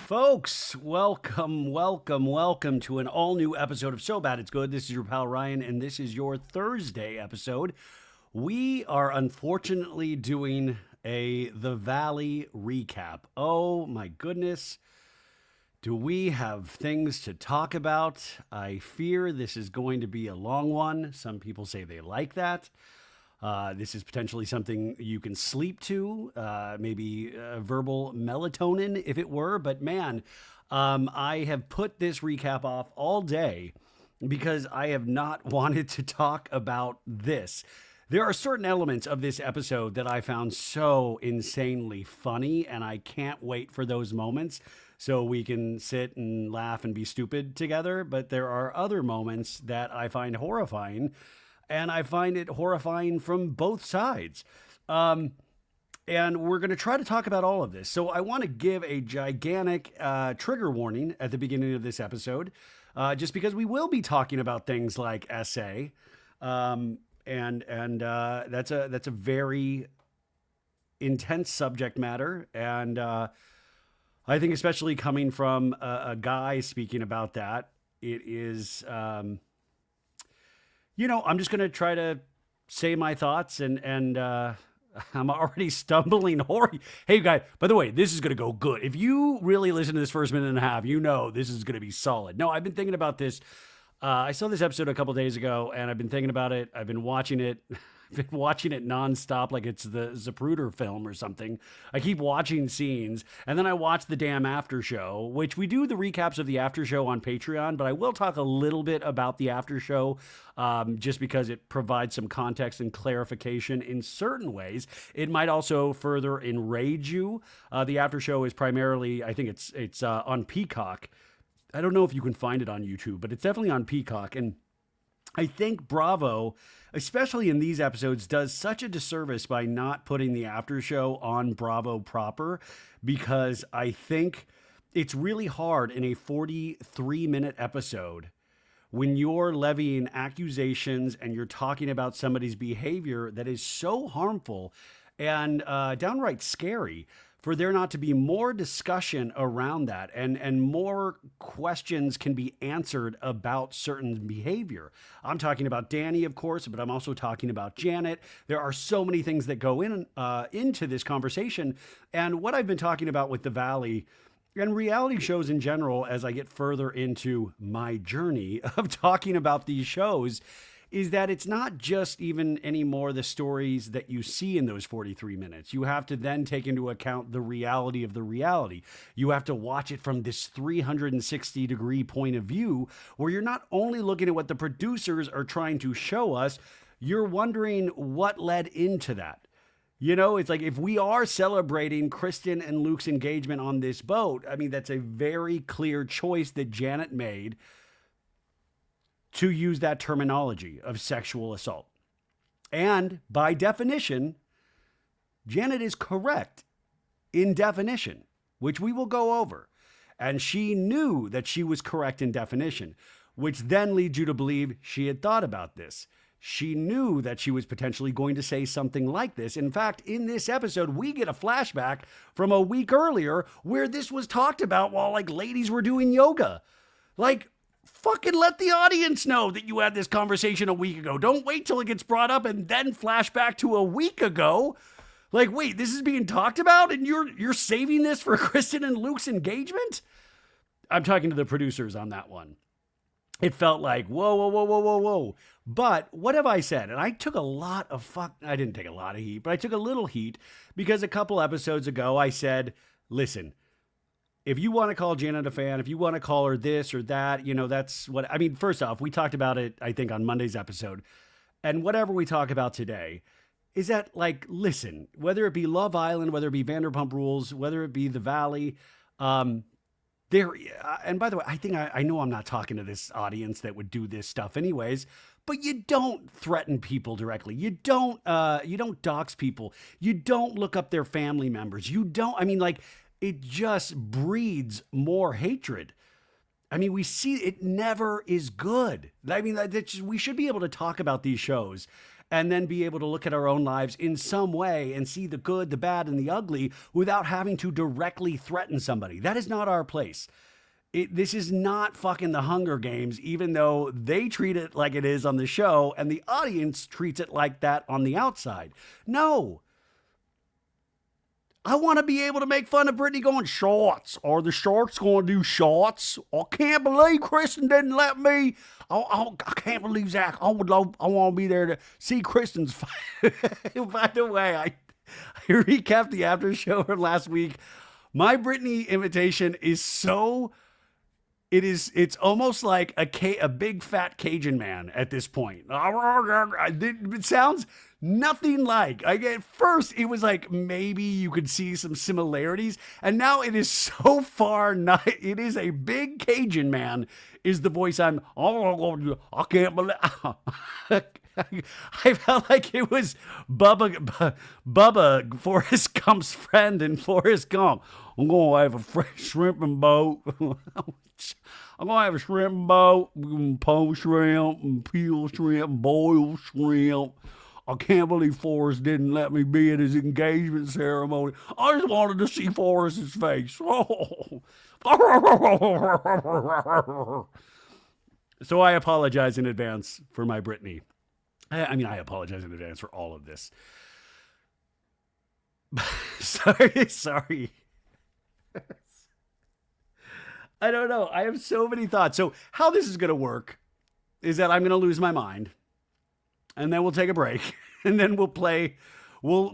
Folks, welcome to an all-new episode of So Bad It's Good. This is your pal Ryan, and this is your Thursday episode. We are unfortunately doing The Valley recap. Oh my goodness. Do we have things to talk about? I fear this is going to be a long one. Some people say they like that. This is potentially something you can sleep to, maybe verbal melatonin, if it were. But man, I have put this recap off all day because I have not wanted to talk about this. There are certain elements of this episode that I found so insanely funny, and I can't wait for those moments so we can sit and laugh and be stupid together. But there are other moments that I find horrifying. And I find it horrifying from both sides. And we're going to try to talk about all of this. So I want to give a gigantic trigger warning at the beginning of this episode, just because we will be talking about things like SA. And that's a very intense subject matter. And I think especially coming from a guy speaking about that, it is... I'm just going to try to say my thoughts and I'm already stumbling. Hey, guys, by the way, this is going to go good. If you really listen to this first minute and a half, you know this is going to be solid. No, I've been thinking about this. I saw this episode a couple days ago, and I've been thinking about it. I've been watching it. I've been watching it nonstop like it's the Zapruder film or something. I keep watching scenes, and then I watch the damn after show, which we do the recaps of the after show on Patreon, but I will talk a little bit about the after show just because it provides some context and clarification in certain ways. It might also further enrage you. The after show is primarily, I think it's on Peacock. I don't know if you can find it on YouTube, but it's definitely on Peacock. And I think Bravo, especially in these episodes, does such a disservice by not putting the after show on Bravo proper, because I think it's really hard in a 43-minute episode when you're levying accusations and you're talking about somebody's behavior that is so harmful and downright scary, for there not to be more discussion around that and more questions can be answered about certain behavior. I'm talking about Danny, of course, but I'm also talking about Janet. There are so many things that go into this conversation. And what I've been talking about with The Valley and reality shows in general, as I get further into my journey of talking about these shows, is that it's not just even anymore the stories that you see in those 43 minutes. You have to then take into account the reality of the reality. You have to watch it from this 360-degree point of view where you're not only looking at what the producers are trying to show us, you're wondering what led into that. You know, it's like if we are celebrating Kristen and Luke's engagement on this boat, I mean, that's a very clear choice that Janet made to use that terminology of sexual assault. And by definition, Janet is correct in definition, which we will go over. And she knew that she was correct in definition, which then leads you to believe she had thought about this. She knew that she was potentially going to say something like this. In fact, in this episode, we get a flashback from a week earlier where this was talked about while like ladies were doing yoga. Like, fucking let the audience know that you had this conversation a week ago. Don't wait till it gets brought up and then flash back to a week ago. Like, wait, this is being talked about and you're saving this for Kristen and Luke's engagement? I'm talking to the producers on that one. It felt like, whoa. But what have I said? And I took a lot of I didn't take a lot of heat, but I took a little heat because a couple episodes ago I said, listen, if you want to call Janet a fan, if you want to call her this or that, that's what, I mean, first off, we talked about it, I think, on Monday's episode. And whatever we talk about today is that, like, listen, whether it be Love Island, whether it be Vanderpump Rules, whether it be The Valley, and by the way, I think I know I'm not talking to this audience that would do this stuff anyways, but you don't threaten people directly. You don't dox people. You don't look up their family members. It just breeds more hatred. I mean, we see it never is good. I mean, we should be able to talk about these shows and then be able to look at our own lives in some way and see the good, the bad, and the ugly without having to directly threaten somebody. That is not our place. This is not fucking the Hunger Games, even though they treat it like it is on the show and the audience treats it like that on the outside. No. I want to be able to make fun of Brittany going, Schwartz. Are the Schwartz going to do Schwartz? I can't believe Kristen didn't let me. I can't believe Zach. I want to be there to see Kristen's fight. By the way, I recapped the after show from last week. My Brittany imitation is so... It's almost like a big fat Cajun man at this point. It sounds nothing like. At first, it was like maybe you could see some similarities, and now it is so far not. It is a big Cajun man. Is the voice I can't believe. I felt like it was Bubba, Forrest Gump's friend in Forrest Gump. I'm going to have a fresh shrimping boat. I'm going to have a shrimp boat, poached shrimp, and peel shrimp, and boiled shrimp. I can't believe Forrest didn't let me be at his engagement ceremony. I just wanted to see Forrest's face. So I apologize in advance for my Brittany. I mean, I apologize in advance for all of this. Sorry. I don't know. I have so many thoughts. So how this is going to work is that I'm going to lose my mind, and then we'll take a break, and then we'll play. We'll.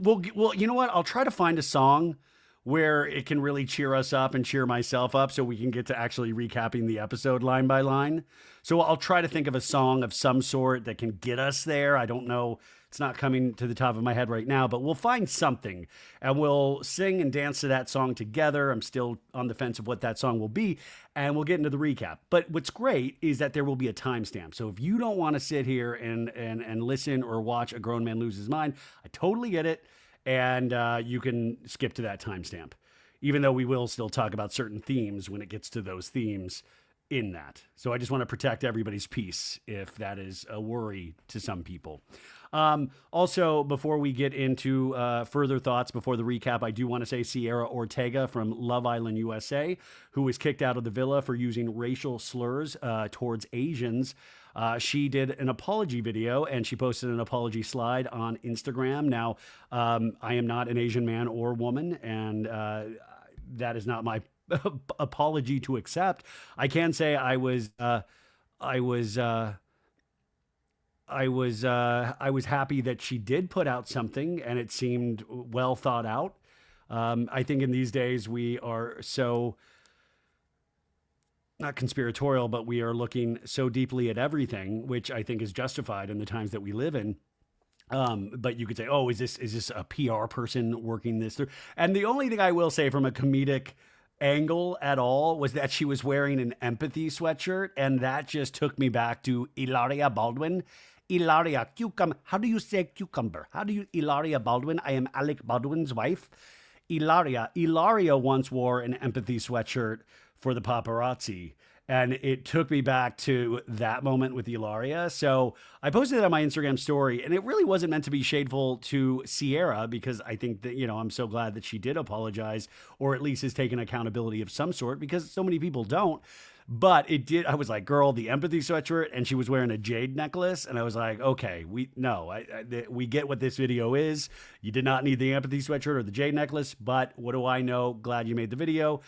You know what? I'll try to find a song where it can really cheer us up and cheer myself up, so we can get to actually recapping the episode line by line. So I'll try to think of a song of some sort that can get us there. I don't know. It's not coming to the top of my head right now, but we'll find something and we'll sing and dance to that song together. I'm still on the fence of what that song will be, and we'll get into the recap. But what's great is that there will be a timestamp. So if you don't want to sit here and listen or watch a grown man lose his mind, I totally get it. And you can skip to that timestamp, even though we will still talk about certain themes when it gets to those themes in that. So I just want to protect everybody's peace if that is a worry to some people. Also, before we get into further thoughts before the recap, I do want to say Sierra Ortega from Love Island USA, who was kicked out of the villa for using racial slurs towards Asians. She did an apology video and she posted an apology slide on Instagram. Now, I am not an Asian man or woman, and that is not my apology to accept. I can say I was happy that she did put out something and it seemed well thought out. I think in these days we are so not conspiratorial, but we are looking so deeply at everything, which I think is justified in the times that we live in. But you could say, oh, is this a PR person working this through? And the only thing I will say from a comedic angle at all was that she was wearing an empathy sweatshirt, and that just took me back to Hilaria Baldwin. Hilaria, cucumber. How do you say cucumber? How do you, Hilaria Baldwin? I am Alec Baldwin's wife. Hilaria once wore an empathy sweatshirt for the paparazzi, and it took me back to that moment with Hilaria. So I posted it on my Instagram story, and it really wasn't meant to be shadeful to Sierra, because I think that, I'm so glad that she did apologize, or at least has taken accountability of some sort, because so many people don't. But it did. I was like, girl, the empathy sweatshirt, and she was wearing a jade necklace. And I was like, okay, we get what this video is. You did not need the empathy sweatshirt or the jade necklace, but what do I know? Glad you made the video.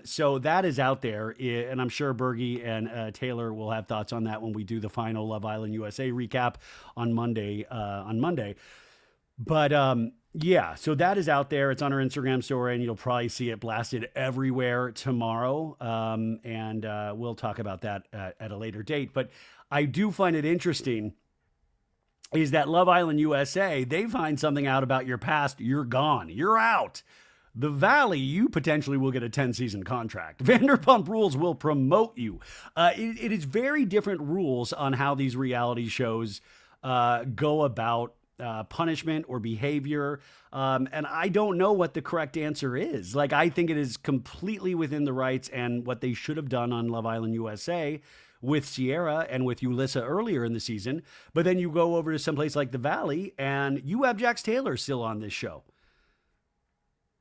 So that is out there. And I'm sure Bergie and Taylor will have thoughts on that when we do the final Love Island USA recap on Monday. But yeah, so that is out there. It's on our Instagram story, and you'll probably see it blasted everywhere tomorrow. And we'll talk about that at a later date. But I do find it interesting is that Love Island USA, they find something out about your past, you're gone. You're out. The Valley, you potentially will get a 10-season contract. Vanderpump Rules will promote you. It is very different rules on how these reality shows go about punishment or behavior. And I don't know what the correct answer is. Like, I think it is completely within the rights, and what they should have done on Love Island USA with Sierra and with Ulissa earlier in the season. But then you go over to someplace like the Valley and you have Jax Taylor still on this show.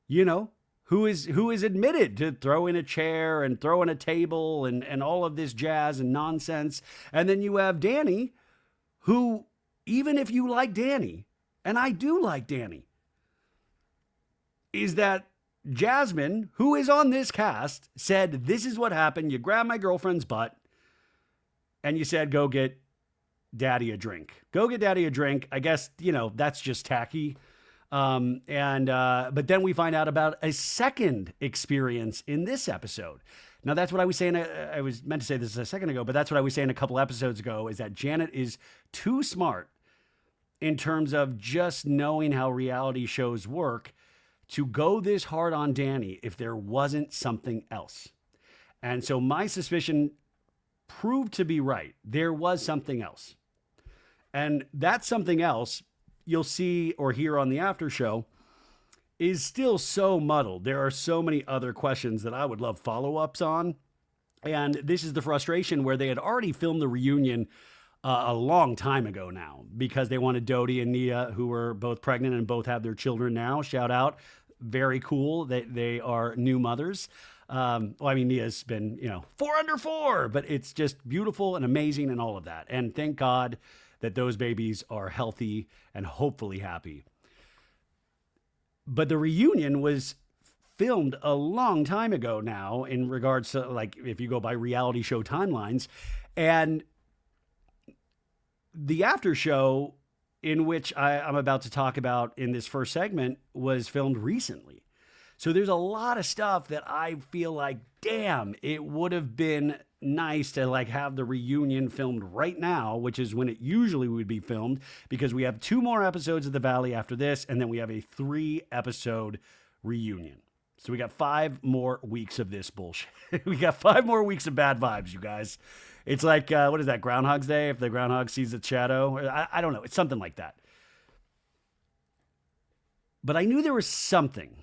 You know, who is admitted to throw in a chair and throw in a table and all of this jazz and nonsense. And then you have Danny, who, even if you like Danny, and I do like Danny, is that Jasmine, who is on this cast, said, this is what happened. You grabbed my girlfriend's butt and you said, go get daddy a drink. Go get daddy a drink. I guess, you know, that's just tacky. But then we find out about a second experience in this episode. Now, that's what I was saying. I was meant to say this a second ago, but that's what I was saying a couple episodes ago, is that Janet is too smart in terms of just knowing how reality shows work to go this hard on Danny if there wasn't something else. And so my suspicion proved to be right. There was something else. And that something else, you'll see or hear on the after show, is still so muddled. There are so many other questions that I would love follow-ups on. And this is the frustration where they had already filmed the reunion a long time ago now, because they wanted Doute and Nia, who were both pregnant and both have their children now. Shout out. Very cool that they are new mothers. Well, I mean, Nia's been, 4 under 4, but it's just beautiful and amazing and all of that. And thank God that those babies are healthy and hopefully happy. But the reunion was filmed a long time ago now, in regards to, like, if you go by reality show timelines. And the after show, in which I'm about to talk about in this first segment, was filmed recently. So there's a lot of stuff that I feel like, damn, it would have been nice to like have the reunion filmed right now, which is when it usually would be filmed, because we have 2 more episodes of The Valley after this, and then we have a 3-episode reunion. So we got 5 more weeks of this bullshit. We got 5 more weeks of bad vibes, you guys. It's like, what is that, Groundhog's Day? If the groundhog sees its shadow? I don't know. It's something like that. But I knew there was something.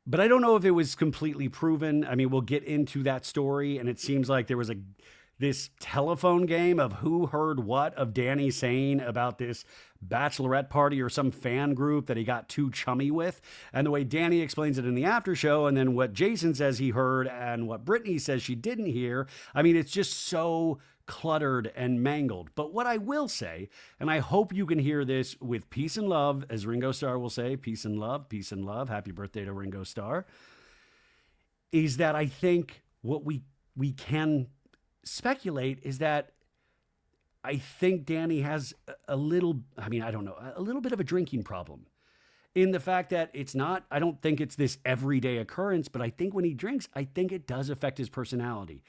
But I don't know if it was completely proven. I mean, we'll get into that story, and it seems like there was this telephone game of who heard what of Danny saying about this bachelorette party or some fan group that he got too chummy with. And the way Danny explains it in the after show, and then what Jason says he heard and what Brittany says she didn't hear. I mean, it's just so cluttered and mangled. But what I will say, and I hope you can hear this with peace and love, as Ringo Starr will say, peace and love, peace and love. Happy birthday to Ringo Starr. Is that I think what we can speculate is that I think Danny has a little bit of a drinking problem, in the fact that it's not, I don't think it's this everyday occurrence, but I think when he drinks, I think it does affect his personality.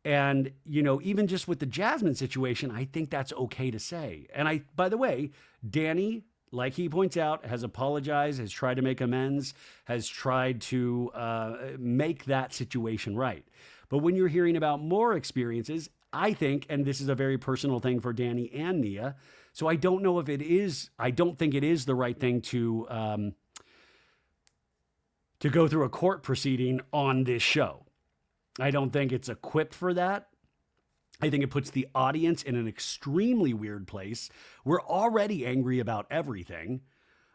And, even just with the Jasmine situation, I think that's okay to say. And by the way, Danny, like he points out, has apologized, has tried to make amends, has tried to make that situation right. But when you're hearing about more experiences, I think, and this is a very personal thing for Danny and Nia, so I don't know if it is, I don't think it is the right thing to go through a court proceeding on this show. I don't think it's equipped for that. I think it puts the audience in an extremely weird place. We're already angry about everything.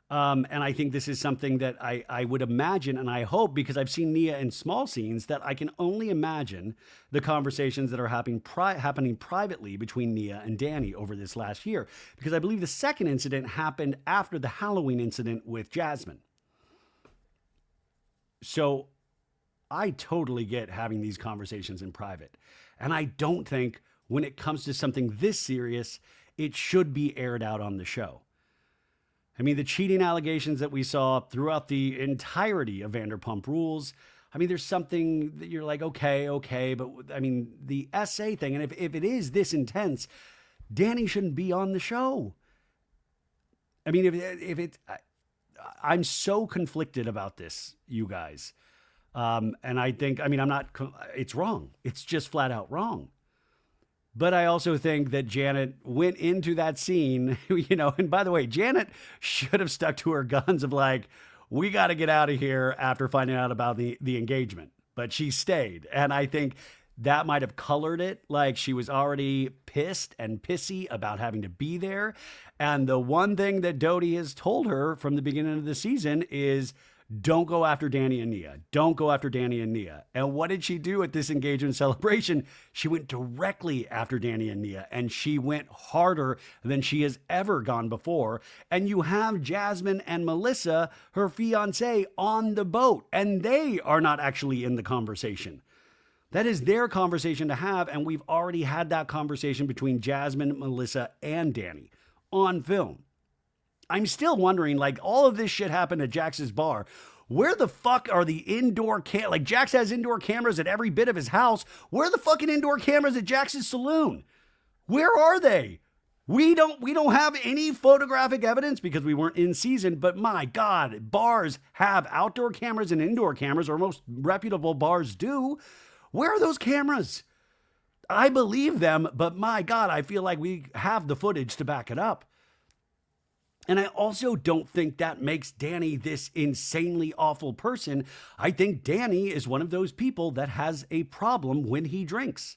And I think this is something that I would imagine, and I hope, because I've seen Nia in small scenes, that I can only imagine the conversations that are happening privately between Nia and Danny over this last year. Because I believe the second incident happened after the Halloween incident with Jasmine. So I totally get having these conversations in private. And I don't think when it comes to something this serious, it should be aired out on the show. I mean, the cheating allegations that we saw throughout the entirety of Vanderpump Rules, I mean, there's something that you're like, okay, but I mean, the SA thing, and if it is this intense, Danny shouldn't be on the show. I mean, I'm so conflicted about this, you guys. And I think, it's wrong. It's just flat out wrong. But I also think that Janet went into that scene, and by the way, Janet should have stuck to her guns of like, we got to get out of here after finding out about the engagement. But she stayed. And I think that might have colored it. Like she was already pissed and pissy about having to be there. And the one thing that Doute has told her from the beginning of the season is don't go after Danny and Nia. Don't go after Danny and Nia. And what did she do at this engagement celebration? She went directly after Danny and Nia, and she went harder than she has ever gone before. And you have Jasmine and Melissa, her fiance, on the boat, and they are not actually in the conversation. That is their conversation to have, and we've already had that conversation between Jasmine, Melissa, and Danny on film. I'm still wondering, like, all of this shit happened at Jax's bar. Where the fuck are the indoor like Jax has indoor cameras at every bit of his house. Where are the fucking indoor cameras at Jax's saloon? Where are they? We don't have any photographic evidence because we weren't in season, but my God, bars have outdoor cameras and indoor cameras, or most reputable bars do. Where are those cameras? I believe them, but my God, I feel like we have the footage to back it up. And I also don't think that makes Danny this insanely awful person. I think Danny is one of those people that has a problem when he drinks.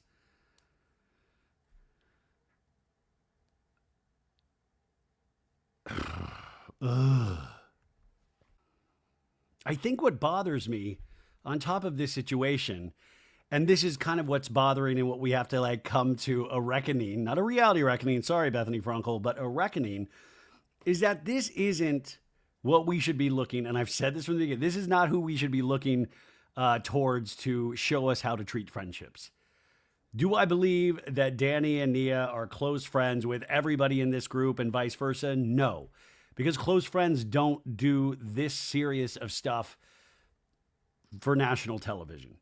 I think what bothers me on top of this situation, and this is kind of what's bothering and what we have to like come to a reckoning, not a reality reckoning, sorry, Bethany Frankel, but a reckoning, is that this isn't what we should be looking, and I've said this from the beginning, this is not who we should be looking towards to show us how to treat friendships. Do I believe that Danny and Nia are close friends with everybody in this group and vice versa? No, because close friends don't do this serious of stuff for national television.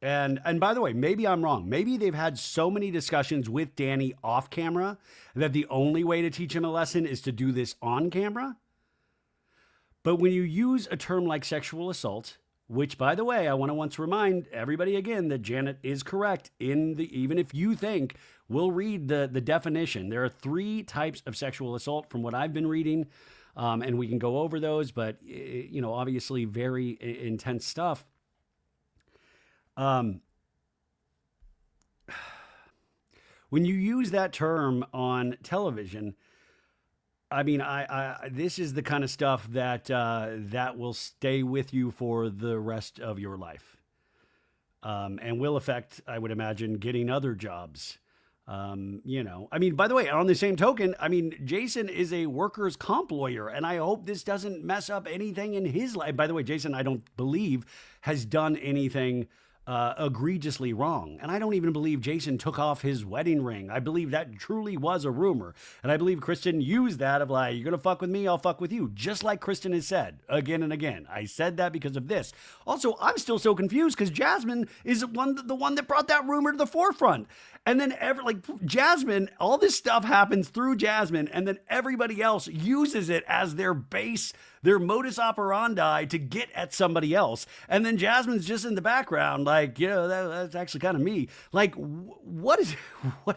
And by the way, maybe I'm wrong. Maybe they've had so many discussions with Danny off camera that the only way to teach him a lesson is to do this on camera. But when you use a term like sexual assault, which, by the way, I want to once remind everybody again that Janet is correct even if you think we'll read the definition. There are 3 types of sexual assault from what I've been reading, and we can go over those, but, you know, obviously very intense stuff. When you use that term on television, I mean, this is the kind of stuff that that will stay with you for the rest of your life, and will affect, I would imagine, getting other jobs. You know, I mean, by the way, on the same token, I mean, Jason is a workers' comp lawyer, and I hope this doesn't mess up anything in his life. By the way, Jason, I don't believe has done anything egregiously wrong. And I don't even believe Jason took off his wedding ring. I believe that truly was a rumor. And I believe Kristen used that of like, you're going to fuck with me, I'll fuck with you. Just like Kristen has said again and again. I said that because of this. Also, I'm still so confused because Jasmine is the one that brought that rumor to the forefront. And then Jasmine, all this stuff happens through Jasmine, and then everybody else uses it as their base, their modus operandi to get at somebody else. And then Jasmine's just in the background, like, you know, that's actually kind of me. Like, what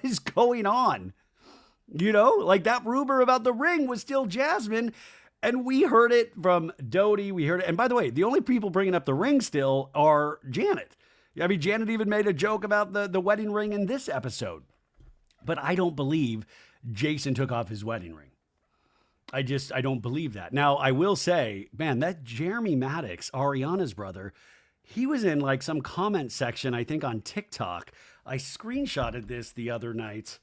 is going on? You know, like that rumor about the ring was still Jasmine. And we heard it from Doute. We heard it. And by the way, the only people bringing up the ring still are Janet. I mean, Janet even made a joke about the wedding ring in this episode. But I don't believe Jason took off his wedding ring. I don't believe that. Now, I will say, man, that Jeremy Madix, Ariana's brother, he was in like some comment section, I think on TikTok. I screenshotted this the other night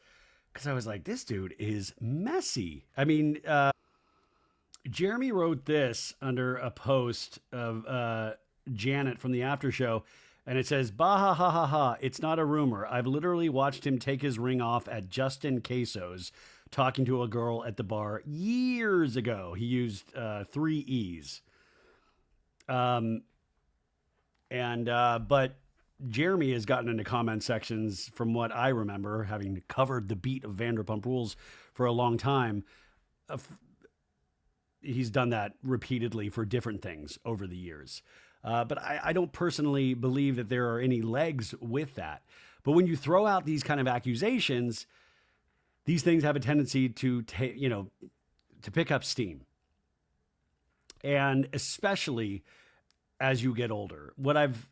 because I was like, this dude is messy. I mean, Jeremy wrote this under a post of Janet from the after show. And it says, bah, ha, ha, ha, ha. It's not a rumor. I've literally watched him take his ring off at Justin Queso's talking to a girl at the bar years ago. He used 3 E's. But Jeremy has gotten into comment sections from what I remember, having covered the beat of Vanderpump Rules for a long time. He's done that repeatedly for different things over the years. But I don't personally believe that there are any legs with that. But when you throw out these kind of accusations, these things have a tendency to pick up steam. And especially as you get older. What I've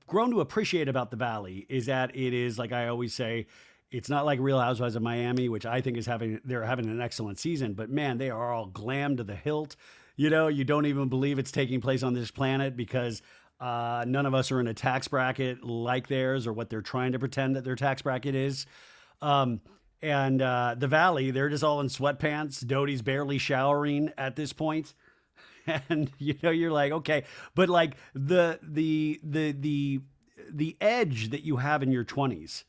grown to appreciate about the Valley is that it is, like I always say, it's not like Real Housewives of Miami, which I think they're having an excellent season, but man, they are all glam to the hilt. You know, you don't even believe it's taking place on this planet because none of us are in a tax bracket like theirs or what they're trying to pretend that their tax bracket is. And the Valley, they're just all in sweatpants. Doute's barely showering at this point. And you're like, okay, but like the edge that you have in your 20s,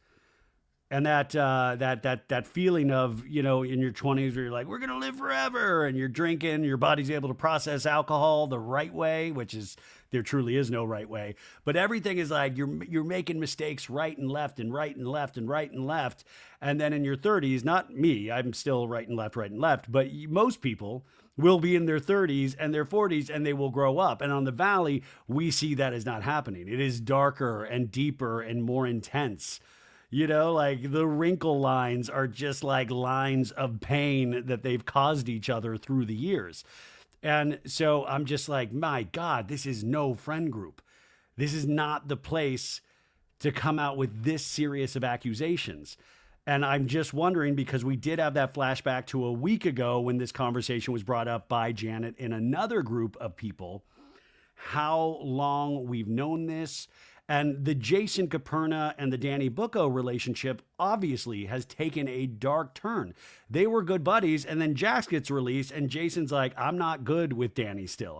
and that feeling of in your 20s where you're like, we're gonna live forever, and you're drinking, your body's able to process alcohol the right way, which is there truly is no right way, but everything is like you're making mistakes right and left and right and left and right and left, and then in your 30s, not me, I'm still right and left, but most people will be in their 30s and their 40s and they will grow up. And on the Valley, we see that is not happening. It is darker and deeper and more intense. Like the wrinkle lines are just like lines of pain that they've caused each other through the years. And so I'm just like, my God, this is no friend group. This is not the place to come out with this serious of accusations. And I'm just wondering, because we did have that flashback to a week ago when this conversation was brought up by Janet in another group of people, how long we've known this. And the Jason Caperna and the Danny Booko relationship obviously has taken a dark turn. They were good buddies, and then Jax gets released, and Jason's like, I'm not good with Danny still.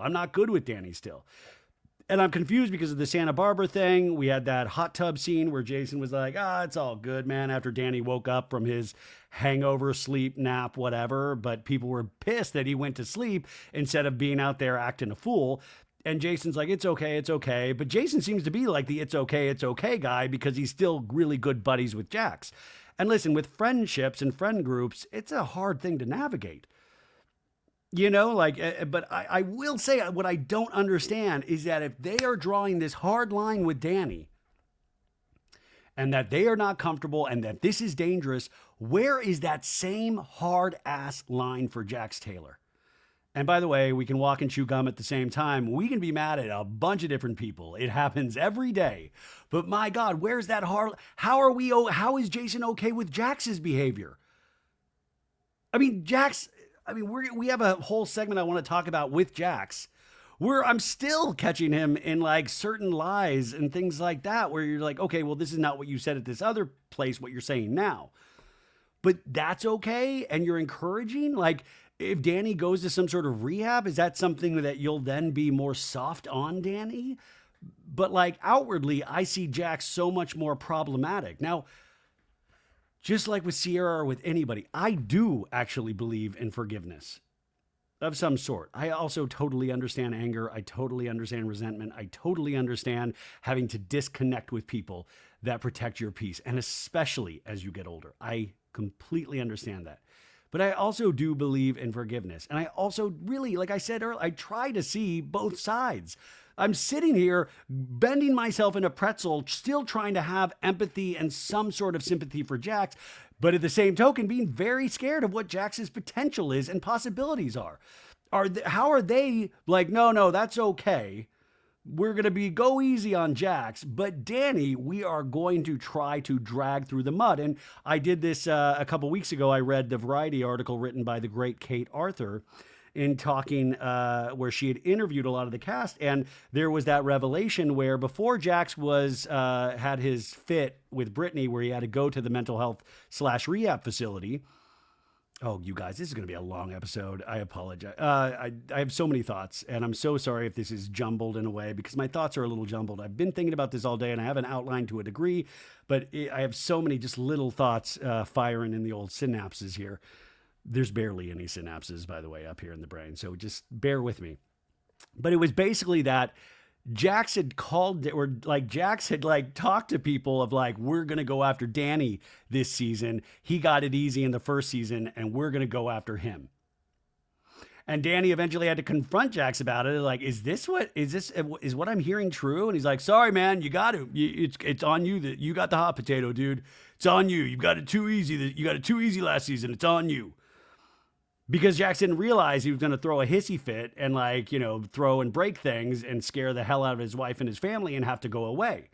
And I'm confused because of the Santa Barbara thing. We had that hot tub scene where Jason was like, it's all good, man, after Danny woke up from his hangover, sleep, nap, whatever. But people were pissed that he went to sleep instead of being out there acting a fool. And Jason's like, it's okay. But Jason seems to be like the it's okay guy because he's still really good buddies with Jax. And listen, with friendships and friend groups, it's a hard thing to navigate. But I will say what I don't understand is that if they are drawing this hard line with Danny and that they are not comfortable and that this is dangerous, where is that same hard ass line for Jax Taylor? And by the way, we can walk and chew gum at the same time. We can be mad at a bunch of different people. It happens every day. But my God, where's that hard? How is Jason okay with Jax's behavior? I mean, we have a whole segment I want to talk about with Jax where I'm still catching him in like certain lies and things like that, where you're like, okay, well, this is not what you said at this other place, what you're saying now, but that's okay. And you're encouraging, like, if Danny goes to some sort of rehab, is that something that you'll then be more soft on Danny? But like outwardly, I see Jax so much more problematic. Now, just like with Sierra or with anybody, I do actually believe in forgiveness of some sort. I also totally understand anger. I totally understand resentment. I totally understand having to disconnect with people that protect your peace. And especially as you get older, I completely understand that. But I also do believe in forgiveness. And I also really, like I said earlier, I try to see both sides. I'm sitting here bending myself in a pretzel, still trying to have empathy and some sort of sympathy for Jax, but at the same token, being very scared of what Jax's potential is and possibilities are. How are they like, no, that's okay. We're going to go easy on Jax, but Danny, we are going to try to drag through the mud. And I did this a couple weeks ago. I read the Variety article written by the great Kate Arthur in talking where she had interviewed a lot of the cast. And there was that revelation where before Jax had his fit with Brittany, where he had to go to the mental health /rehab facility. Oh, you guys, this is going to be a long episode. I apologize. I have so many thoughts, and I'm so sorry if this is jumbled in a way, because my thoughts are a little jumbled. I've been thinking about this all day, and I have an outline to a degree, but I have so many just little thoughts firing in the old synapses here. There's barely any synapses, by the way, up here in the brain, so just bear with me. But it was basically that Jax had talked to people of like, we're going to go after Danny this season. He got it easy in the first season, and we're going to go after him. And Danny eventually had to confront Jax about it. Like, is what I'm hearing true? And he's like, sorry, man, you got to, it's on you that you got the hot potato, dude. It's on you. You got it too easy. You got it too easy last season. It's on you. because Jax didn't realize he was going to throw a hissy fit and like, throw and break things and scare the hell out of his wife and his family and have to go away.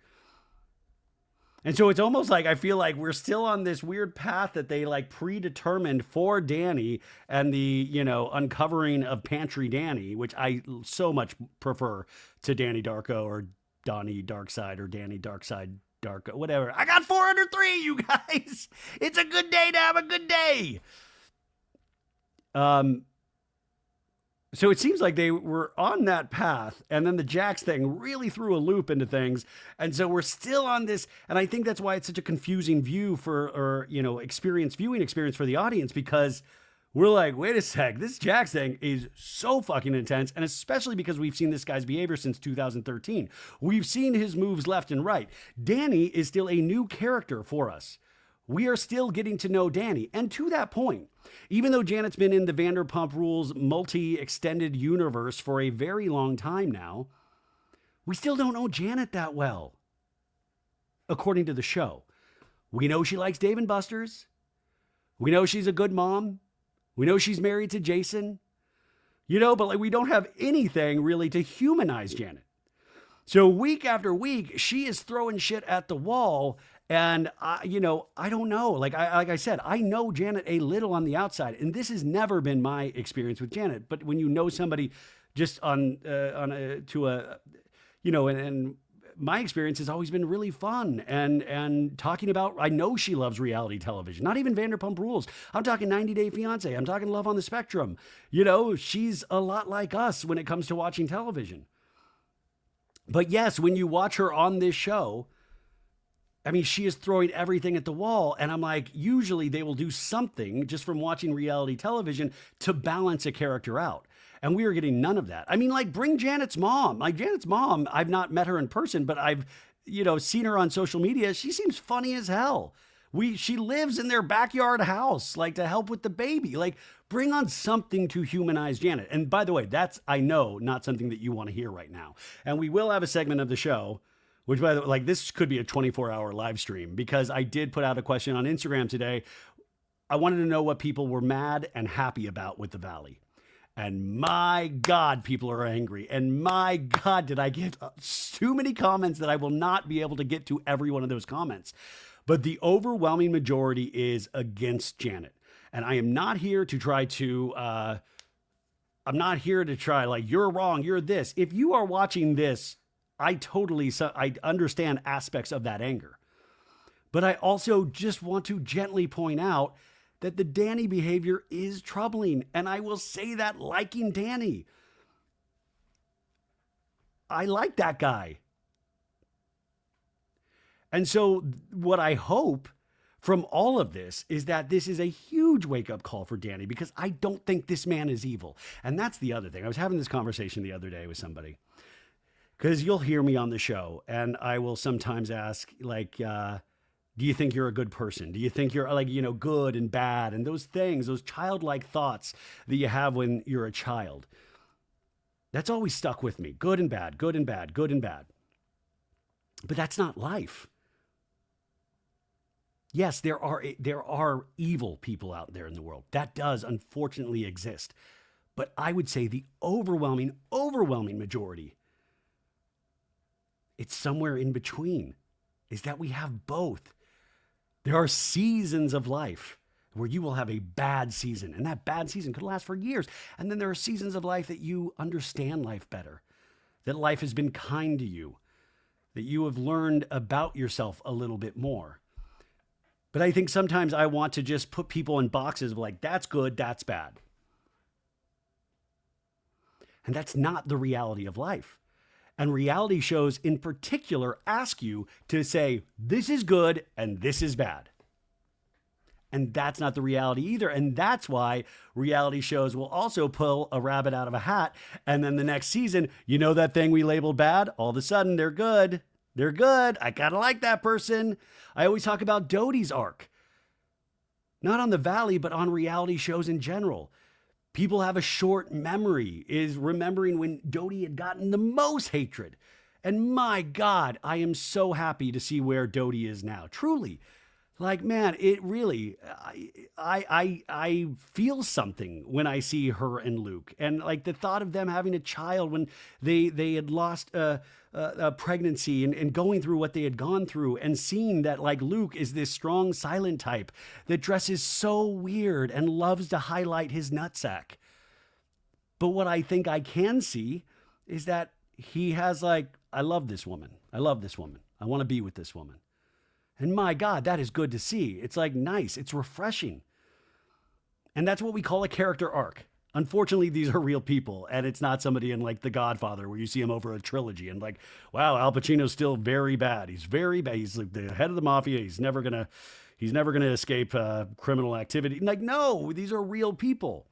And so it's almost like I feel like we're still on this weird path that they like predetermined for Danny and the, uncovering of Pantry Danny, which I so much prefer to Danny Darko or Donnie Darkside or Danny Darkside Darko, whatever. I got 403, you guys. It's a good day to have a good day. So it seems like they were on that path, and then the Jax thing really threw a loop into things. And so we're still on this. And I think that's why it's such a confusing viewing experience for the audience, because we're like, wait a sec, this Jax thing is so fucking intense. And especially because we've seen this guy's behavior since 2013. We've seen his moves left and right. Danny is still a new character for us. We are still getting to know Danny. And to that point, even though Janet's been in the Vanderpump Rules multi-extended universe for a very long time now, we still don't know Janet that well, according to the show. We know she likes Dave and Buster's. We know she's a good mom. We know she's married to Jason. But like we don't have anything really to humanize Janet. So week after week, she is throwing shit at the wall. And, I don't know. Like I said, I know Janet a little on the outside, and this has never been my experience with Janet. But when you know somebody just and my experience has always been really fun and talking about, I know she loves reality television, not even Vanderpump Rules. I'm talking 90 Day Fiance. I'm talking Love on the Spectrum. She's a lot like us when it comes to watching television. But yes, when you watch her on this show, I mean, she is throwing everything at the wall. And I'm like, usually they will do something just from watching reality television to balance a character out. And we are getting none of that. I mean, like, bring Janet's mom. Like, Janet's mom, I've not met her in person, but I've, seen her on social media. She seems funny as hell. She lives in their backyard house, like, to help with the baby. Like, bring on something to humanize Janet. And by the way, that's, I know, not something that you want to hear right now. And we will have a segment of the show, which, by the way, like, this could be a 24-hour live stream, because I did put out a question on Instagram today. I wanted to know what people were mad and happy about with the Valley. And my God, people are angry. And my God, did I get too many comments that I will not be able to get to every one of those comments. But the overwhelming majority is against Janet. And I am not here to try like, you're wrong, you're this. If you are watching this, I understand aspects of that anger. But I also just want to gently point out that the Danny behavior is troubling. And I will say that liking Danny. I like that guy. And so what I hope from all of this is that this is a huge wake-up call for Danny, because I don't think this man is evil. And that's the other thing. I was having this conversation the other day with somebody, because you'll hear me on the show and I will sometimes ask, like, do you think you're a good person? Do you think you're like, good and bad? And those things, those childlike thoughts that you have when you're a child. That's always stuck with me. Good and bad, good and bad, good and bad. But that's not life. Yes, there are evil people out there in the world. That does unfortunately exist. But I would say the overwhelming majority, it's somewhere in between, is that we have both. There are seasons of life where you will have a bad season, and that bad season could last for years. And then there are seasons of life that you understand life better, that life has been kind to you, that you have learned about yourself a little bit more. But I think sometimes I want to just put people in boxes of like, that's good, that's bad. And that's not the reality of life. And reality shows in particular ask you to say, this is good and this is bad. And that's not the reality either. And that's why reality shows will also pull a rabbit out of a hat. And then the next season, that thing we labeled bad, all of a sudden they're good. They're good. I kind of like that person. I always talk about Doute's arc. Not on the Valley, but on reality shows in general. People have a short memory, is remembering when Doute had gotten the most hatred. And my God, I am so happy to see where Doute is now. Truly, Like, man, it really, I feel something when I see her and Luke, and like the thought of them having a child when they had lost a pregnancy and going through what they had gone through, and seeing that like Luke is this strong, silent type that dresses so weird and loves to highlight his nutsack. But what I think I can see is that he has like, I love this woman. I love this woman. I want to be with this woman. And my God, that is good to see. It's like nice. It's refreshing. And that's what we call a character arc. Unfortunately, these are real people. And it's not somebody in like The Godfather where you see him over a trilogy and like, wow, Al Pacino's still very bad. He's very bad. He's like the head of the mafia. He's never going to escape criminal activity. Like, no, these are real people.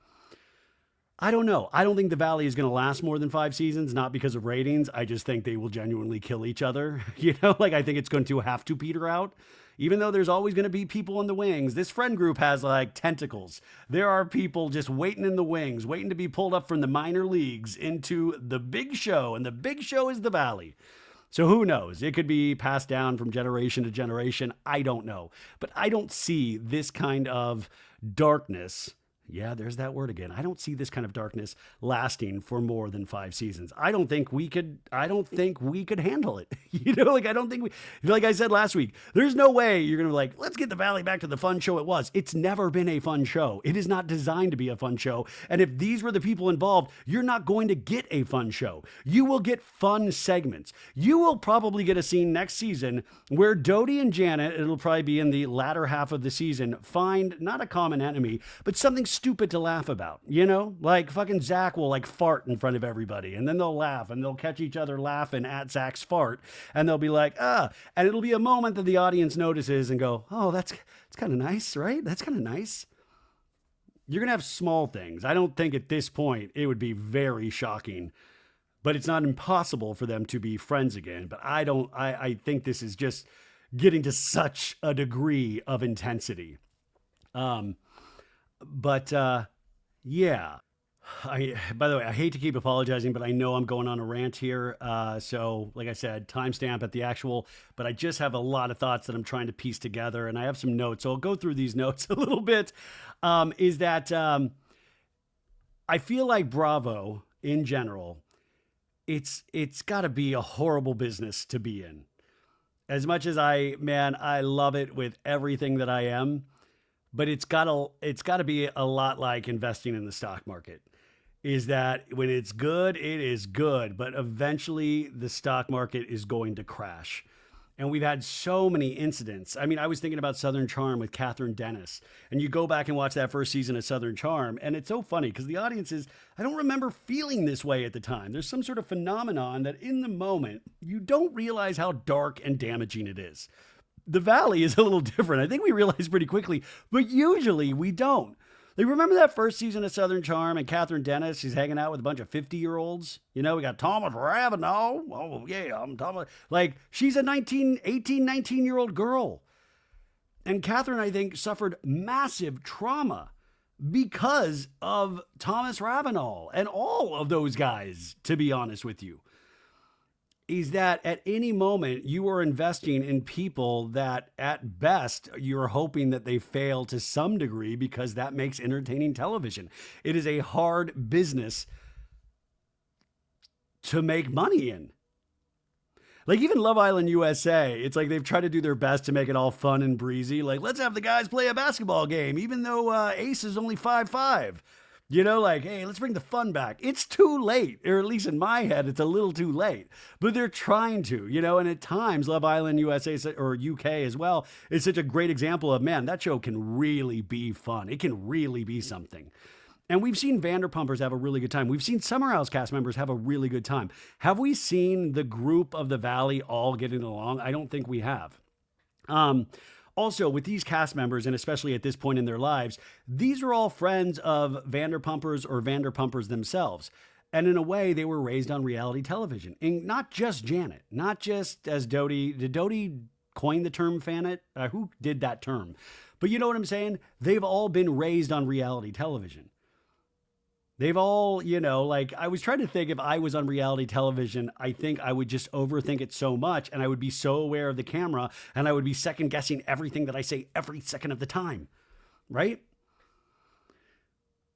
I don't know. I don't think The Valley is going to last more than 5 seasons, not because of ratings. I just think they will genuinely kill each other. Like I think it's going to have to peter out. Even though there's always going to be people in the wings, this friend group has like tentacles. There are people just waiting in the wings, waiting to be pulled up from the minor leagues into the big show. And the big show is The Valley. So who knows? It could be passed down from generation to generation. I don't know. But I don't see this kind of darkness. Yeah, there's that word again. I don't see this kind of darkness lasting for more than 5 seasons. I don't think we could handle it. Like I don't think like I said last week, there's no way you're going to be like, let's get The Valley back to the fun show it was. It's never been a fun show. It is not designed to be a fun show. And if these were the people involved, you're not going to get a fun show. You will get fun segments. You will probably get a scene next season where Doute and Janet, it'll probably be in the latter half of the season, find not a common enemy, but something stupid to laugh about, like fucking Zach will like fart in front of everybody and then they'll laugh and they'll catch each other laughing at Zach's fart and they'll be like, and it'll be a moment that the audience notices and go, oh, that's kind of nice, right? That's kind of nice. You're going to have small things. I don't think at this point it would be very shocking, but it's not impossible for them to be friends again. But I think this is just getting to such a degree of intensity. But yeah, by the way, I hate to keep apologizing, but I know I'm going on a rant here. So like I said, timestamp at the actual, but I just have a lot of thoughts that I'm trying to piece together and I have some notes. So I'll go through these notes a little bit. Is that I feel like Bravo in general, it's gotta be a horrible business to be in. As much as I love it with everything that I am. But it's got to be a lot like investing in the stock market. Is that when it's good, it is good. But eventually the stock market is going to crash. And we've had so many incidents. I mean, I was thinking about Southern Charm with Catherine Dennis. And you go back and watch that first season of Southern Charm. And it's so funny because the audience I don't remember feeling this way at the time. There's some sort of phenomenon that in the moment, you don't realize how dark and damaging it is. The Valley is a little different. I think we realize pretty quickly, but usually we don't. Like, remember that first season of Southern Charm and Catherine Dennis? She's hanging out with a bunch of 50-year-olds. We got Thomas Ravenel. Oh, yeah, I'm Thomas. Like, she's a 19-year-old girl. And Catherine, I think, suffered massive trauma because of Thomas Ravenel and all of those guys, to be honest with you. Is that at any moment you are investing in people that at best you're hoping that they fail to some degree because that makes entertaining television. It is a hard business to make money in. Like even Love Island USA, it's like they've tried to do their best to make it all fun and breezy. Like, let's have the guys play a basketball game, even though Ace is only 5'5". Like, hey, let's bring the fun back. It's too late, or at least in my head, it's a little too late. But they're trying to, and at times Love Island USA or UK as well is such a great example of, man, that show can really be fun. It can really be something. And we've seen Vanderpumpers have a really good time. We've seen Summer House cast members have a really good time. Have we seen the group of the Valley all getting along? I don't think we have. Also, with these cast members, and especially at this point in their lives, these are all friends of Vanderpumpers or Vanderpumpers themselves. And in a way, they were raised on reality television. And not just Janet, not just as Doute. Did Doute coin the term fanet? Who did that term? But you know what I'm saying? They've all been raised on reality television. They've all, like I was trying to think if I was on reality television, I think I would just overthink it so much and I would be so aware of the camera and I would be second guessing everything that I say every second of the time. Right?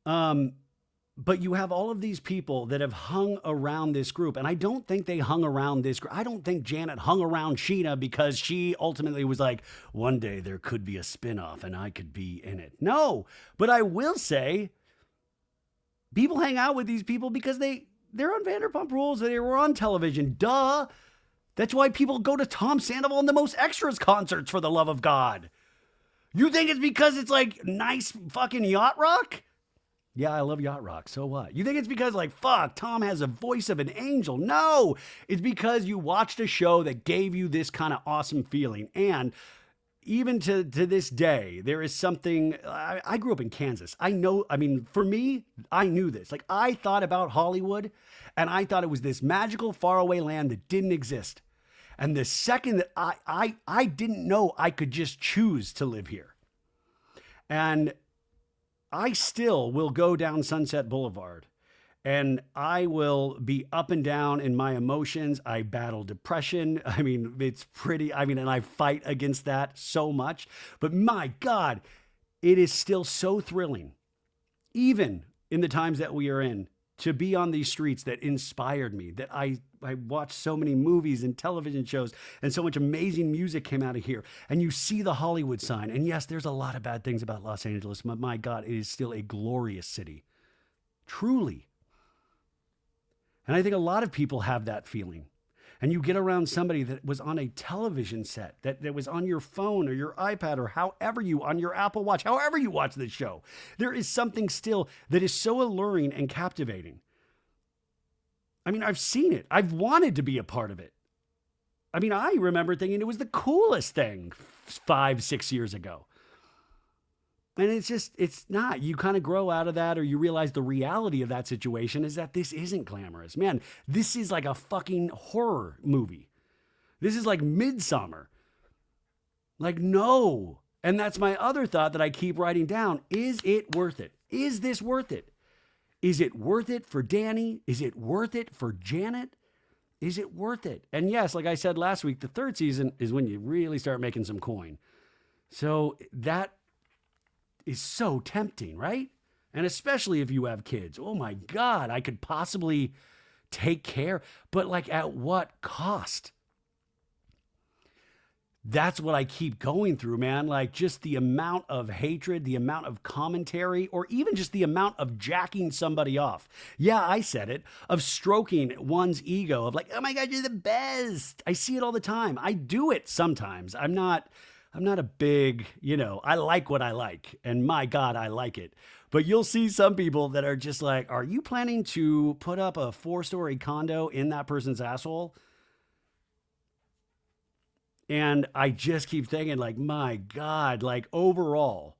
But you have all of these people that have hung around this group. And I don't think they hung around this group. I don't think Janet hung around Scheana because she ultimately was like, one day there could be a spinoff and I could be in it. No, but I will say people hang out with these people because they're on Vanderpump Rules. They were on television. Duh. That's why people go to Tom Sandoval and the Most Extras concerts, for the love of God. You think it's because it's like nice fucking yacht rock? Yeah, I love yacht rock. So what? You think it's because like, fuck, Tom has a voice of an angel? No, it's because you watched a show that gave you this kind of awesome feeling. And even to this day, there is something, I grew up in Kansas. For me, I knew this. Like I thought about Hollywood and I thought it was this magical faraway land that didn't exist. And the second that I didn't know I could just choose to live here. And I still will go down Sunset Boulevard and I will be up and down in my emotions. I battle depression. It's pretty, and I fight against that so much, but my God, it is still so thrilling, even in the times that we are in, to be on these streets that inspired me, that I watched so many movies and television shows and so much amazing music came out of here. And you see the Hollywood sign. And yes, there's a lot of bad things about Los Angeles, but my God, it is still a glorious city. Truly. And I think a lot of people have that feeling. And you get around somebody that was on a television set, that was on your phone or your iPad or however on your Apple Watch, however you watch this show. There is something still that is so alluring and captivating. I've seen it. I've wanted to be a part of it. I remember thinking it was the coolest thing 5-6 years ago. And it's not. You kind of grow out of that, or you realize the reality of that situation is that this isn't glamorous. Man, this is like a fucking horror movie. This is like Midsummer. Like, no. And that's my other thought that I keep writing down. Is it worth it? Is this worth it? Is it worth it for Danny? Is it worth it for Janet? Is it worth it? And yes, like I said last week, the third season is when you really start making some coin. So that is so tempting, right? And especially if you have kids. Oh my God, I could possibly take care, but like at what cost? That's what I keep going through, man. Like just the amount of hatred, the amount of commentary, or even just the amount of jacking somebody off. Yeah, I said it, of stroking one's ego of like, oh my God, you're the best. I see it all the time. I do it sometimes. I'm not a big, I like what I like, and my God, I like it. But you'll see some people that are just like, are you planning to put up a 4-story condo in that person's asshole? And I just keep thinking like, my God, like overall,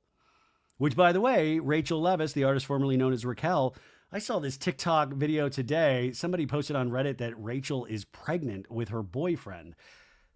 which by the way, Rachel Leviss, the artist formerly known as Raquel, I saw this TikTok video today. Somebody posted on Reddit that Rachel is pregnant with her boyfriend.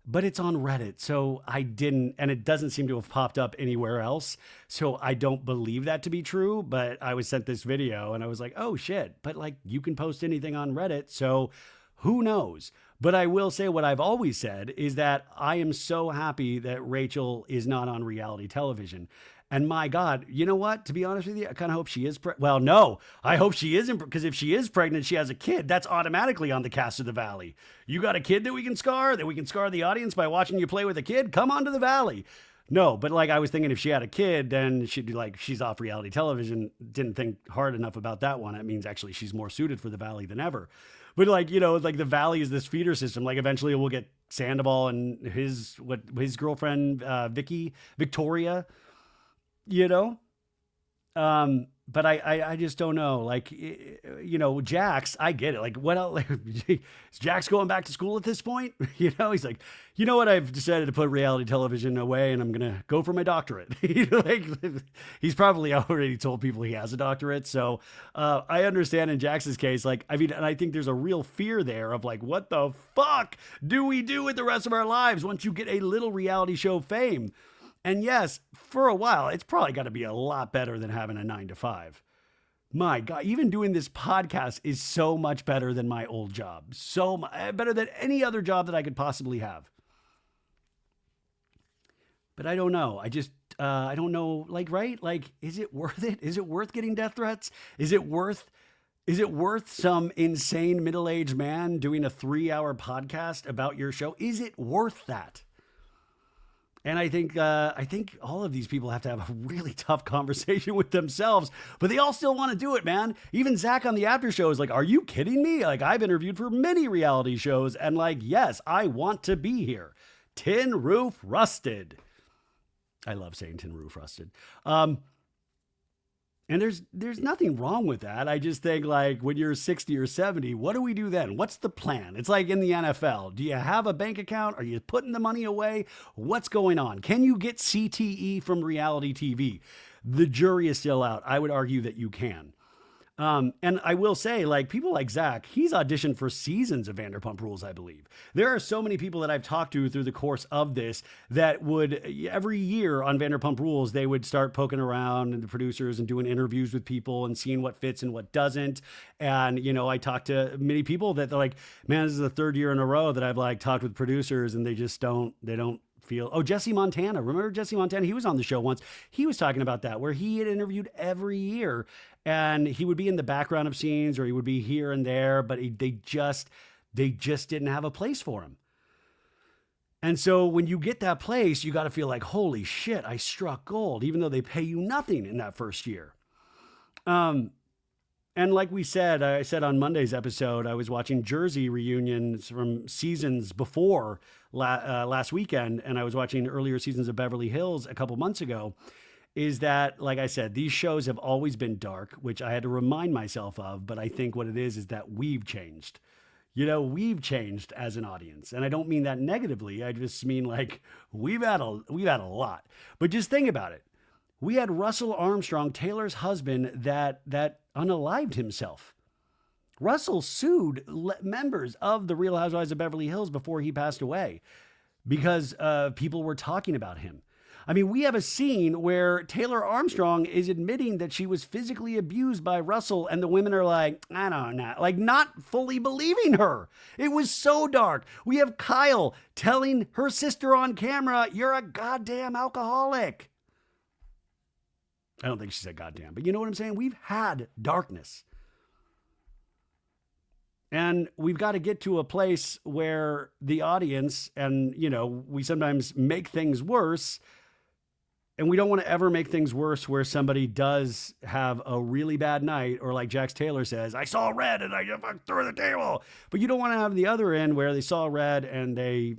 But it's on Reddit, so I didn't, and it doesn't seem to have popped up anywhere else. So I don't believe that to be true, but I was sent this video and I was like, oh shit, but like you can post anything on Reddit, so who knows? But I will say what I've always said is that I am so happy that Rachel is not on reality television. And my God, you know what? To be honest with you, I kind of hope she is. Well, no, I hope she isn't, because if she is pregnant, she has a kid. That's automatically on the cast of The Valley. You got a kid that we can scar the audience by watching you play with a kid? Come on to The Valley. No, but like I was thinking if she had a kid, then she'd be like, she's off reality television. Didn't think hard enough about that one. It means actually she's more suited for The Valley than ever. But like, like The Valley is this feeder system. Like eventually we'll get Sandoval and his girlfriend, Victoria, but I just don't know. Like, Jax, I get it. Like, what else? Is Jax going back to school at this point? He's like, you know what? I've decided to put reality television away and I'm going to go for my doctorate. Like, he's probably already told people he has a doctorate. So I understand in Jax's case, like, and I think there's a real fear there of like, what the fuck do we do with the rest of our lives once you get a little reality show fame? And yes, for a while, it's probably got to be a lot better than having a 9 to 5. my God, even doing this podcast is so much better than my old job. So better than any other job that I could possibly have. But I don't know. I don't know. Like, right? Like, is it worth it? Is it worth getting death threats? Is it worth some insane middle-aged man doing a 3-hour podcast about your show? Is it worth that? And I think all of these people have to have a really tough conversation with themselves, but they all still want to do it, man. Even Zach on the after show is like, "Are you kidding me? Like, I've interviewed for many reality shows, and like, yes, I want to be here." Tin roof rusted. I love saying tin roof rusted. And there's nothing wrong with that. I just think, like, when you're 60 or 70, what do we do then? What's the plan? It's like in the NFL. Do you have a bank account? Are you putting the money away? What's going on? Can you get CTE from reality TV? The jury is still out. I would argue that you can. And I will say, like, people like Zach, he's auditioned for seasons of Vanderpump Rules, I believe. There are so many people that I've talked to through the course of this that would, every year on Vanderpump Rules, they would start poking around and the producers and doing interviews with people and seeing what fits and what doesn't. And, you know, I talked to many people that they're like, man, this is the third year in a row that I've like talked with producers and they don't feel. Oh, Jesse Montana. Remember Jesse Montana? He was on the show once. He was talking about that, where he had interviewed every year and he would be in the background of scenes or he would be here and there, but they just didn't have a place for him. And so when you get that place, you got to feel like, holy shit, I struck gold, even though they pay you nothing in that first year. And like we said, I said on Monday's episode, I was watching Jersey reunions from seasons before last weekend, and I was watching earlier seasons of Beverly Hills a couple months ago, is that, like I said, these shows have always been dark, which I had to remind myself of, but I think what it is that we've changed. You know, we've changed as an audience. And I don't mean that negatively. I just mean like we've had a lot. But just think about it. We had Russell Armstrong, Taylor's husband, that unalived himself. Russell sued members of the Real Housewives of Beverly Hills before he passed away because people were talking about him. I mean, we have a scene where Taylor Armstrong is admitting that she was physically abused by Russell, and the women are like, I don't know, like not fully believing her. It was so dark. We have Kyle telling her sister on camera, "You're a goddamn alcoholic." I don't think she said goddamn, but you know what I'm saying? We've had darkness. And we've got to get to a place where the audience, and, you know, we sometimes make things worse. And we don't want to ever make things worse where somebody does have a really bad night, or like Jax Taylor says, I saw red and I threw the table. But you don't want to have the other end where they saw red and they,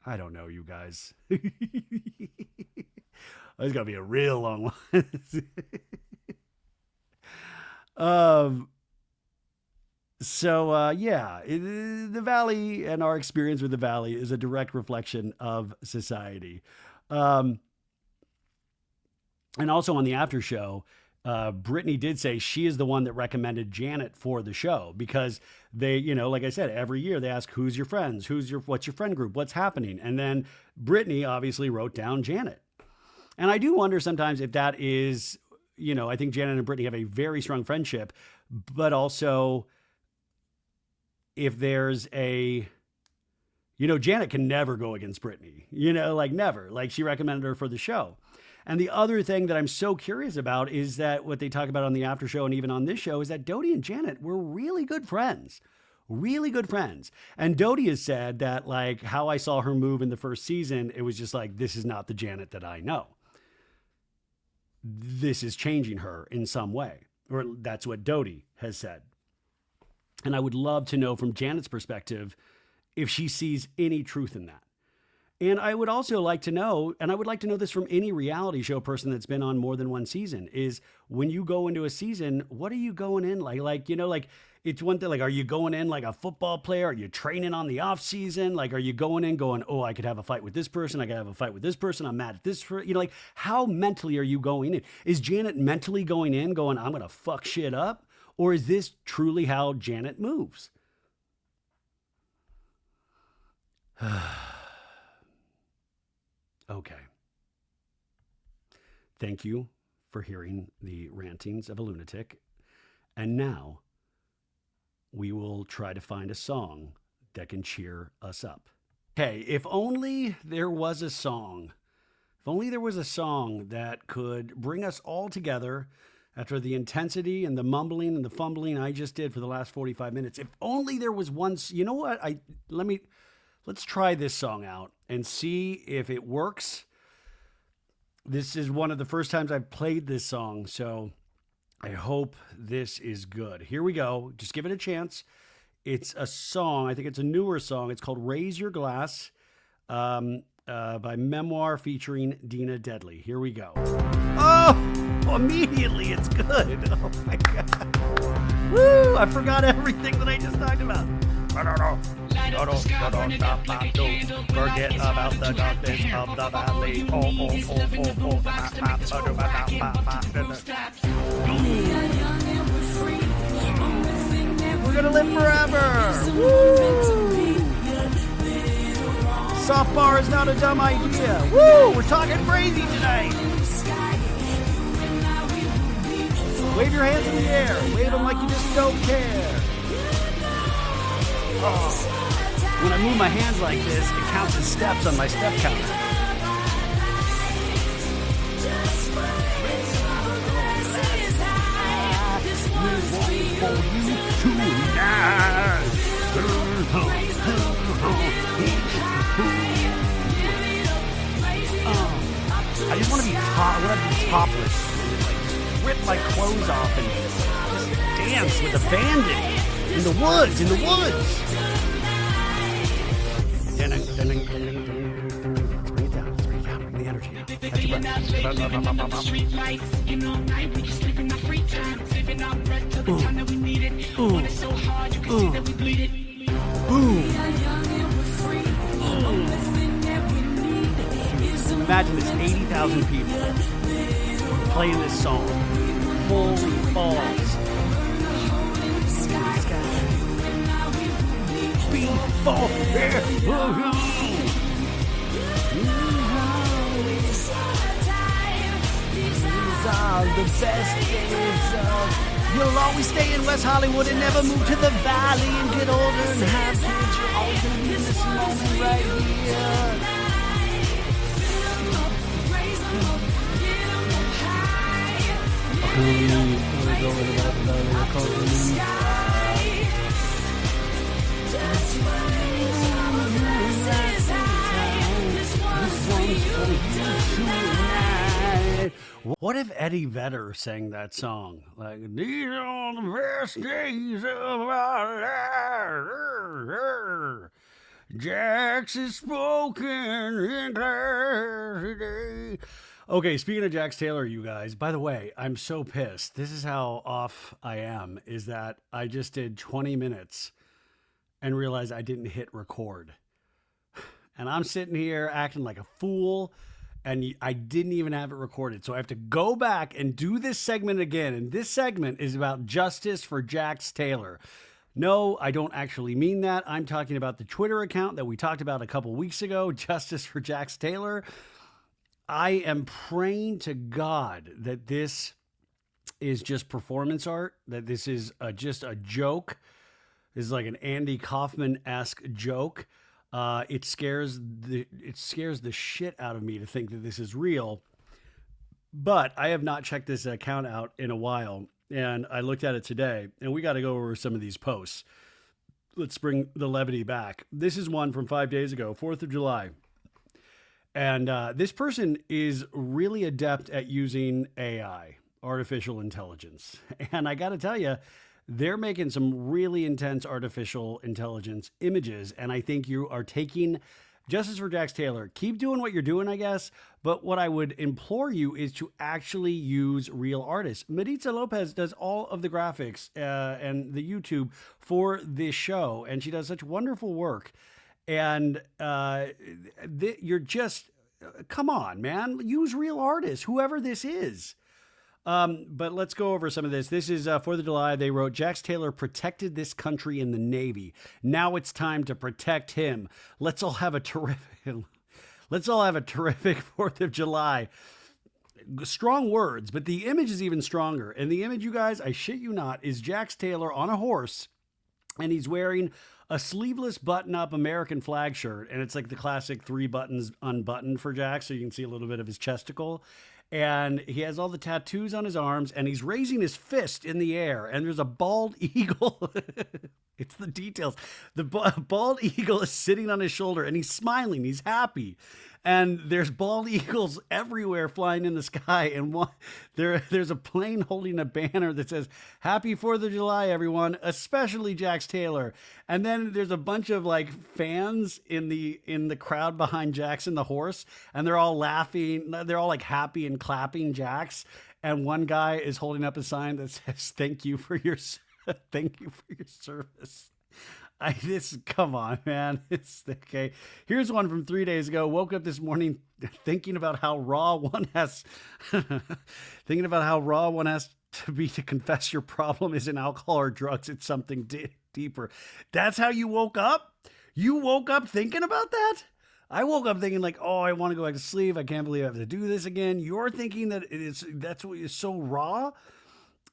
I don't know, you guys. It's going to be a real long one. The Valley and our experience with the Valley is a direct reflection of society. And also on the after show, Brittany did say she is the one that recommended Janet for the show because they, you know, like I said, every year they ask, who's your friends? What's your friend group? What's happening? And then Brittany obviously wrote down Janet. And I do wonder sometimes if that is, you know, I think Janet and Brittany have a very strong friendship, but also if there's a, you know, Janet can never go against Brittany, you know, like never, like she recommended her for the show. And the other thing that I'm so curious about is that what they talk about on the after show and even on this show is that Doute and Janet were really good friends. Really good friends. And Doute has said that, like, how I saw her move in the first season, it was just like, this is not the Janet that I know. This is changing her in some way. Or that's what Doute has said. And I would love to know from Janet's perspective if she sees any truth in that. And I would also like to know, and I would like to know this from any reality show person that's been on more than one season, is when you go into a season, what are you going in like? Like, you know, like it's one thing, like, are you going in like a football player? Are you training on the off season? Like, are you going in going, oh, I could have a fight with this person. I could have a fight with this person. I'm mad at this. You know, like how mentally are you going in? Is Janet mentally going in going, I'm going to fuck shit up? Or is this truly how Janet moves? Okay. Thank you for hearing the rantings of a lunatic. And now we will try to find a song that can cheer us up. Okay, if only there was a song. If only there was a song that could bring us all together after the intensity and the mumbling and the fumbling I just did for the last 45 minutes. If only there was one. You know what? Let's try this song out and see if it works. This is one of the first times I've played this song, so I hope this is good. Here we go. Just give it a chance. It's a song. I think it's a newer song. It's called Raise Your Glass by Memoir featuring Dina Deadly. Here we go. Oh, immediately it's good. Oh, my God. Woo, I forgot everything that I just talked about. Forget about the darkness of the valley. We're gonna live forever. Woo! Soft bar is not a dumb idea. Woo! We're talking crazy tonight. Wave your hands in the air. Wave them like you just don't care. Oh. When I move my hands like this, it counts as steps on my step counter. I just want to be topless. Like, rip my clothes off and just dance with abandon in the woods. Bring it down. Bring the energy out. Catch your breath. Street lights, you know, night we just sleep in our free time, saving our breath till the time that we need it. Want it so hard, you can see that we bleed it. Imagine this 80,000 people playing this song. Holy balls. Before these are the best days of. You'll always stay in West Hollywood and never move to the valley and get older and have kids. You're all gonna be in this moment right here. What if Eddie Vedder sang that song? Like, these are the best days of our lives. Jax is spoken in class today. Okay, speaking of Jax Taylor, you guys, by the way, I'm so pissed. This is how off I am, is that I just did 20 minutes and realized I didn't hit record. And I'm sitting here acting like a fool, and I didn't even have it recorded. So I have to go back and do this segment again. And this segment is about justice for Jax Taylor. No, I don't actually mean that. I'm talking about the Twitter account that we talked about a couple weeks ago, Justice for Jax Taylor. I am praying to God that this is just performance art, that this is just a joke. This is like an Andy Kaufman-esque joke. It scares the shit out of me to think that this is real. But I have not checked this account out in a while, and I looked at it today, and we got to go over some of these posts. Let's bring the levity back. This is one from 5 days ago, 4th of July. And this person is really adept at using AI, artificial intelligence. And I got to tell you, they're making some really intense artificial intelligence images. And I think you are taking justice for Jax Taylor. Keep doing what you're doing, I guess. But what I would implore you is to actually use real artists. Maritza Lopez does all of the graphics and the YouTube for this show. And she does such wonderful work. And you're just, come on, man, use real artists, whoever this is. But let's go over some of this. This is 4th of July. They wrote, Jax Taylor protected this country in the Navy. Now it's time to protect him. Let's all have a terrific 4th of July. strong words, but the image is even stronger. And the image, you guys, I shit you not, is Jax Taylor on a horse, and he's wearing a sleeveless button-up American flag shirt, and it's like the classic 3 buttons unbuttoned for Jax, so you can see a little bit of his chesticle. And he has all the tattoos on his arms, and he's raising his fist in the air, and there's a bald eagle. It's the details. The bald eagle is sitting on his shoulder, and he's smiling. He's happy. And there's bald eagles everywhere flying in the sky. And there's a plane holding a banner that says, "Happy 4th of July, everyone, especially Jax Taylor." And then there's a bunch of like fans in the crowd behind Jax and the horse. And they're all laughing. They're all like happy and clapping Jax. And one guy is holding up a sign that says, "Thank you for your service." Come on, man. It's okay. Here's one from 3 days ago. Woke up this morning thinking about how raw one has to be to confess your problem isn't alcohol or drugs. It's something deeper. That's how you woke up? You woke up thinking about that? I woke up thinking like, oh, I want to go back to sleep. I can't believe I have to do this again. You're thinking that that's what is so raw?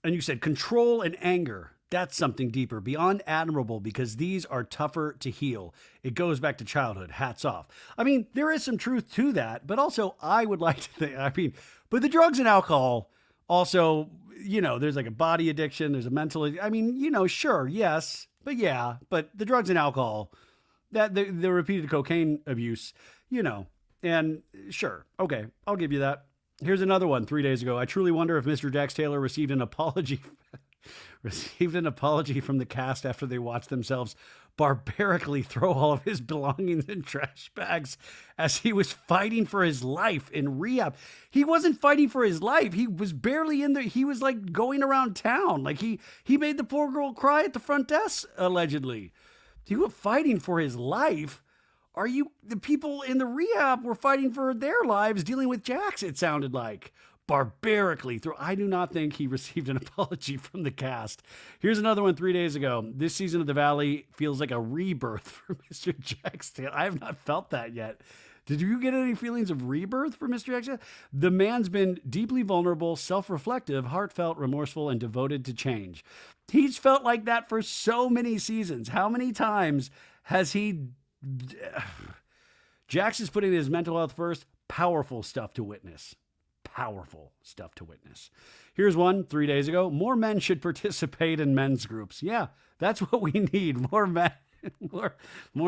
And you said control and anger. That's something deeper, beyond admirable, because these are tougher to heal. It goes back to childhood. Hats off. I mean, there is some truth to that, but also I would like to think, but the drugs and alcohol also, there's like a body addiction. There's a mental, sure. Yes. But yeah, but the drugs and alcohol, that the repeated cocaine abuse, and sure. Okay. I'll give you that. Here's another one 3 days ago. I truly wonder if Mr. Jax Taylor received an apology from the cast after they watched themselves barbarically throw all of his belongings in trash bags as he was fighting for his life in rehab. He wasn't fighting for his life. He was barely in there. He was like going around town. Like he made the poor girl cry at the front desk, allegedly. He was fighting for his life. The people in the rehab were fighting for their lives dealing with Jax, it sounded like. Barbarically through. I do not think he received an apology from the cast. Here's another one 3 days ago. This season of The Valley feels like a rebirth for Mr. Jax Taylor. I have not felt that yet. Did you get any feelings of rebirth for Mr. Jax Taylor? The man's been deeply vulnerable, self-reflective, heartfelt, remorseful, and devoted to change. He's felt like that for so many seasons. How many times has he... Jax is putting his mental health first. Powerful stuff to witness. Powerful stuff to witness. Here's one 3 days ago. More men should participate in men's groups. Yeah, that's what we need. More men, more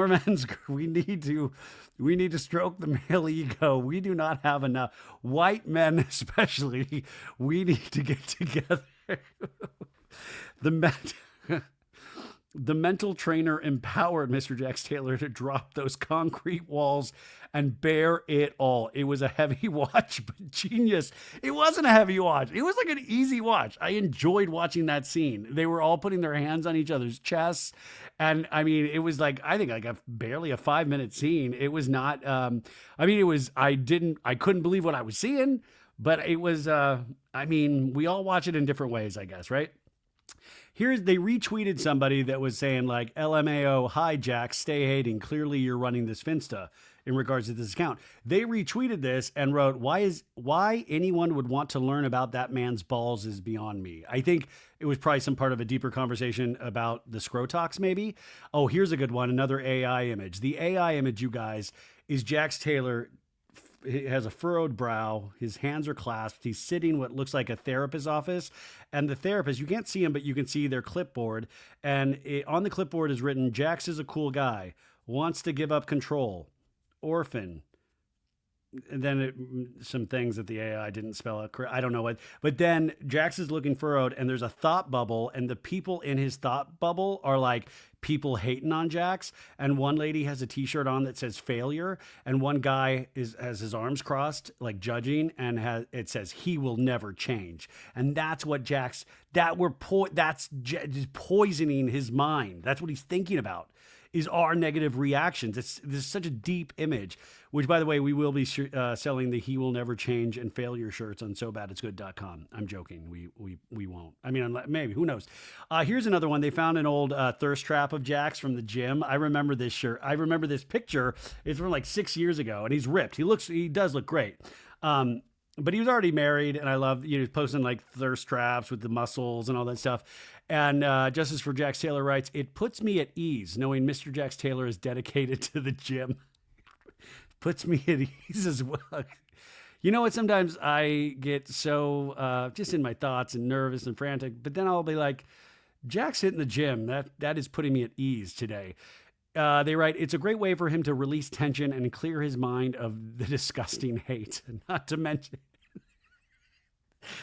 men's groups. We need to stroke the male ego. We do not have enough. White men especially. We need to get together. The mental trainer empowered Mr. Jax Taylor to drop those concrete walls and bear it all. It was a heavy watch, but genius. It wasn't a heavy watch. It was like an easy watch. I enjoyed watching that scene. They were all putting their hands on each other's chests. And I mean, it was like, I think like barely a 5-minute scene. It was not, I couldn't believe what I was seeing, but it was, we all watch it in different ways, I guess, right? They retweeted somebody that was saying like, LMAO, hi Jax, stay hating. Clearly you're running this Finsta in regards to this account. They retweeted this and wrote, why anyone would want to learn about that man's balls is beyond me. I think it was probably some part of a deeper conversation about the Scrotox maybe. Oh, here's a good one. Another AI image. The AI image, you guys, is Jax Taylor. He has a furrowed brow. His hands are clasped. He's sitting what looks like a therapist's office. And the therapist, you can't see him, but you can see their clipboard. And on the clipboard is written, Jax is a cool guy, wants to give up control, orphan. And then some things that the AI didn't spell out correct. I don't know what. But then Jax is looking furrowed and there's a thought bubble. And the people in his thought bubble are like people hating on Jax. And one lady has a t-shirt on that says failure. And one guy has his arms crossed, like judging. And it says, he will never change. And that's what Jax, that's just poisoning his mind. That's what he's thinking about. Is our negative reactions. This is such a deep image, which, by the way, we will be selling the He Will Never Change and Failure shirts on SoBadIt'sGood.com. I'm joking. We won't. I mean, maybe. Who knows? Here's another one. They found an old thirst trap of Jax from the gym. I remember this shirt. I remember this picture. It's from like 6 years ago, and he's ripped. He does look great. but he was already married, and I love, posting like thirst traps with the muscles and all that stuff. And Justice for Jax Taylor writes, "It puts me at ease knowing Mr. Jax Taylor is dedicated to the gym." Puts me at ease as well. You know what? Sometimes I get so just in my thoughts and nervous and frantic, but then I'll be like, Jack's hitting the gym. That is putting me at ease today. They write, "It's a great way for him to release tension and clear his mind of the disgusting hate. Not to mention,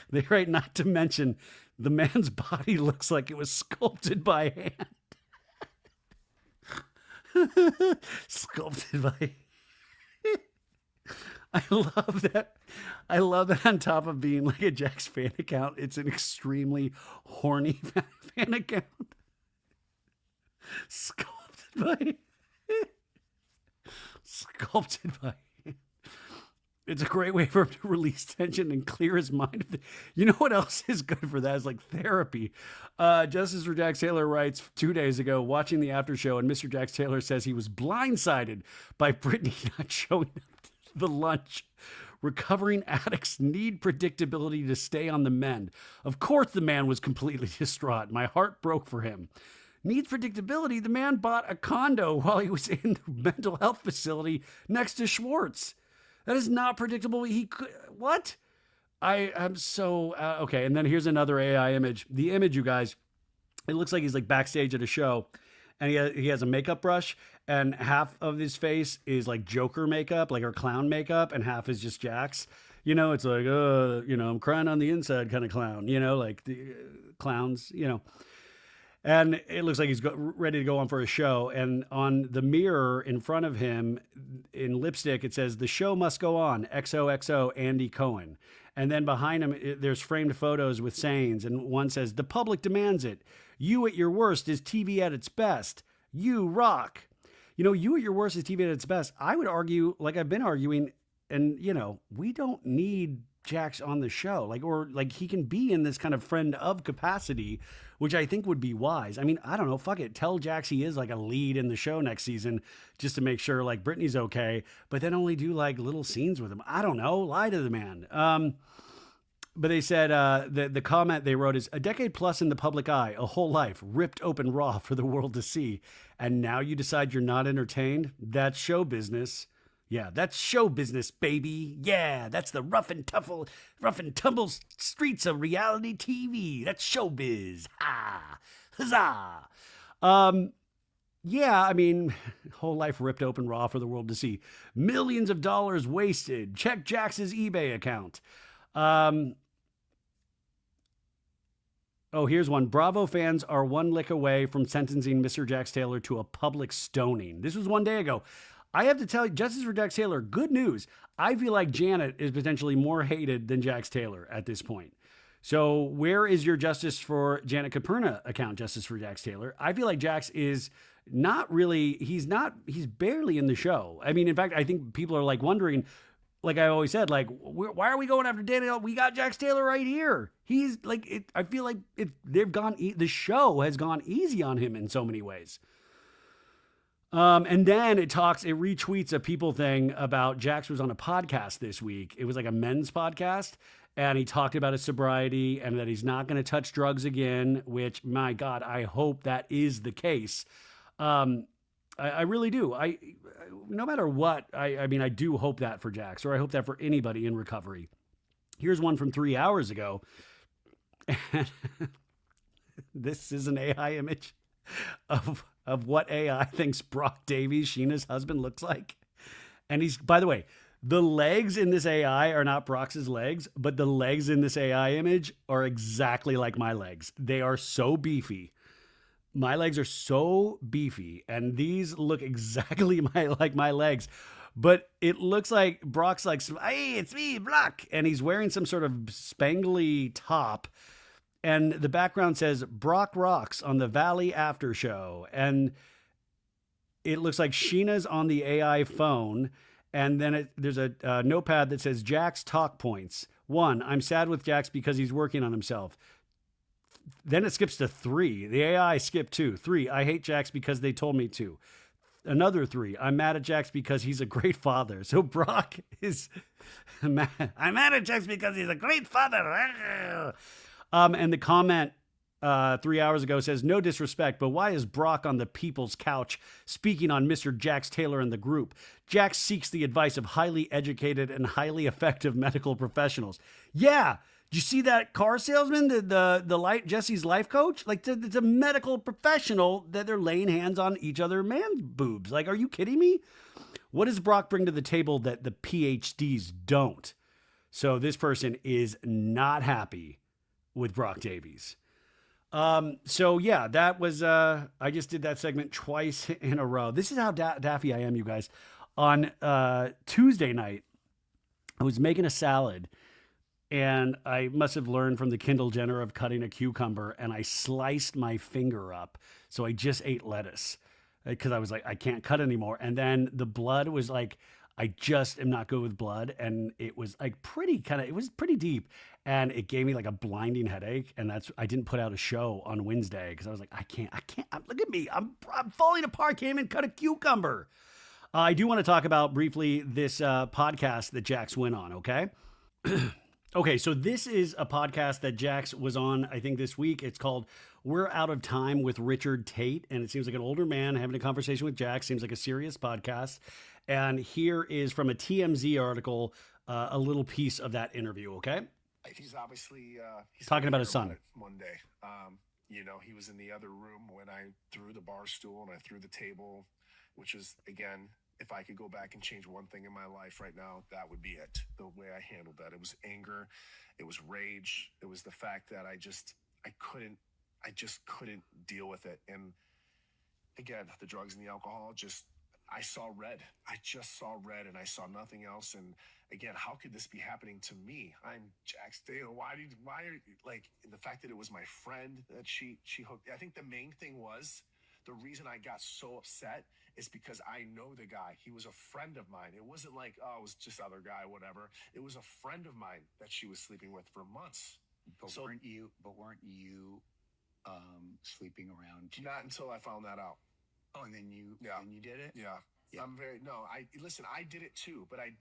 they write, not to mention, the man's body looks like it was sculpted by hand." Sculpted by. I love that. I love that on top of being like a Jax fan account, it's an extremely horny fan account. Sculpted by. Sculpted by. It's a great way for him to release tension and clear his mind. You know what else is good for that? Is like therapy. Justice for Jax Taylor writes 2 days ago, watching the after show, and Mr. Jax Taylor says he was blindsided by Brittany not showing up to the lunch. Recovering addicts need predictability to stay on the mend. Of course, the man was completely distraught. My heart broke for him. Needs predictability. The man bought a condo while he was in the mental health facility next to Schwartz. That is not predictable. He could, what? I'm so, okay. And then here's another AI image. The image, you guys, it looks like he's like backstage at a show, and he has a makeup brush, and half of his face is like Joker makeup, like, or clown makeup, and half is just Jax. It's like, I'm crying on the inside kind of clown, like the clowns, And it looks like he's ready to go on for a show. And on the mirror in front of him, in lipstick, it says, "The show must go on, XOXO Andy Cohen." And then behind him, there's framed photos with sayings. And one says, "The public demands it. You at your worst is TV at its best. You rock." You at your worst is TV at its best. I would argue, like I've been arguing, and, we don't need Jax on the show. Or he can be in this kind of friend of capacity, which I think would be wise. I mean, I don't know. Fuck it. Tell Jax he is like a lead in the show next season just to make sure like Brittany's okay, but then only do like little scenes with him. I don't know. Lie to the man. But they said the comment they wrote is, "A decade plus in the public eye, a whole life ripped open raw for the world to see. And now you decide you're not entertained? That's show business. Yeah, that's show business, baby. Yeah, that's the rough and tumble streets of reality TV. That's showbiz. Ha! Huzzah!" Yeah, I mean, whole life ripped open raw for the world to see. Millions of dollars wasted. Check Jax's eBay account. Oh, here's one. Bravo fans are one lick away from sentencing Mr. Jax Taylor to a public stoning. This was 1 day ago. I have to tell you, Justice for Jax Taylor, good news. I feel like Janet is potentially more hated than Jax Taylor at this point. So where is your Justice for Janet Caperna account, Justice for Jax Taylor? I feel like Jax is not really, he's barely in the show. I mean, in fact, I think people are like wondering, like I always said, like, why are we going after Danielle? We got Jax Taylor right here. He's like, I feel like the show has gone easy on him in so many ways. And then it retweets a people thing about Jax was on a podcast this week. It was like a men's podcast, and he talked about his sobriety and that he's not going to touch drugs again, which, my God, I hope that is the case. I really do. No matter what, I mean, I do hope that for Jax, or I hope that for anybody in recovery. Here's one from 3 hours ago. This is an AI image of what AI thinks Brock Davies, Scheana's husband, looks like. And he's, by the way, the legs in this AI are not Brock's legs, but the legs in this AI image are exactly like my legs. They are so beefy. My legs are so beefy, and these look exactly like my legs. But it looks like Brock's like, "Hey, it's me, Brock." And he's wearing some sort of spangly top. And the background says, "Brock rocks" on the Valley After Show. And it looks like Scheana's on the AI phone. And then there's a notepad that says, "Jax talk points. 1, I'm sad with Jax because he's working on himself." Then it skips to 3. The AI skipped 2. 3, I hate Jax because they told me to. Another 3. I'm mad at Jax because he's a great father. So Brock is I'm mad at Jax because he's a great father. And the comment 3 hours ago says, no disrespect, but why is Brock on the people's couch speaking on Mr. Jax Taylor and the group? Jax seeks the advice of highly educated and highly effective medical professionals. Yeah. Did you see that car salesman, the Jesse's life coach? Like, it's a medical professional that they're laying hands on each other man's boobs. Like, are you kidding me? What does Brock bring to the table that the PhDs don't? So this person is not happy with Brock Davies. So yeah, that was, I just did that segment twice in a row. This is how daffy I am, you guys. On Tuesday night, I was making a salad. And I must have learned from the Kendall Jenner of cutting a cucumber, and I sliced my finger up. So I just ate lettuce because I was like, I can't cut anymore. And then the blood was like, I just am not good with blood. And it was like it was pretty deep. And it gave me like a blinding headache. And I didn't put out a show on Wednesday because I was like, I can't, look at me. I'm falling apart. Can't even cut a cucumber. I do want to talk about briefly this podcast that Jax went on, okay? Okay, so this is a podcast that Jax was on, I think, this week. It's called We're Out of Time with Richard Tate, and it seems like an older man having a conversation with Jax. Seems like a serious podcast. And here is from a TMZ article, a little piece of that interview, okay? He's obviously he's talking about his son. One day, he was in the other room when I threw the bar stool and I threw the table, which is, again, if I could go back and change one thing in my life right now, that would be it. The way I handled that. It was anger. It was rage. It was the fact that I just couldn't deal with it. And again, the drugs and the alcohol, I saw red. I just saw red and I saw nothing else. And again, how could this be happening to me? I'm Jax Taylor. The fact that it was my friend that she hooked. I think the main thing was, the reason I got so upset is because I know the guy. He was a friend of mine. It wasn't like, oh, it was just other guy, whatever. It was a friend of mine that she was sleeping with for months. But weren't you sleeping around too? Not until I found that out. Oh, and then you did it? Yeah. I did it too, but I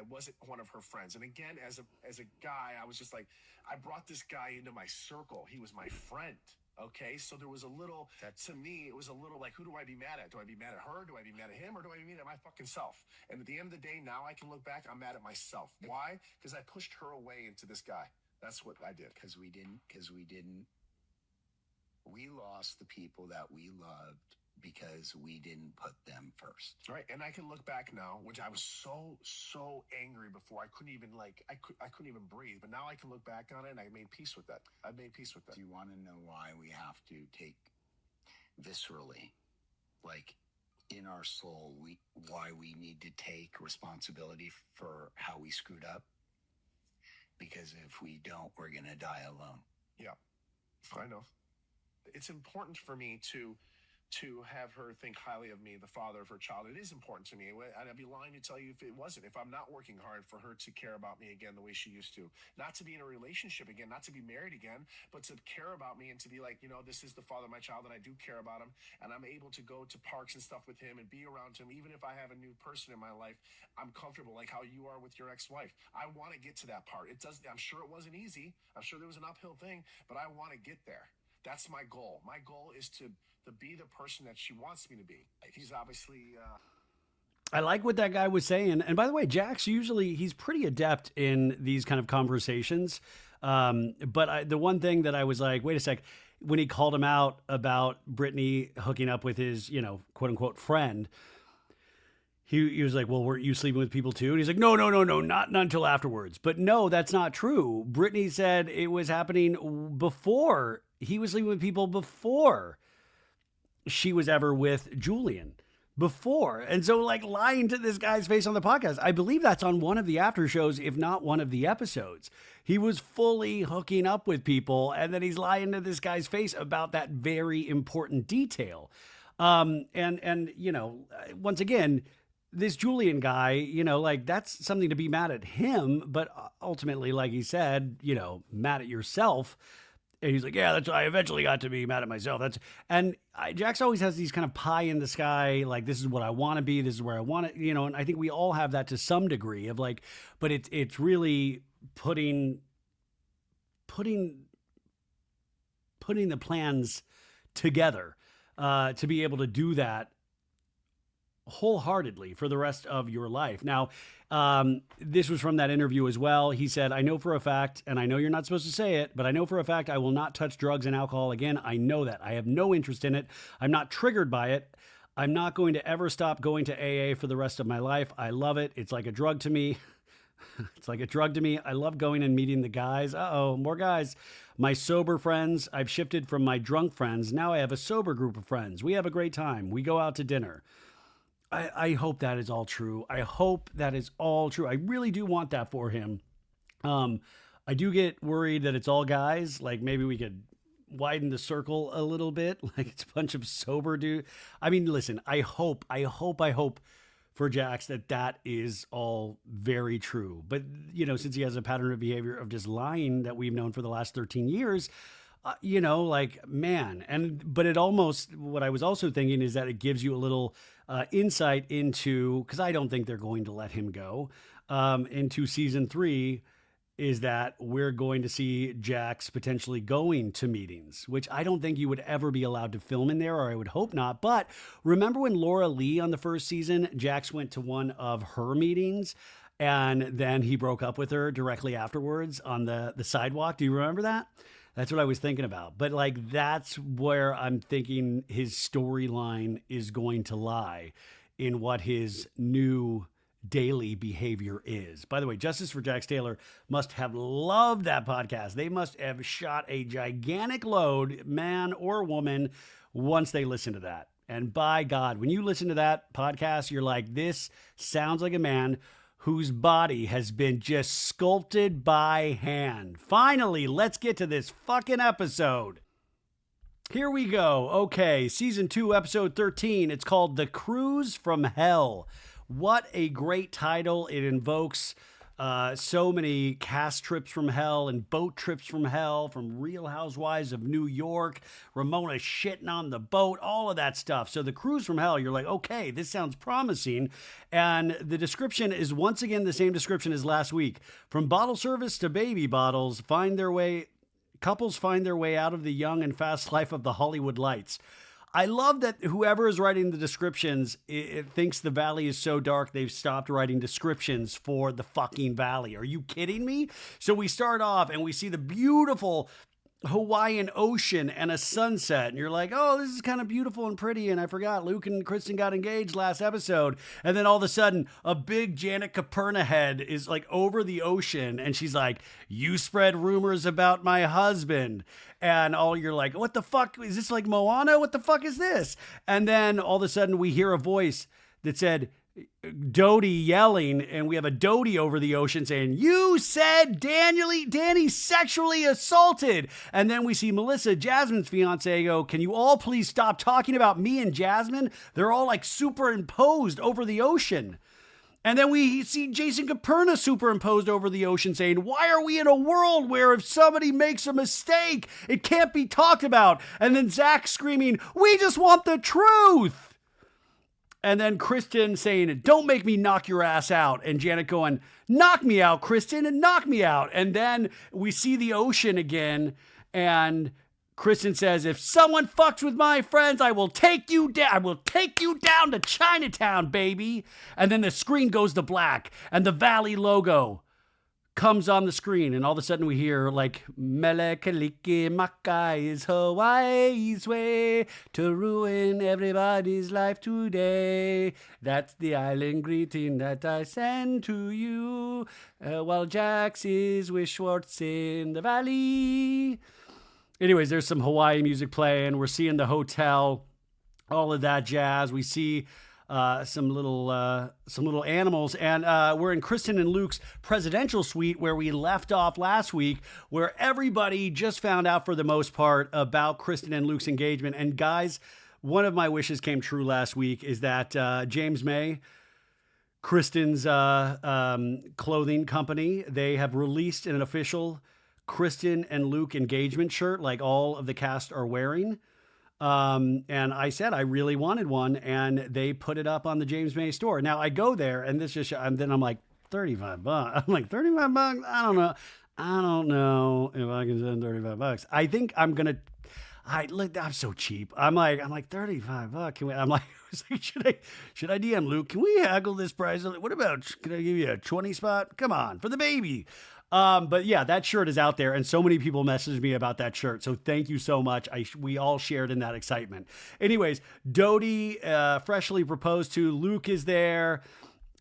wasn't one of her friends. And again, as a guy, I was just like, I brought this guy into my circle. He was my friend. Okay, so there was a little, to me, it was a little like, who do I be mad at? Do I be mad at her? Do I be mad at him? Or do I be mad at my fucking self? And at the end of the day, now I can look back, I'm mad at myself. Why? Because I pushed her away into this guy. That's what I did. We lost the people that we loved because we didn't put them first. Right, and I can look back now, which I was so angry before. I couldn't even I couldn't even breathe. But now I can look back on it, and I made peace with that. Do you want to know why we have to take viscerally, like in our soul, why we need to take responsibility for how we screwed up? Because if we don't, we're gonna die alone. Yeah, I know. It's important for me to have her think highly of me, the father of her child. It is important to me. And I'd be lying to tell you if it wasn't, if I'm not working hard for her to care about me again the way she used to. Not to be in a relationship again, not to be married again, but to care about me and to be like, this is the father of my child and I do care about him. And I'm able to go to parks and stuff with him and be around him. Even if I have a new person in my life, I'm comfortable, like how you are with your ex-wife. I want to get to that part. I'm sure it wasn't easy. I'm sure there was an uphill thing, but I want to get there. That's my goal. My goal is to be the person that she wants me to be. He's obviously... I like what that guy was saying. And by the way, Jax, he's pretty adept in these kind of conversations. But the one thing that I was like, wait a sec, when he called him out about Brittany hooking up with his, quote unquote friend, he was like, well, weren't you sleeping with people too? And he's like, no, not until afterwards. But no, that's not true. Brittany said it was happening before. He was sleeping with people before she was ever with Julian. Before. And so lying to this guy's face on the podcast, I believe that's on one of the after shows, if not one of the episodes. He was fully hooking up with people, and then he's lying to this guy's face about that very important detail. And once again, this Julian guy, that's something to be mad at him, but ultimately, like he said, mad at yourself. And he's like, yeah, that's I eventually got to be mad at myself. Jax always has these kind of pie in the sky, like this is what I want to be, this is where I want to, and I think we all have that to some degree of like, but it's really putting the plans together to be able to do that wholeheartedly for the rest of your life. Now, this was from that interview as well. He said, I know for a fact, and I know you're not supposed to say it, but I know for a fact I will not touch drugs and alcohol again. I know that. I have no interest in it. I'm not triggered by it. I'm not going to ever stop going to AA for the rest of my life. I love it. It's like a drug to me. It's like a drug to me. I love going and meeting the guys. Uh-oh, more guys. My sober friends. I've shifted from my drunk friends. Now I have a sober group of friends. We have a great time. We go out to dinner. I hope that is all true. I hope that is all true. I really do want that for him. I do get worried that it's all guys. Like maybe we could widen the circle a little bit. Like it's a bunch of sober dudes. I mean, listen, I hope for Jax that is all very true. But, since he has a pattern of behavior of just lying that we've known for the last 13 years, like, man. But it almost, what I was also thinking is that it gives you a little insight into, because I don't think they're going to let him go, into season 3, is that we're going to see Jax potentially going to meetings, which I don't think you would ever be allowed to film in there, or I would hope not. But remember when Laura Lee on the first season, Jax went to one of her meetings and then he broke up with her directly afterwards on the sidewalk. Do you remember that? That's what I was thinking about. But like, that's where I'm thinking his storyline is going to lie, in what his new daily behavior is. By the way, Justice for Jax Taylor must have loved that podcast. They must have shot a gigantic load, man or woman, once they listen to that. And by God, when you listen to that podcast, you're like, this sounds like a man whose body has been just sculpted by hand. Finally, let's get to this fucking episode. Here we go. Okay, season 2, episode 13. It's called The Cruise from Hell. What a great title. It invokes so many cast trips from hell and boat trips from hell, from Real Housewives of New York, Ramona shitting on the boat, all of that stuff. So The Cruise from Hell, you're like, okay, this sounds promising. And the description is once again the same description as last week. From bottle service to baby bottles, couples find their way out of the young and fast life of the Hollywood lights. I love that whoever is writing the descriptions, it thinks the valley is so dark they've stopped writing descriptions for the fucking valley. Are you kidding me? So we start off and we see the beautiful Hawaiian ocean and a sunset, and you're like, oh, this is kind of beautiful and pretty, and I forgot Luke and Kristen got engaged last episode. And then all of a sudden a big Janet Caperna head is like over the ocean, and she's like, you spread rumors about my husband. And you're like, what the fuck is this, like Moana? What the fuck is this? And then all of a sudden we hear a voice that said Doute yelling, and we have a Doute over the ocean saying, you said Danny sexually assaulted. And then we see Melissa, Jasmine's fiance, go, can you all please stop talking about me and Jasmine? They're all like superimposed over the ocean. And then we see Jason Caperna superimposed over the ocean saying, why are we in a world where if somebody makes a mistake, it can't be talked about? And then Zach screaming, we just want the truth. And then Kristen saying, don't make me knock your ass out. And Janet going, knock me out, Kristen, and knock me out. And then we see the ocean again. And Kristen says, if someone fucks with my friends, I will take you down. I will take you down to Chinatown, baby. And then the screen goes to black. And the Valley logo comes on the screen, and all of a sudden we hear like Mele Kaliki Maka is Hawaii's way to ruin everybody's life today. That's the island greeting that I send to you while Jax is with Schwartz in the valley. Anyways, there's some Hawaii music playing. We're seeing the hotel, all of that jazz. We see some little animals, and we're in Kristen and Luke's presidential suite where we left off last week, where everybody just found out for the most part about Kristen and Luke's engagement. And guys, one of my wishes came true last week is that James May, Kristen's clothing company, they have released an official Kristen and Luke engagement shirt like all of the cast are wearing. And I said I really wanted one, and they put it up on the James May store. Now I go there, and this just and then I'm like $35. I'm like $35. I don't know. I don't know if I can spend $35. I think I'm gonna. I'm so cheap. I'm like $35. Can we? I'm like, should I DM Luke? Can we haggle this price? What about? Can I give you a 20 spot? Come on, for the baby. But yeah, that shirt is out there, and so many people messaged me about that shirt. So thank you so much. We all shared in that excitement. Anyways, Doute, freshly proposed to. Luke is there.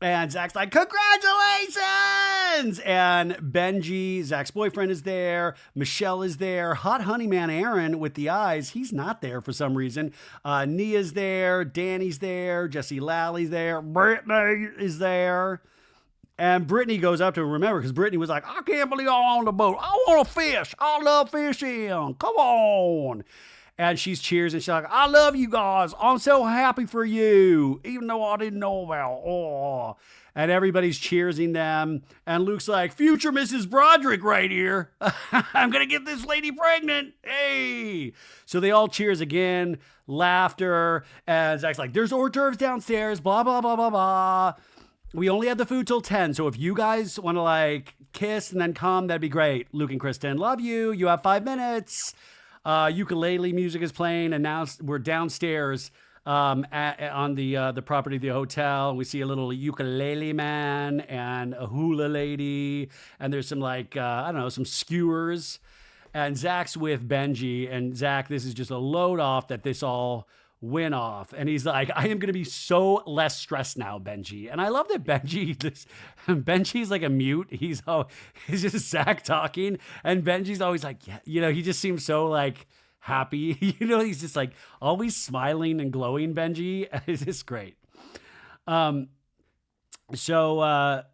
And Zach's like, congratulations! And Benji, Zach's boyfriend, is there. Michelle is there. Hot honey man Aaron with the eyes, he's not there for some reason. Nia's there. Danny's there. Jesse Lally's there. Brittany is there. And Brittany goes up to him, remember, because Brittany was like, I can't believe I'm on the boat. I want to fish. I love fishing. Come on. And she's cheers and she's like, I love you guys. I'm so happy for you, even though I didn't know about. Oh. And everybody's cheersing them. And Luke's like, future Mrs. Broderick right here. I'm going to get this lady pregnant. Hey. So they all cheers again, laughter. And Zach's like, there's hors d'oeuvres downstairs, blah, blah, blah, blah, blah. We only have the food till 10. So if you guys want to like kiss and then come, that'd be great. Luke and Kristen, love you. You have 5 minutes. Ukulele music is playing, and now we're downstairs on the property of the hotel. We see a little ukulele man and a hula lady, and there's some some skewers. And Zach's with Benji, and Zach, this is just a load off that this all went off. And he's like, I am going to be so less stressed now, Benji. And I love that Benji's like a mute. He's just Zach talking. And Benji's always like, yeah, he just seems so like happy. He's just like always smiling and glowing, Benji. It's just great. So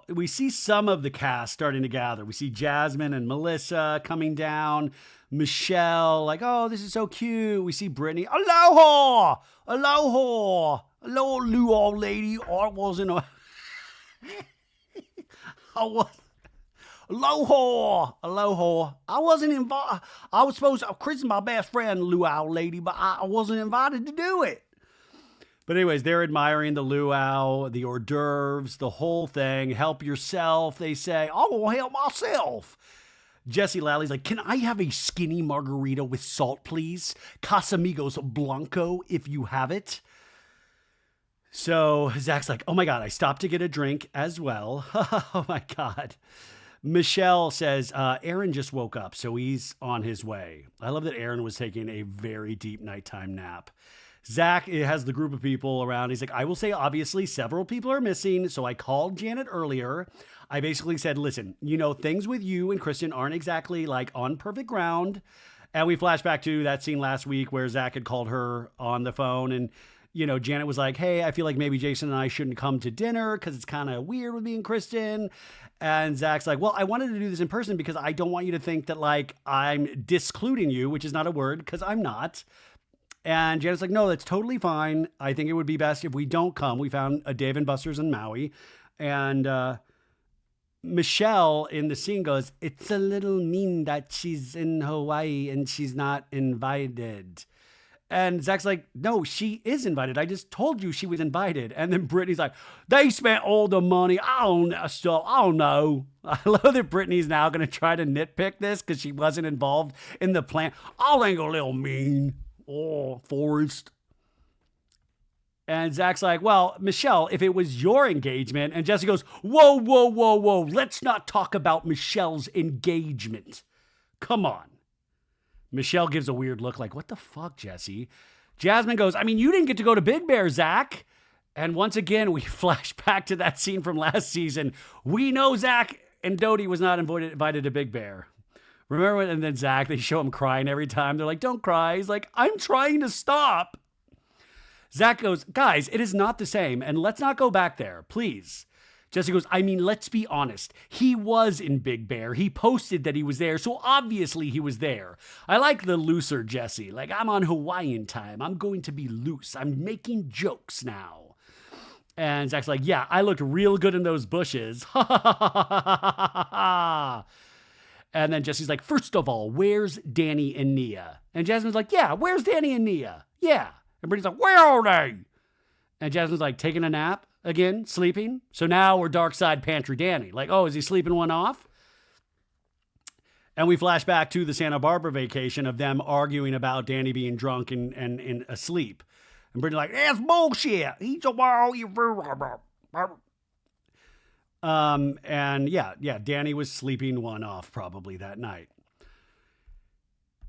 we see some of the cast starting to gather. We see Jasmine and Melissa coming down. Michelle, like, oh, this is so cute. We see Brittany. Aloha! Aloha! Hello, new old lady. I wasn't a... Aloha! Aloha! I wasn't invited. I was supposed to... Chris is my best friend, luau lady, but I wasn't invited to do it. But anyways, they're admiring the luau, the hors d'oeuvres, the whole thing. Help yourself, they say. I will help myself. Jesse Lally's like, can I have a skinny margarita with salt, please? Casamigos Blanco, if you have it. So Zach's like, oh my God, I stopped to get a drink as well. Oh my God. Michelle says, Aaron just woke up, so he's on his way. I love that Aaron was taking a very deep nighttime nap. Zach has the group of people around. He's like, I will say, obviously, several people are missing. So I called Janet earlier. I basically said, listen, things with you and Kristen aren't exactly like on perfect ground. And we flash back to that scene last week where Zach had called her on the phone. And, Janet was like, hey, I feel like maybe Jason and I shouldn't come to dinner because it's kind of weird with me and Kristen. And Zach's like, well, I wanted to do this in person because I don't want you to think that like I'm discluding you, which is not a word because I'm not. And Janet's like, no, that's totally fine. I think it would be best if we don't come. We found a Dave and Buster's in Maui. And Michelle in the scene goes, it's a little mean that she's in Hawaii and she's not invited. And Zach's like, no, she is invited. I just told you she was invited. And then Brittany's like, they spent all the money. I don't know. I love that Brittany's now going to try to nitpick this because she wasn't involved in the plan. I think a little mean. Oh, Forrest. And Zach's like, well, Michelle, if it was your engagement. And Jesse goes, whoa. Let's not talk about Michelle's engagement. Come on. Michelle gives a weird look like, what the fuck, Jesse? Jasmine goes, I mean, you didn't get to go to Big Bear, Zach. And once again, we flash back to that scene from last season. We know Zach and Doute was not invited to Big Bear. Remember when, and then Zach, they show him crying every time. They're like, don't cry. He's like, I'm trying to stop. Zach goes, guys, it is not the same. And let's not go back there, please. Jesse goes, I mean, let's be honest. He was in Big Bear. He posted that he was there. So obviously he was there. I like the looser Jesse. Like, I'm on Hawaiian time. I'm going to be loose. I'm making jokes now. And Zach's like, yeah, I looked real good in those bushes. And then Jesse's like, first of all, where's Danny and Nia? And Jasmine's like, yeah, where's Danny and Nia? Yeah. And Brittany's like, where are they? And Jasmine's like, taking a nap again, sleeping. So now we're dark side pantry Danny. Like, oh, is he sleeping one off? And we flash back to the Santa Barbara vacation of them arguing about Danny being drunk and asleep. And Brittany's like, that's bullshit. He's a wild. And yeah, Danny was sleeping one off probably that night.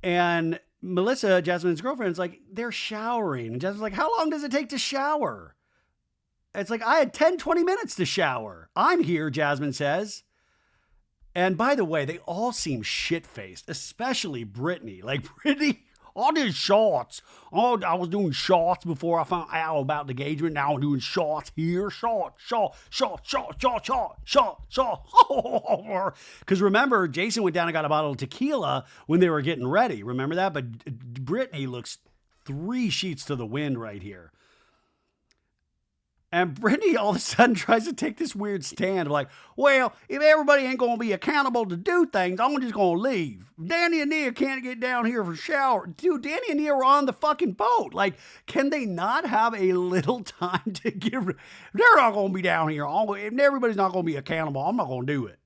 And Melissa, Jasmine's girlfriend's like, they're showering. And Jasmine's like, how long does it take to shower? It's like, I had 10, 20 minutes to shower. I'm here, Jasmine says. And by the way, they all seem shit-faced, especially Brittany. Like, Brittany, I did shots. Oh, I was doing shots before I found out about the engagement. Now I'm doing shots here. Shot. Because remember, Jason went down and got a bottle of tequila when they were getting ready. Remember that? But Brittany looks 3 sheets to the wind right here. And Brittany all of a sudden tries to take this weird stand of like, well, if everybody ain't going to be accountable to do things, I'm just going to leave. Danny and Nia can't get down here for shower. Dude, Danny and Nia were on the fucking boat. Like, can they not have a little time to give? They're not going to be down here. If everybody's not going to be accountable, I'm not going to do it.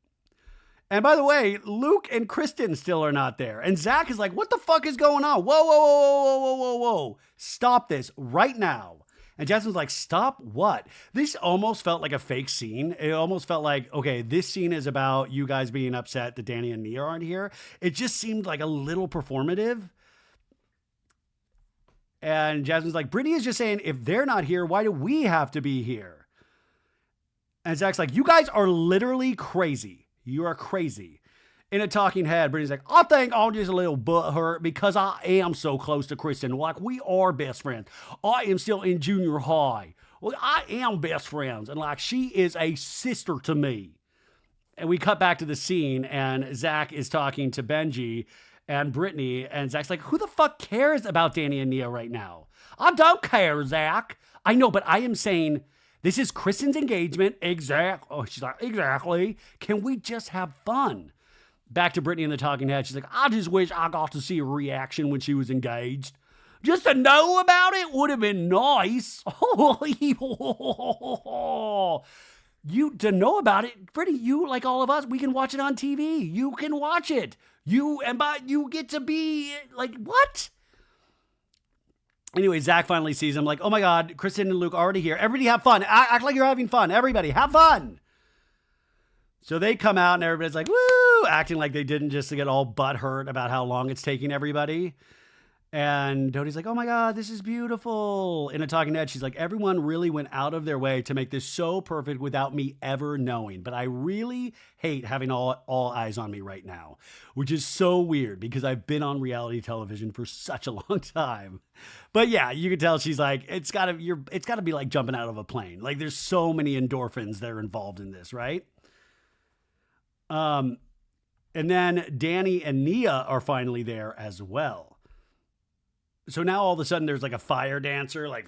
And by the way, Luke and Kristen still are not there. And Zach is like, what the fuck is going on? Whoa. Stop this right now. And Jasmine's like, stop what? This almost felt like a fake scene. It almost felt like, okay, this scene is about you guys being upset that Danny and Nia aren't here. It just seemed like a little performative. And Jasmine's like, Brittany is just saying, if they're not here, why do we have to be here? And Zach's like, you guys are literally crazy. You are crazy. In a talking head, Brittany's like, I think I'm just a little butthurt because I am so close to Kristen. Like, we are best friends. I am still in junior high. Well, I am best friends. And like, she is a sister to me. And we cut back to the scene and Zach is talking to Benji and Brittany. And Zach's like, who the fuck cares about Danny and Nia right now? I don't care, Zach. I know, but I am saying this is Kristen's engagement. Exactly. Oh, she's like, exactly. Can we just have fun? Back to Brittany in the talking head. She's like, I just wish I got to see a reaction when she was engaged. Just to know about it would have been nice. You to know about it, Brittany, you like all of us, we can watch it on TV. You can watch it. You get to be like, what? Anyway, Zach finally sees him like, oh my God, Kristen and Luke are already here. Everybody have fun. Act like you're having fun. Everybody have fun. So they come out and everybody's like, woo, acting like they didn't just to get all butthurt about how long it's taking everybody. And Doute's like, oh my God, this is beautiful. In a talking head, she's like, everyone really went out of their way to make this so perfect without me ever knowing. But I really hate having all eyes on me right now, which is so weird because I've been on reality television for such a long time. But yeah, you can tell she's like, it's gotta be like jumping out of a plane. Like there's so many endorphins that are involved in this, right? And then Danny and Nia are finally there as well. So now all of a sudden there's like a fire dancer, like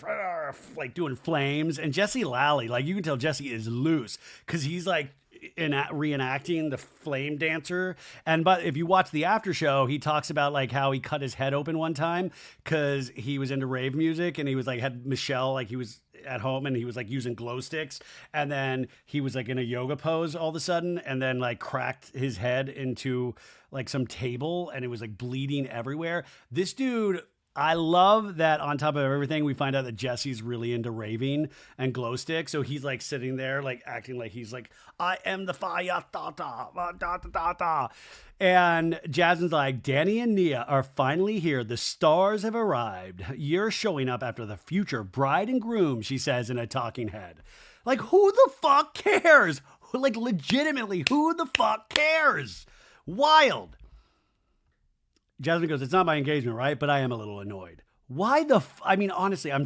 doing flames. And Jesse Lally, like you can tell Jesse is loose because he's like reenacting the flame dancer. But if you watch the after show, he talks about like how he cut his head open one time because he was into rave music and he was like, had Michelle, like he was at home and he was like using glow sticks. And then he was like in a yoga pose all of a sudden and then like cracked his head into like some table and it was like bleeding everywhere. This dude, I love that on top of everything, we find out that Jesse's really into raving and glow sticks. So he's like sitting there, like acting like he's like, I am the fire, da. And Jasmine's like, Danny and Nia are finally here. The stars have arrived. You're showing up after the future bride and groom, she says in a talking head. Like, who the fuck cares? Like, legitimately, who the fuck cares? Wild. Jasmine goes, it's not my engagement, right? But I am a little annoyed. Why the I mean, honestly, I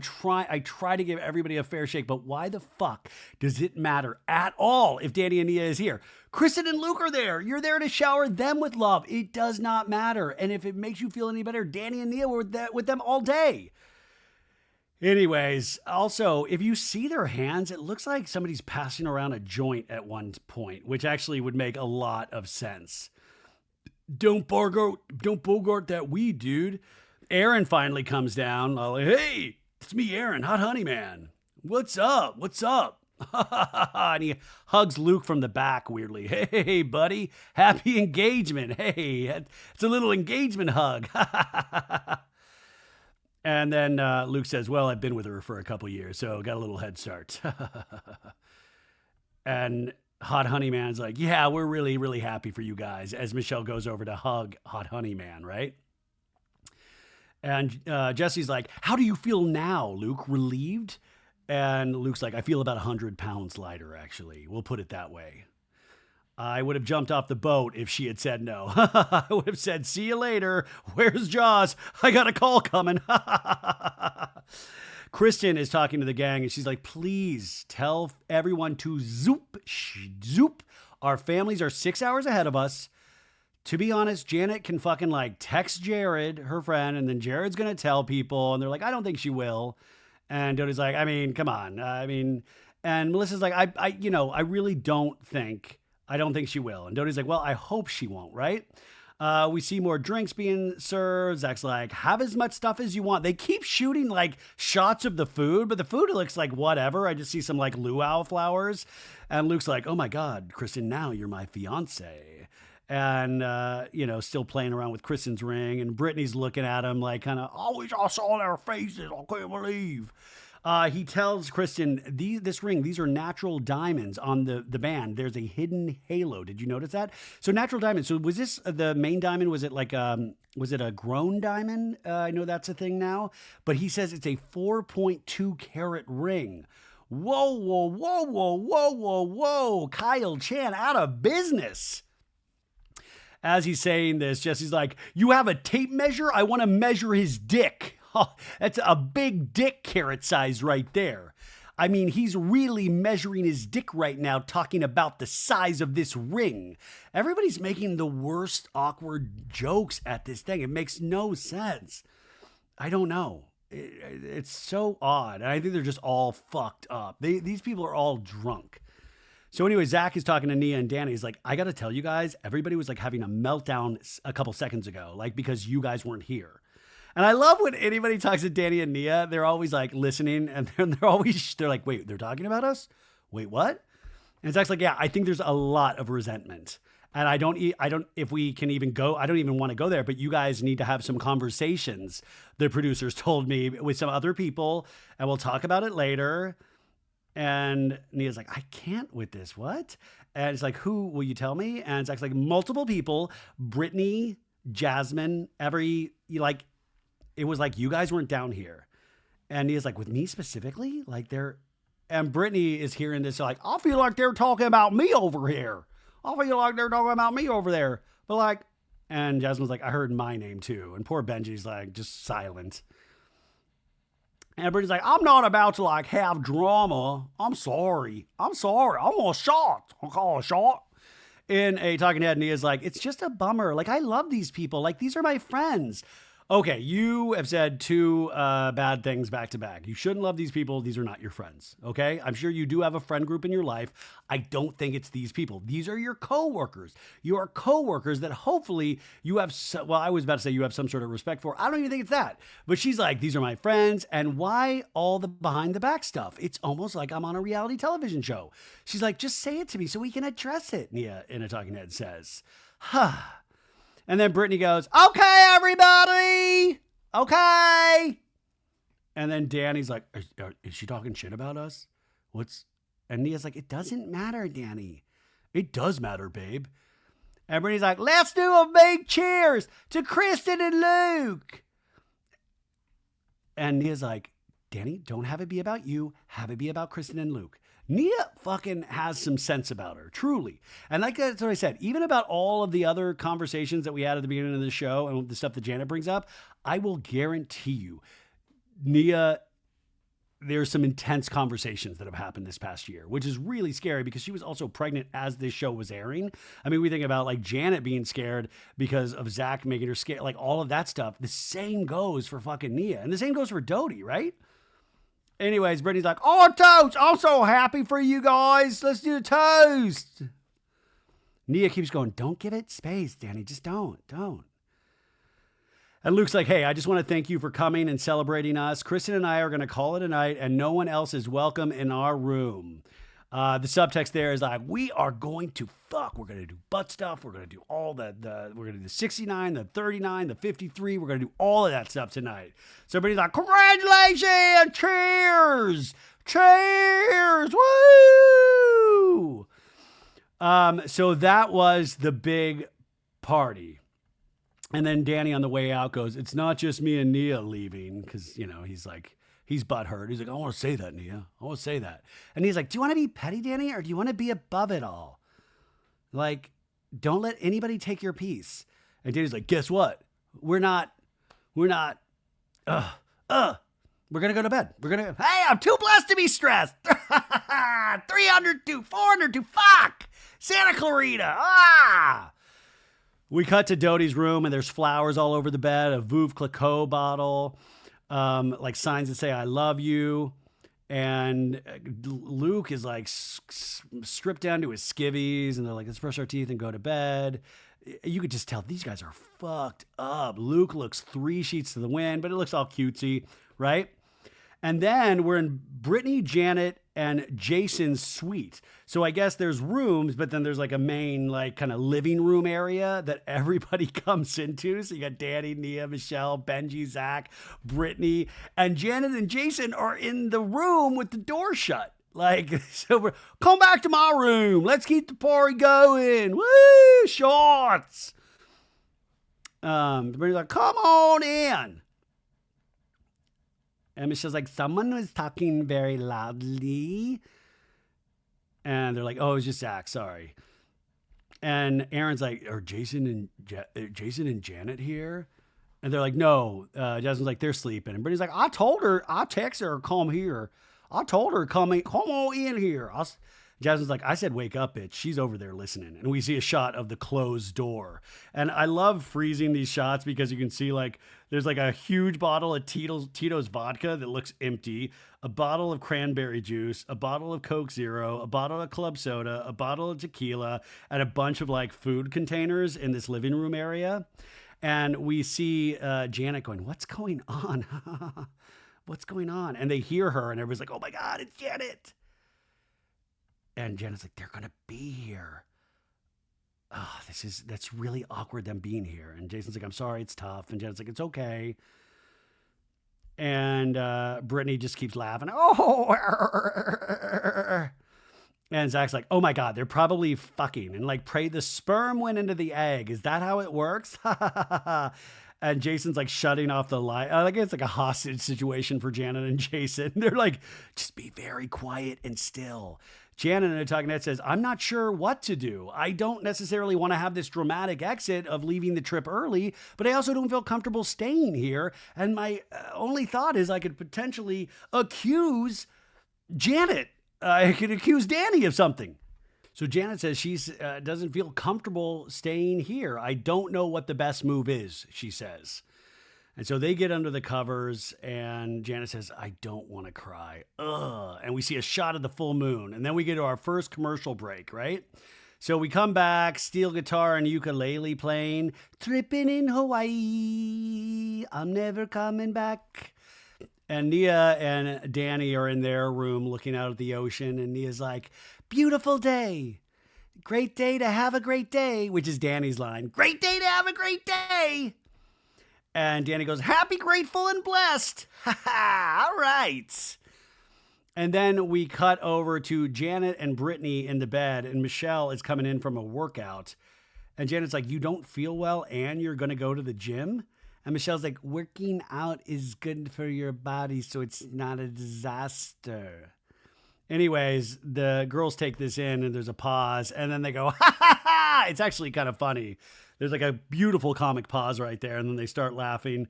try to give everybody a fair shake, but why the fuck does it matter at all if Danny and Nia is here? Kristen and Luke are there. You're there to shower them with love. It does not matter. And if it makes you feel any better, Danny and Nia were with them all day. Anyways, also, if you see their hands, it looks like somebody's passing around a joint at one point, which actually would make a lot of sense. Don't bogart that weed, dude. Aaron finally comes down. Like, hey, it's me, Aaron, hot honey man. What's up? What's up? And he hugs Luke from the back weirdly. Hey, buddy, happy engagement. Hey, it's a little engagement hug. And then Luke says, well, I've been with her for a couple years, so got a little head start. And Hot Honey Man's like, yeah, we're really, really happy for you guys, as Michelle goes over to hug Hot Honey Man, right? And Jesse's like, how do you feel now, Luke? Relieved? And Luke's like, I feel about 100 pounds lighter, actually. We'll put it that way. I would have jumped off the boat if she had said no. I would have said, see you later. Where's Jaws? I got a call coming. Kristen is talking to the gang and she's like, please tell everyone to zoop. Our families are 6 hours ahead of us. To be honest, Janet can fucking like text Jared, her friend, and then Jared's going to tell people. And they're like, I don't think she will. And Doute's like, I mean, come on. And Melissa's like, I really don't think she will. And Doute's like, well, I hope she won't, right? We see more drinks being served. Zach's like, have as much stuff as you want. They keep shooting like shots of the food, but the food looks like whatever. I just see some like luau flowers. And Luke's like, oh my God, Kristen, now you're my fiance. And, still playing around with Kristen's ring. And Brittany's looking at him like kind of, I wish I saw their faces. I can't believe. He tells Kristen, this ring, these are natural diamonds on the band. There's a hidden halo. Did you notice that? So natural diamonds. So was this the main diamond? Was it like, was it a grown diamond? I know that's a thing now. But he says it's a 4.2 carat ring. Whoa. Kyle Chan out of business. As he's saying this, Jesse's like, you have a tape measure? I want to measure his dick. Oh, that's a big dick carat size right there. I mean, he's really measuring his dick right now, talking about the size of this ring. Everybody's making the worst awkward jokes at this thing. It makes no sense. I don't know. It's so odd. And I think they're just all fucked up. These people are all drunk. So anyway, Zach is talking to Nia and Danny. He's like, I got to tell you guys, everybody was like having a meltdown a couple seconds ago, like because you guys weren't here. And I love when anybody talks to Danny and Nia, they're always like listening and they're like, wait, they're talking about us? Wait, what? And Zach's like, yeah, I think there's a lot of resentment. And I don't if we can even go, I don't even want to go there, but you guys need to have some conversations. The producers told me with some other people and we'll talk about it later. And Nia's like, I can't with this. What? And it's like, who will you tell me? And Zach's like, multiple people, Brittany, Jasmine, it was like, you guys weren't down here. And Nia's like, with me specifically? And Brittany is hearing this like, I feel like they're talking about me over here. I feel like they're talking about me over there. But and Jasmine's like, I heard my name too. And poor Benji's like, just silent. And Brittany's like, I'm not about to have drama. I'm sorry. I'm a shot. I'll call a shot. In a talking head, Nia's like, it's just a bummer. I love these people. These are my friends. Okay, you have said two bad things back to back. You shouldn't love these people. These are not your friends, okay? I'm sure you do have a friend group in your life. I don't think it's these people. These are your coworkers. Your coworkers that hopefully you have, I was about to say you have some sort of respect for. I don't even think it's that. But she's like, these are my friends. And why all the behind the back stuff? It's almost like I'm on a reality television show. She's like, just say it to me so we can address it, Nia in a talking head says. And then Brittany goes, okay, everybody. Okay. And then Danny's like, is she talking shit about us? And Nia's like, it doesn't matter, Danny. It does matter, babe. And Brittany's like, let's do a big cheers to Kristen and Luke. And Nia's like, Danny, don't have it be about you. Have it be about Kristen and Luke. Nia fucking has some sense about her, truly. And that's what I said. Even about all of the other conversations that we had at the beginning of the show and the stuff that Janet brings up, I will guarantee you, Nia, there's some intense conversations that have happened this past year, which is really scary because she was also pregnant as this show was airing. I mean, we think about Janet being scared because of Zach making her scared, all of that stuff. The same goes for fucking Nia. And the same goes for Doute, right? Anyways, Brittany's like, oh, toast. I'm so happy for you guys. Let's do a toast. Nia keeps going, don't give it space, Danny. Just don't. And Luke's like, hey, I just want to thank you for coming and celebrating us. Kristen and I are going to call it a night, and no one else is welcome in our room. The subtext there is like, we are going to fuck. We're going to do butt stuff. We're going to do all we're going to do the 69, the 39, the 53. We're going to do all of that stuff tonight. So everybody's like, congratulations, cheers, woo! So that was the big party. And then Danny on the way out goes, it's not just me and Nia leaving. Cause he's butthurt. He's like, I want to say that, Nia. I want to say that. And he's like, do you want to be petty, Danny? Or do you want to be above it all? Like, don't let anybody take your piece. And Danny's like, guess what? We're not, we're going to go to bed. Hey, I'm too blessed to be stressed. 300 to 400 to fuck. Santa Clarita. We cut to Doute's room and there's flowers all over the bed, a Veuve Clicquot bottle, like signs that say, I love you. And Luke is like stripped down to his skivvies and they're like, let's brush our teeth and go to bed. You could just tell these guys are fucked up. Luke looks 3 sheets to the wind, but it looks all cutesy, right? And then we're in Brittany, Janet, and Jason's suite. So I guess there's rooms, but then there's like a main like kind of living room area that everybody comes into. So you got Danny, Nia, Michelle, Benji, Zach, Brittany, and Janet and Jason are in the room with the door shut. Like, so come back to my room. Let's keep the party going. Woo, Schwartz. Brittany's like, come on in. And Michelle's like, someone was talking very loudly. And they're like, oh, it was just Zach, sorry. And Aaron's like, are Jason and Janet here? And they're like, no. Jasmine's like, they're sleeping. And Brittany's like, I told her, I texted her, come here. I told her, come on in here. Jasmine's like, I said, wake up, bitch. She's over there listening. And we see a shot of the closed door. And I love freezing these shots because you can see like, there's like a huge bottle of Tito's vodka that looks empty, a bottle of cranberry juice, a bottle of Coke Zero, a bottle of club soda, a bottle of tequila, and a bunch of like food containers in this living room area. And we see Janet going, what's going on? What's going on? And they hear her and everybody's like, oh my God, it's Janet. And Janet's like, they're going to be here. Oh, that's really awkward, them being here. And Jason's like, I'm sorry, it's tough. And Janet's like, it's okay. And Brittany just keeps laughing. Oh, and Zach's like, oh my God, they're probably fucking. And like, pray the sperm went into the egg. Is that how it works? And Jason's like shutting off the light. I think it's like a hostage situation for Janet and Jason. They're like, just be very quiet and still. Janet in a talking head says, I'm not sure what to do. I don't necessarily want to have this dramatic exit of leaving the trip early, but I also don't feel comfortable staying here. And my only thought is I could potentially accuse Janet. I could accuse Danny of something. So Janet says she doesn't feel comfortable staying here. I don't know what the best move is, she says. And so they get under the covers and Janet says, I don't want to cry. Ugh. And we see a shot of the full moon. And then we get to our first commercial break, right? So we come back, steel guitar and ukulele playing. Tripping in Hawaii. I'm never coming back. And Nia and Danny are in their room looking out at the ocean. And Nia's like, beautiful day. Great day to have a great day, which is Danny's line. Great day to have a great day. And Danny goes, happy, grateful, and blessed. Ha ha, all right. And then we cut over to Janet and Brittany in the bed, and Michelle is coming in from a workout. And Janet's like, you don't feel well and you're going to go to the gym? And Michelle's like, working out is good for your body, so it's not a disaster. Anyways, the girls take this in and there's a pause and then they go, ha ha ha. It's actually kind of funny. There's like a beautiful comic pause right there. And then they start laughing.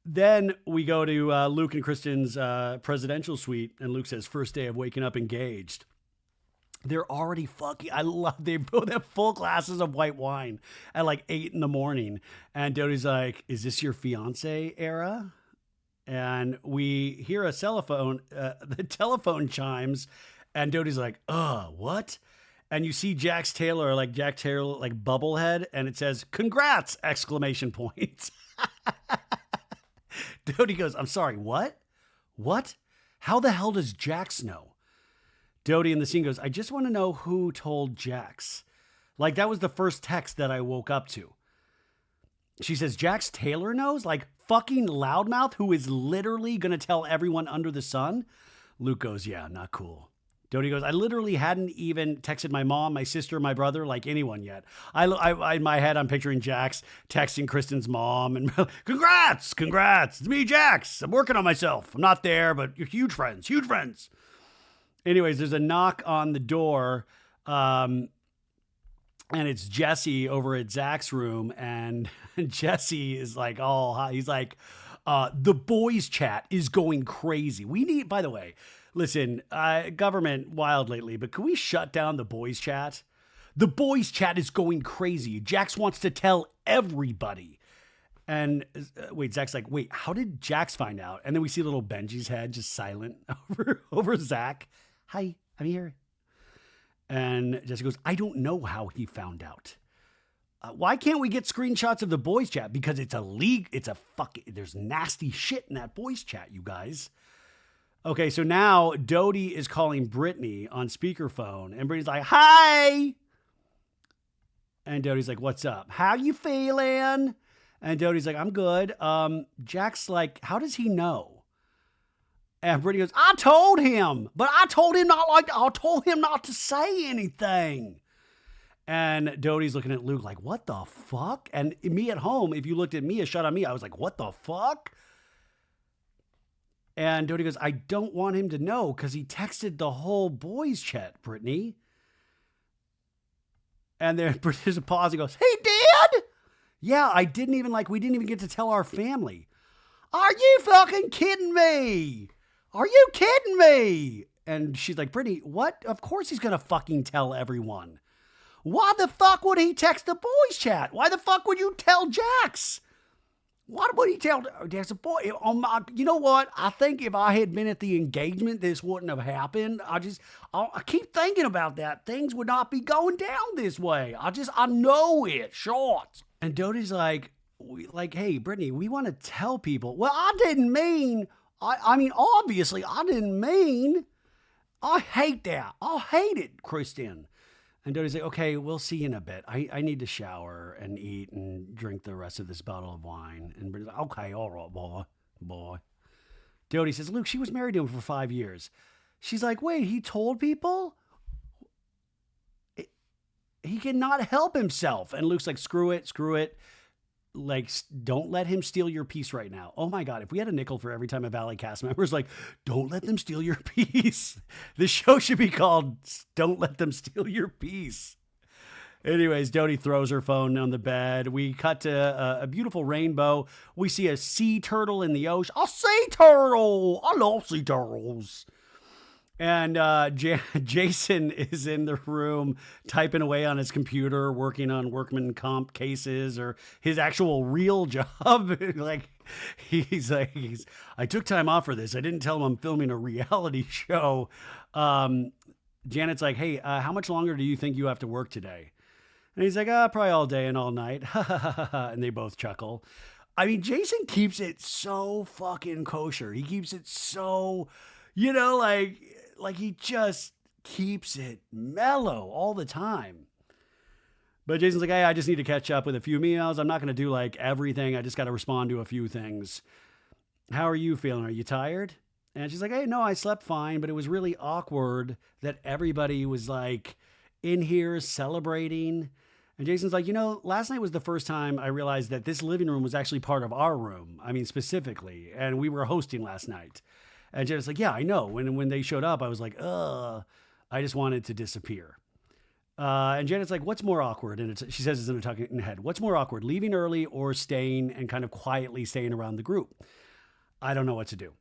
Then we go to Luke and Kristen's presidential suite. And Luke says, first day of waking up engaged. They're already fucking, they both have full glasses of white wine at like 8 a.m. And Doute's like, is this your fiance era? And we hear a telephone, the telephone chimes, and Doute's like, what? and you see Jax Taylor, like bubblehead, and it says, "Congrats!" exclamation point. Doute goes, "I'm sorry, what? What? How the hell does Jax know?" Doute in the scene goes, "I just want to know who told Jax." Like, that was the first text that I woke up to. She says, "Jax Taylor knows?" Like, fucking loudmouth who is literally going to tell everyone under the sun? Luke goes, "Yeah, not cool." Doute goes, "I literally hadn't even texted my mom, my sister, my brother, like anyone yet." I in my head, I'm picturing Jax texting Kristen's mom and congrats, it's me, Jax. I'm working on myself. I'm not there, but you're huge friends. Anyways, there's a knock on the door, and it's Jesse over at Zach's room, and Jesse is like, he's like, the boys chat is going crazy. We need, by the way, listen, government wild lately, but can we shut down the boys chat? The boys chat is going crazy. Jax wants to tell everybody. And wait, Zach's like, "Wait, how did Jax find out?" And then we see little Benji's head just silent over Zach. "Hi, I'm here." And Jesse goes, "I don't know how he found out." Why can't we get screenshots of the boys chat? Because it's there's nasty shit in that boys chat, you guys. Okay, so now Doute is calling Brittany on speakerphone, and Brittany's like, "Hi!" And Doute's like, "What's up? How you feeling?" And Doute's like, "I'm good." Jack's like, "How does he know?" And Brittany goes, "I told him, but I told him not to say anything." And Doute's looking at Luke like, "What the fuck?" And me at home, if you looked at me, a shot on me, I was like, "What the fuck?" And Doute goes, "I don't want him to know because he texted the whole boys chat, Brittany." And then there's a pause. He goes, "He did?" "Yeah, we didn't even get to tell our family." "Are you fucking kidding me? Are you kidding me?" And she's like, "Brittany, what? Of course he's going to fucking tell everyone. Why the fuck would he text the boys chat? Why the fuck would you tell Jax? Why would he tell Jax? Boy, you know what? I think if I had been at the engagement, this wouldn't have happened. I keep thinking about that. Things would not be going down this way. I know it, Schwartz." And Doute's like, "Hey, Brittany, we want to tell people." "Well, I didn't mean, I mean, obviously, I didn't mean. I hate that. I hate it, Kristen." And Doute's like, "Okay, we'll see you in a bit. I need to shower and eat and drink the rest of this bottle of wine." And Brittany's like, "Okay, all right, boy. Doute says, "Luke, she was married to him for 5 years." She's like, "Wait, he told people? He cannot help himself." And Luke's like, screw it. Like, don't let him steal your peace right now. Oh my God, if we had a nickel for every time a Valley cast member is like, "Don't let them steal your peace." The show should be called "Don't Let Them Steal Your Peace." Anyways, Doute throws her phone on the bed. We cut to a beautiful rainbow. We see a sea turtle in the ocean. A sea turtle! I love sea turtles. And Jason is in the room typing away on his computer, working on workman comp cases or his actual real job. He's like, "I took time off for this. I didn't tell him I'm filming a reality show." Janet's like, "Hey, how much longer do you think you have to work today?" And he's like, "Probably all day and all night." And they both chuckle. I mean, Jason keeps it so fucking kosher. He keeps it so, like he just keeps it mellow all the time. But Jason's like, "Hey, I just need to catch up with a few emails. I'm not going to do like everything. I just got to respond to a few things. How are you feeling? Are you tired?" And she's like, "Hey, no, I slept fine, but it was really awkward that everybody was like in here celebrating." And Jason's like, "Last night was the first time I realized that this living room was actually part of our room. I mean, specifically, and we were hosting last night." And Janet's like, "Yeah, I know. When they showed up, I was like, I just wanted to disappear." And Janet's like, "What's more awkward?" And she says it's in her talking head. "What's more awkward, leaving early or staying and kind of quietly staying around the group?" I don't know what to do.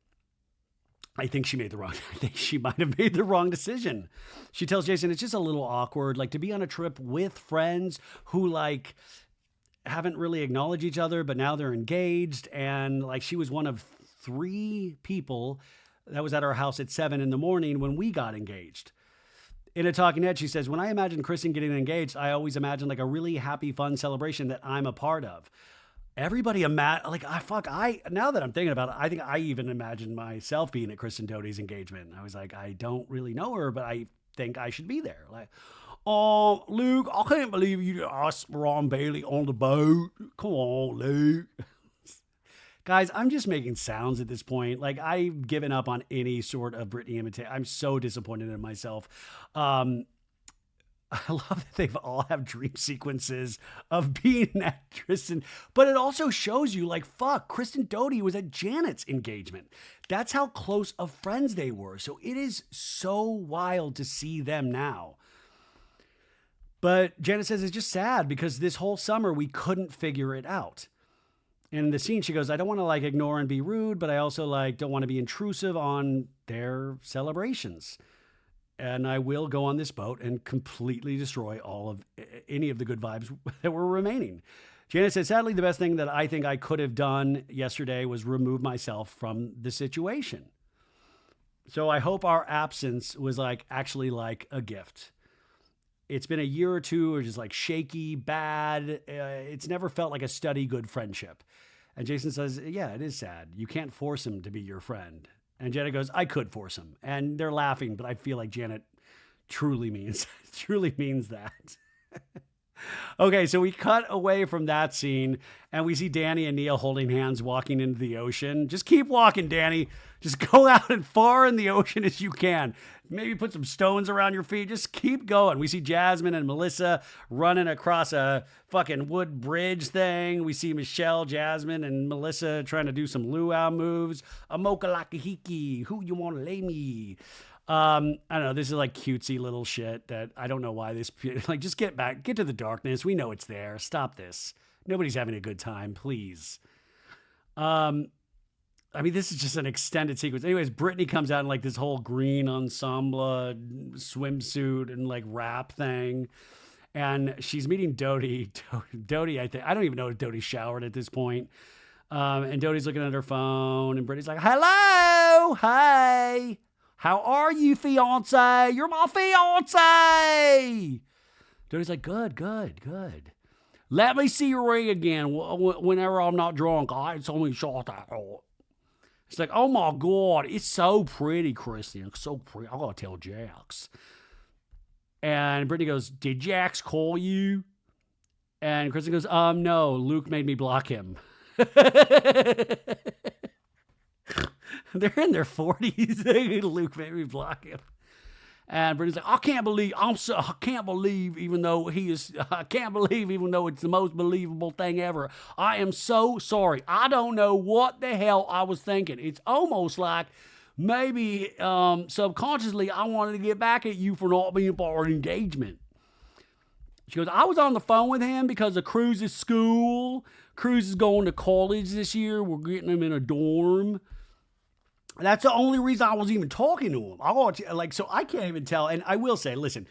I think she might have made the wrong decision. She tells Jason it's just a little awkward, like to be on a trip with friends who like haven't really acknowledged each other, but now they're engaged. And like she was one of 3 people that was at our house at 7 a.m. when we got engaged. In a talking head, she says, when I imagine Kristen getting engaged, I always imagine like a really happy, fun celebration that I'm a part of. Everybody now that I'm thinking about it, I think I even imagined myself being at Kristen Doute's engagement. I was like, I don't really know her, but I think I should be there. Like, oh, Luke, I can't believe you asked Ron Bailey on the boat. Come on, Luke. Guys, I'm just making sounds at this point. Like, I've given up on any sort of Brittany imitation. I'm so disappointed in myself. I love that they've all have dream sequences of being at Kristen, but it also shows you like, fuck, Kristen Doute was at Janet's engagement. That's how close of friends they were. So it is so wild to see them now. But Janet says it's just sad because this whole summer we couldn't figure it out. In the scene, she goes, I don't want to like ignore and be rude, but I also like don't want to be intrusive on their celebrations. And I will go on this boat and completely destroy all of any of the good vibes that were remaining. Janet said, sadly, the best thing that I think I could have done yesterday was remove myself from the situation. So I hope our absence was like actually like a gift. It's been a year or two or just like shaky, bad. It's never felt like a steady, good friendship. And Jason says, yeah, it is sad. You can't force him to be your friend. And Janet goes, I could force him. And they're laughing, but I feel like Janet truly means that. Okay, so we cut away from that scene and we see Danny and Neil holding hands walking into the ocean. Just keep walking, Danny. Just go out as far in the ocean as you can. Maybe put some stones around your feet. Just keep going. We see Jasmine and Melissa running across a fucking wood bridge thing. We see Michelle, Jasmine, and Melissa trying to do some luau moves. A mocha lakahiki. Who you want to lay me? I don't know. This is like cutesy little shit that I don't know why this, like, just get to the darkness. We know it's there. Stop this. Nobody's having a good time, please. I mean, this is just an extended sequence. Anyways, Brittany comes out in like this whole green ensemble swimsuit and like wrap thing. And she's meeting Doute. Doute, I think, I don't even know if Doute showered at this point. And Doute's looking at her phone and Brittany's like, hello, hey. How are you, fiance? You're my fiance. Doute's like, good. Let me see your ring again whenever I'm not drunk. It's only shot that hot. It's like, oh my God, it's so pretty, Kristen. It's so pretty. I gotta tell Jax. And Brittany goes, did Jax call you? And Kristen goes, no, Luke made me block him. They're in their 40s. Luke made me block him. And Brittany's like, I can't believe, even though it's the most believable thing ever. I am so sorry. I don't know what the hell I was thinking. It's almost like maybe subconsciously I wanted to get back at you for not being part of an engagement. She goes, I was on the phone with him because of Cruz's school. Cruz is going to college this year. We're getting him in a dorm. That's the only reason I was even talking to him. So I can't even tell. And I will say, listen,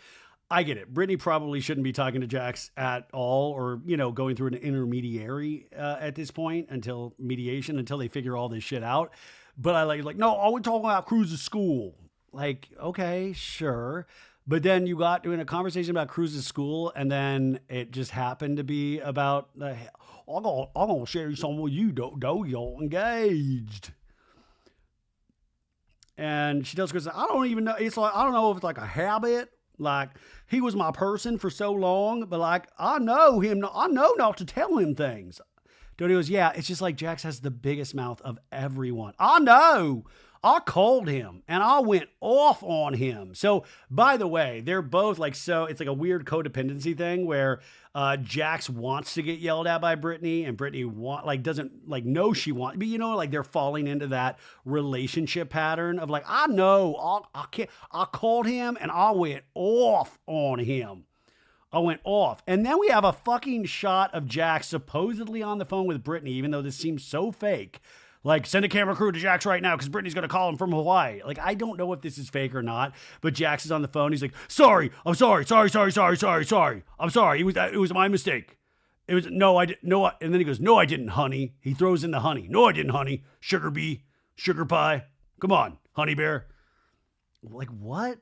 I get it. Brittany probably shouldn't be talking to Jax at all, or, going through an intermediary at this point until they figure all this shit out. But I like, no, I was talking about Cruz's school. Like, okay, sure. But then you got doing a conversation about Cruz's school, and then it just happened to be about, I'm going to share some with you, though you're engaged. And she tells Kristen, I don't even know. It's like, I don't know if it's like a habit. Like, he was my person for so long, but like, I know him. I know not to tell him things. Doute goes, yeah, it's just like Jax has the biggest mouth of everyone. I know. I called him and I went off on him. So, by the way, they're both like, so it's like a weird codependency thing where Jax wants to get yelled at by Brittany and Brittany doesn't know she wants, but they're falling into that relationship pattern of like, I know, I called him and I went off on him. I went off. And then we have a fucking shot of Jax supposedly on the phone with Brittany, even though this seems so fake. Like, send a camera crew to Jax right now because Brittany's going to call him from Hawaii. Like, I don't know if this is fake or not, but Jax is on the phone. He's like, sorry. I'm sorry. I'm sorry. It was my mistake. And then he goes, no, I didn't, honey. He throws in the honey. No, I didn't, honey. Sugar bee, sugar pie. Come on, honey bear. Like, what?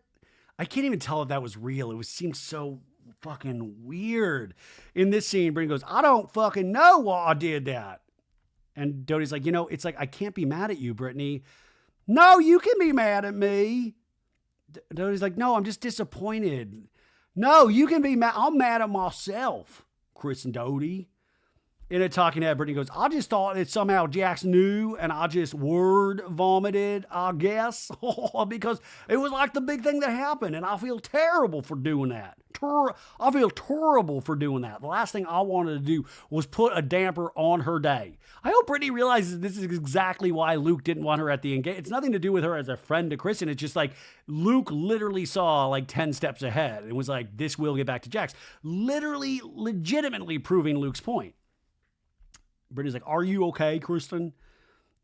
I can't even tell if that was real. It seemed so fucking weird. In this scene, Brittany goes, I don't fucking know why I did that. And Doute's like, it's like, I can't be mad at you, Brittany. No, you can be mad at me. Doute's like, no, I'm just disappointed. No, you can be mad. I'm mad at myself, Kristen Doute. In a talking head, Brittany goes, I just thought that somehow Jax knew and I just word vomited, I guess, because it was like the big thing that happened and I feel terrible for doing that. I feel terrible for doing that. The last thing I wanted to do was put a damper on her day. I hope Brittany realizes this is exactly why Luke didn't want her at the engagement. It's nothing to do with her as a friend to Kristen. It's just like Luke literally saw like 10 steps ahead and was like, this will get back to Jax. Literally, legitimately proving Luke's point. Brittany's like, are you okay, Kristen?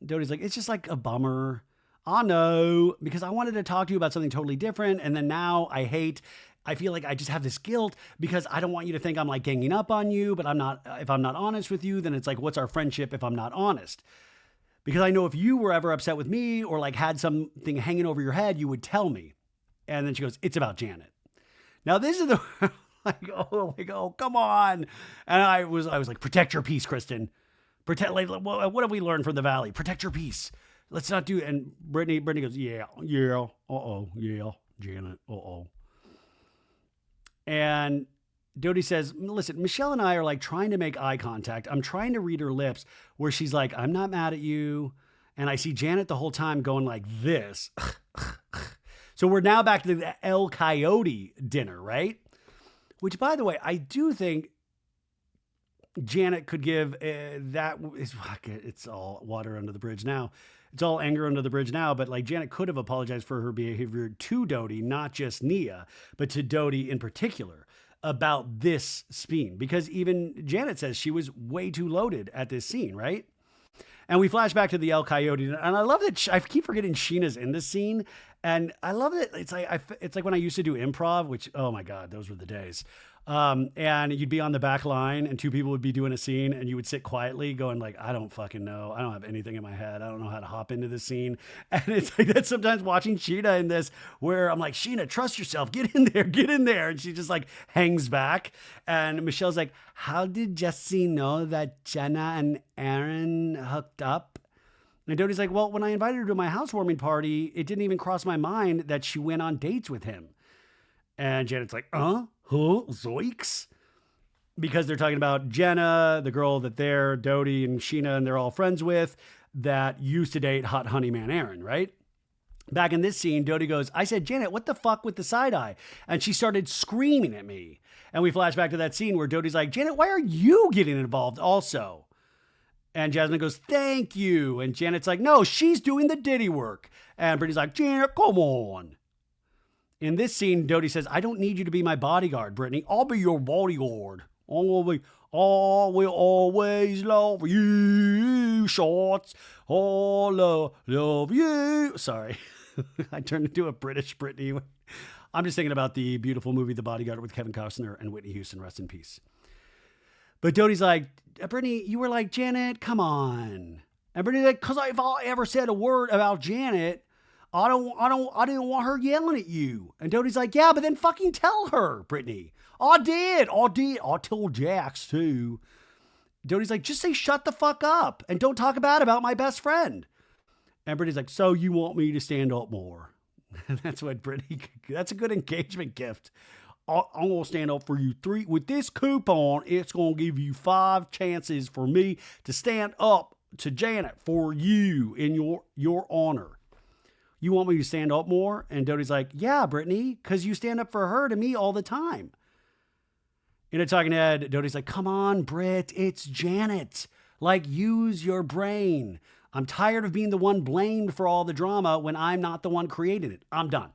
Doute's like, it's just like a bummer. I know, because I wanted to talk to you about something totally different. And then now I feel like I just have this guilt because I don't want you to think I'm like ganging up on you, but if I'm not honest with you, then it's like, what's our friendship if I'm not honest? Because I know if you were ever upset with me or like had something hanging over your head, you would tell me. And then she goes, it's about Janet. Now this is the, oh, come on. And I was like, protect your peace, Kristen. What have we learned from the Valley? Protect your peace. Let's not do it. And Brittany goes, yeah, Janet, And Doute says, listen, Michelle and I are like trying to make eye contact. I'm trying to read her lips where she's like, I'm not mad at you. And I see Janet the whole time going like this. So we're now back to the El Coyote dinner, right? Which, by the way, I do think Janet could give it's all water under the bridge now. It's all anger under the bridge now, but like Janet could have apologized for her behavior to Doute, not just Nia, but to Doute in particular about this scene, because even Janet says she was way too loaded at this scene, right? And we flash back to the El Coyote, and I love that I keep forgetting Scheana's in this scene, and I love that it's like when I used to do improv, which, oh my God, those were the days. And you'd be on the back line and two people would be doing a scene and you would sit quietly going like, I don't fucking know. I don't have anything in my head. I don't know how to hop into this scene. And it's like that sometimes watching Scheana in this where I'm like, Scheana, trust yourself. Get in there. And she just like hangs back. And Michelle's like, how did Jesse know that Jenna and Aaron hooked up? And Doute's like, well, when I invited her to my housewarming party, it didn't even cross my mind that she went on dates with him. And Janet's like, zoiks? Because they're talking about Jenna, the girl that Doute and Scheana and they're all friends with, that used to date hot honey man Aaron, right? Back in this scene, Doute goes, I said, Janet, what the fuck with the side eye? And she started screaming at me. And we flash back to that scene where Doute's like, Janet, why are you getting involved also? And Jasmine goes, thank you. And Janet's like, no, she's doing the ditty work. And Brittany's like, Janet, come on. In this scene, Doute says, I don't need you to be my bodyguard, Brittany. I'll be your bodyguard. I will always love you, Schwartz. Love you. Sorry. I turned into a British Brittany. I'm just thinking about the beautiful movie, The Bodyguard, with Kevin Costner and Whitney Houston. Rest in peace. But Doute's like, Brittany, you were like, Janet, come on. And Brittany's like, because if I ever said a word about Janet, I didn't want her yelling at you. And Doute's like, yeah, but then fucking tell her, Brittany. I did. I told Jax too. Doute's like, just say shut the fuck up and don't talk about my best friend. And Brittany's like, so you want me to stand up more? And that's what Brittany, that's a good engagement gift. I'm going to stand up for you 3. With this coupon, it's going to give you 5 chances for me to stand up to Janet for you in your honor. You want me to stand up more? And Doute's like, yeah, Brittany, because you stand up for her to me all the time. In a talking head, Doute's like, come on, Britt, it's Janet. Like, use your brain. I'm tired of being the one blamed for all the drama when I'm not the one creating it. I'm done.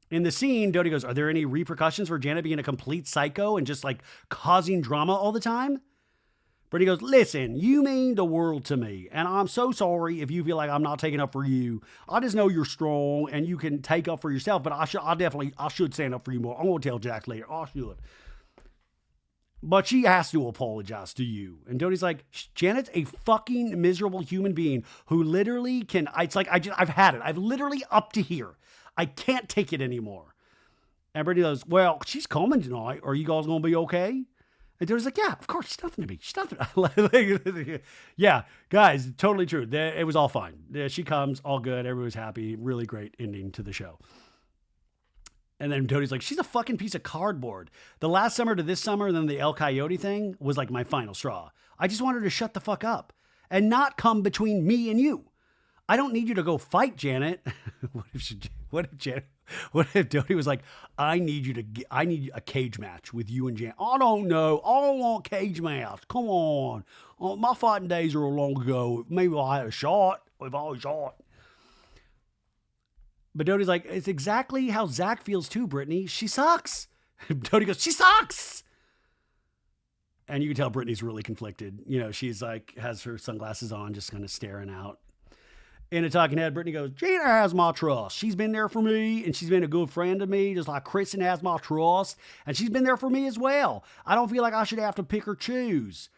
In the scene, Doute goes, are there any repercussions for Janet being a complete psycho and just like causing drama all the time? Brittany goes, listen, you mean the world to me, and I'm so sorry if you feel like I'm not taking up for you. I just know you're strong and you can take up for yourself, but I should stand up for you more. I'm going to tell Jax later. I should. But she has to apologize to you. And Doute's like, Janet's a fucking miserable human being who literally can, it's like, I've had it. I've literally up to here. I can't take it anymore. And Brittany goes, well, she's coming tonight. Are you guys going to be okay? And Doute's like, yeah, of course. She's nothing to me. She's nothing. Yeah, guys, totally true. It was all fine. She comes, all good. Everyone's happy. Really great ending to the show. And then Doute's like, she's a fucking piece of cardboard. The last summer to this summer, and then the El Coyote thing was like my final straw. I just want her to shut the fuck up and not come between me and you. I don't need you to go fight Janet. What if Doute was like, I need a cage match with you and Janet. I don't know. I don't want cage match. Come on. My fighting days are long ago. Maybe I had a shot. We've always shot. But Doute's like, it's exactly how Zach feels too, Brittany. She sucks. Doute goes, she sucks. And you can tell Brittany's really conflicted. You know, she's like, has her sunglasses on, just kind of staring out. In a talking head, Brittany goes, Scheana has my trust. She's been there for me, and she's been a good friend to me, just like Kristen has my trust, and she's been there for me as well. I don't feel like I should have to pick or choose.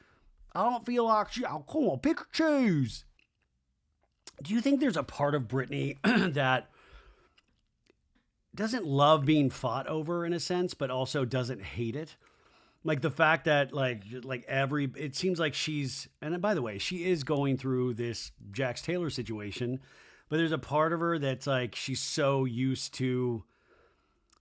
I don't feel like come on, pick or choose. Do you think there's a part of Brittany that doesn't love being fought over in a sense, but also doesn't hate it? Like the fact that it seems like she's, and by the way, she is going through this Jax Taylor situation, but there's a part of her that's like, she's so used to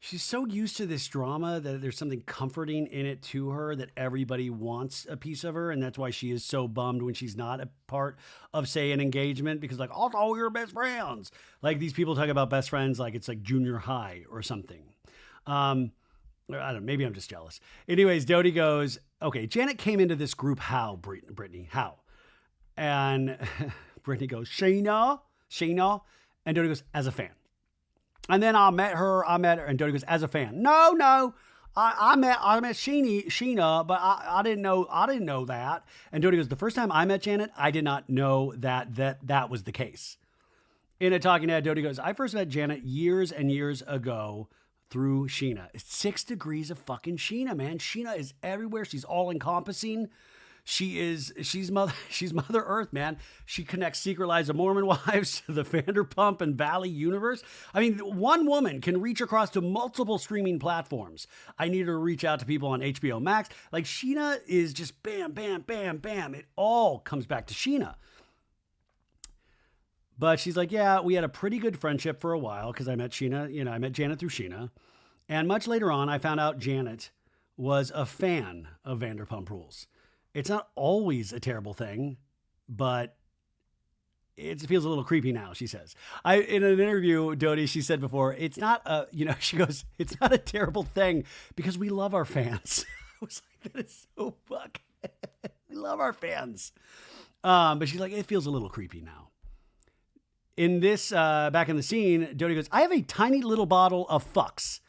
this drama that there's something comforting in it to her that everybody wants a piece of her. And that's why she is so bummed when she's not a part of, say, an engagement, because like, oh, all your best friends. Like these people talk about best friends like it's like junior high or something. I don't know, maybe I'm just jealous. Anyways, Doute goes, okay, Janet came into this group how, Brittany? How? And Brittany goes, Scheana. And Doute goes, as a fan. And then I met her, and Doute goes, as a fan. No, I met Scheana, but I didn't know that. And Doute goes, the first time I met Janet, I did not know that was the case. In a talking head, Doute goes, I first met Janet years and years ago through Scheana. It's 6 degrees of fucking Scheana, man. Scheana is everywhere. She's all encompassing. She's Mother Earth, man. She connects Secret Lives of Mormon Wives to the Vanderpump and Valley universe. I mean, one woman can reach across to multiple streaming platforms. I need her to reach out to people on HBO Max. Like Scheana is just bam, bam, bam, bam. It all comes back to Scheana. But she's like, yeah, we had a pretty good friendship for a while because I met Scheana, I met Janet through Scheana. And much later on, I found out Janet was a fan of Vanderpump Rules. It's not always a terrible thing, but it feels a little creepy now, she says. In an interview, Doute, she said before, it's not she goes, it's not a terrible thing because we love our fans. I was like, that is so fucking, we love our fans. But she's like, it feels a little creepy now. In this, back in the scene, Doute goes, I have a tiny little bottle of fucks,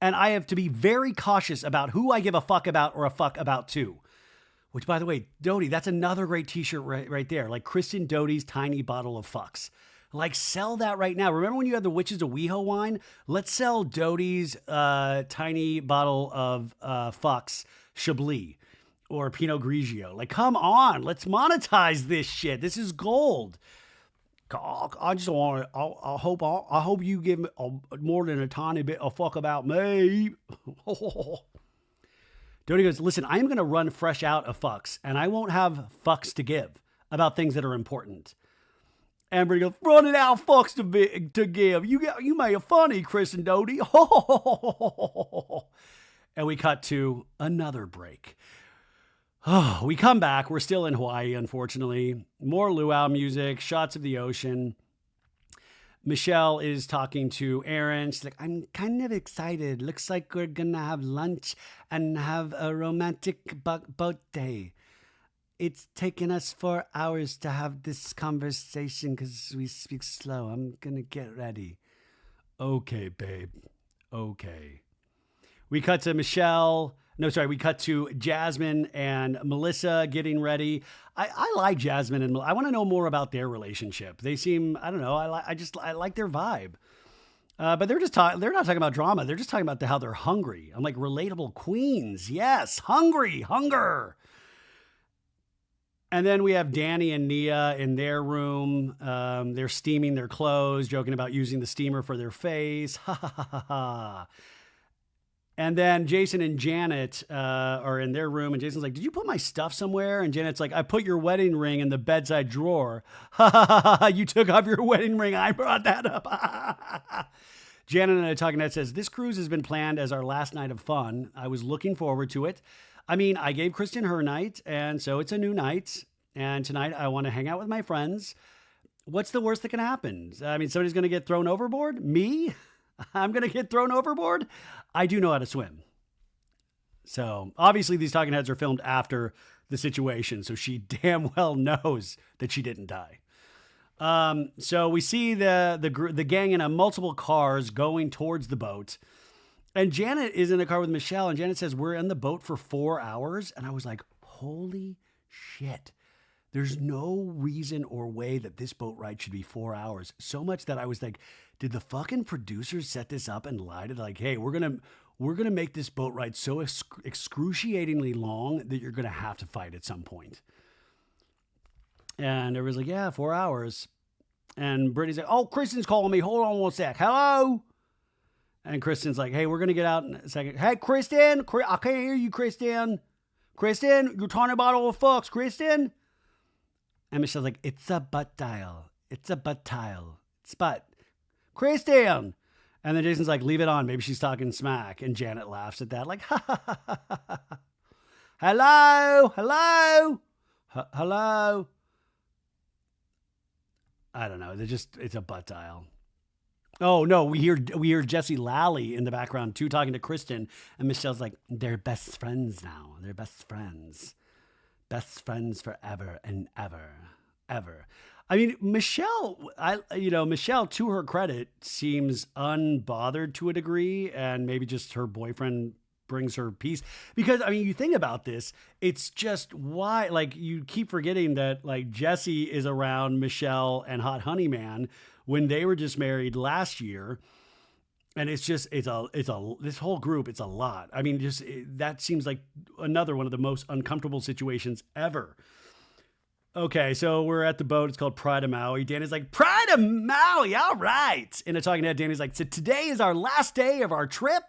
and I have to be very cautious about who I give a fuck about or a fuck about too. Which, by the way, Doute, that's another great t-shirt right there. Like Kristen Doute's tiny bottle of fucks. Like, sell that right now. Remember when you had the Witches of WeHo wine? Let's sell Doute's tiny bottle of fucks Chablis or Pinot Grigio. Like, come on. Let's monetize this shit. This is gold. I just want to, I hope you give me more than a tiny bit of fuck about me. Doute goes, listen, I am going to run fresh out of fucks, and I won't have fucks to give about things that are important. And Brittany goes, running out of fucks to give. You made it funny, Kristen Doute. And we cut to another break. Oh, we come back. We're still in Hawaii, unfortunately. More luau music, shots of the ocean. Michelle is talking to Aaron. She's like, I'm kind of excited. Looks like we're going to have lunch and have a romantic boat day. It's taken us 4 hours to have this conversation because we speak slow. I'm going to get ready. Okay, babe. Okay. We cut to we cut to Jasmine and Melissa getting ready. I like Jasmine and Melissa. I want to know more about their relationship. They seem, I don't know, I like their vibe. But they're not talking about drama. They're just talking about how they're hungry. I'm like, relatable queens. Yes, hunger. And then we have Danny and Nia in their room. They're steaming their clothes, joking about using the steamer for their face. Ha ha ha ha. And then Jason and Janet are in their room, and Jason's like, "Did you put my stuff somewhere?" And Janet's like, "I put your wedding ring in the bedside drawer." Ha ha ha ha! You took off your wedding ring. I brought that up. Janet and I talking. That says this cruise has been planned as our last night of fun. I was looking forward to it. I mean, I gave Kristen her night, and so it's a new night. And tonight I want to hang out with my friends. What's the worst that can happen? I mean, somebody's going to get thrown overboard. Me? I'm going to get thrown overboard. I do know how to swim. So obviously these talking heads are filmed after the situation. So she damn well knows that she didn't die. So we see the gang in multiple cars going towards the boat. And Janet is in a car with Michelle. And Janet says, we're in the boat for 4 hours. And I was like, holy shit. There's no reason or way that this boat ride should be 4 hours. So much that I was like, did the fucking producers set this up and lie to like, hey, we're gonna make this boat ride so excruciatingly long that you're gonna have to fight at some point. And everybody's like, yeah, 4 hours. And Brittany's like, oh, Kristen's calling me. Hold on one sec. Hello? And Kristen's like, hey, we're gonna get out in a second. Hey, Kristen, I can't hear you, Kristen. Kristen, you're talking about all the fucks, Kristen. And Michelle's like, it's a butt dial. It's a butt tile. It's butt. Kristen. And then Jason's like, leave it on. Maybe she's talking smack. And Janet laughs at that. Like, ha, ha, ha, ha, ha. Hello? Hello? Hello? I don't know. It's a butt dial. Oh, no. We hear Jesse Lally in the background, too, talking to Kristen. And Michelle's like, they're best friends now. They're best friends. Best friends forever and ever, ever. I mean, Michelle, to her credit, seems unbothered to a degree, and maybe just her boyfriend brings her peace. Because, I mean, you think about this, it's just why, like, you keep forgetting that, like, Jesse is around Michelle and Hot Honey Man when they were just married last year. And it's this whole group, it's a lot. I mean, that seems like another one of the most uncomfortable situations ever. Okay, so we're at the boat. It's called Pride of Maui. Danny's like, Pride of Maui, all right. In a talking head, Danny's like, so today is our last day of our trip.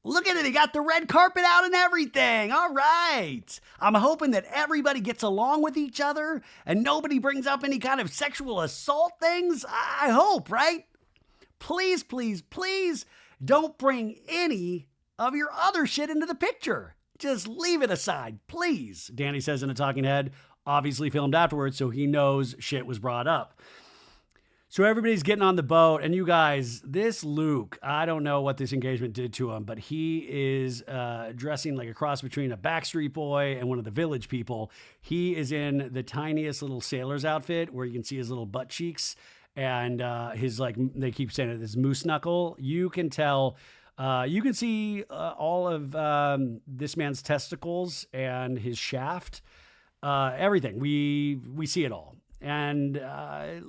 Look at it, he got the red carpet out and everything. All right. I'm hoping that everybody gets along with each other and nobody brings up any kind of sexual assault things. I hope, right? Please, please, please don't bring any of your other shit into the picture. Just leave it aside, please. Danny says in a talking head, obviously filmed afterwards, so he knows shit was brought up. So everybody's getting on the boat, and you guys, this Luke, I don't know what this engagement did to him, but he is dressing like a cross between a Backstreet Boy and one of the Village People. He is in the tiniest little sailor's outfit where you can see his little butt cheeks. And his, like, they keep saying it, this moose knuckle. You can tell, you can see all of this man's testicles and his shaft, everything. We see it all. And I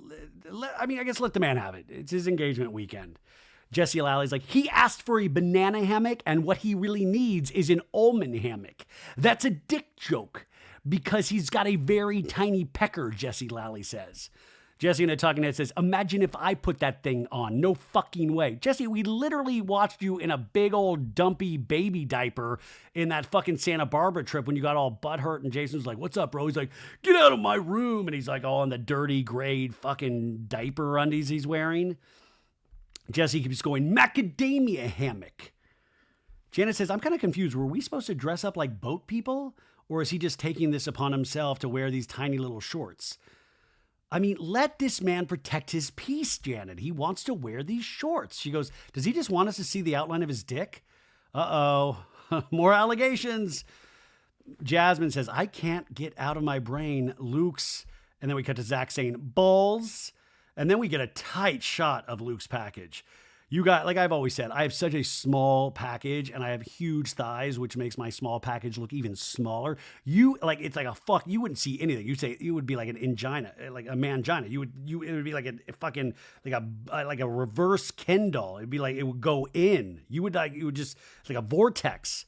guess let the man have it. It's his engagement weekend. Jesse Lally's like, he asked for a banana hammock, and what he really needs is an almond hammock. That's a dick joke because he's got a very tiny pecker, Jesse Lally says. Jesse in a talking head says, imagine if I put that thing on. No fucking way. Jesse, we literally watched you in a big old dumpy baby diaper in that fucking Santa Barbara trip when you got all butthurt and Jason's like, what's up, bro? He's like, get out of my room. And he's like all in the dirty gray fucking diaper undies he's wearing. Jesse keeps going, macadamia hammock. Janet says, I'm kind of confused. Were we supposed to dress up like boat people? Or is he just taking this upon himself to wear these tiny little shorts? I mean, let this man protect his peace, Janet. He wants to wear these shorts. She goes, does he just want us to see the outline of his dick? Uh-oh. More allegations. Jasmine says, I can't get out of my brain Luke's. And then we cut to Zach saying, balls. And then we get a tight shot of Luke's package. You got, like I've always said, I have such a small package and I have huge thighs, which makes my small package look even smaller. It's like you wouldn't see anything. You'd say it would be like an angina, like a mangina. It would be like a fucking, like a reverse Ken doll. It'd be like, it would go in. It's like a vortex.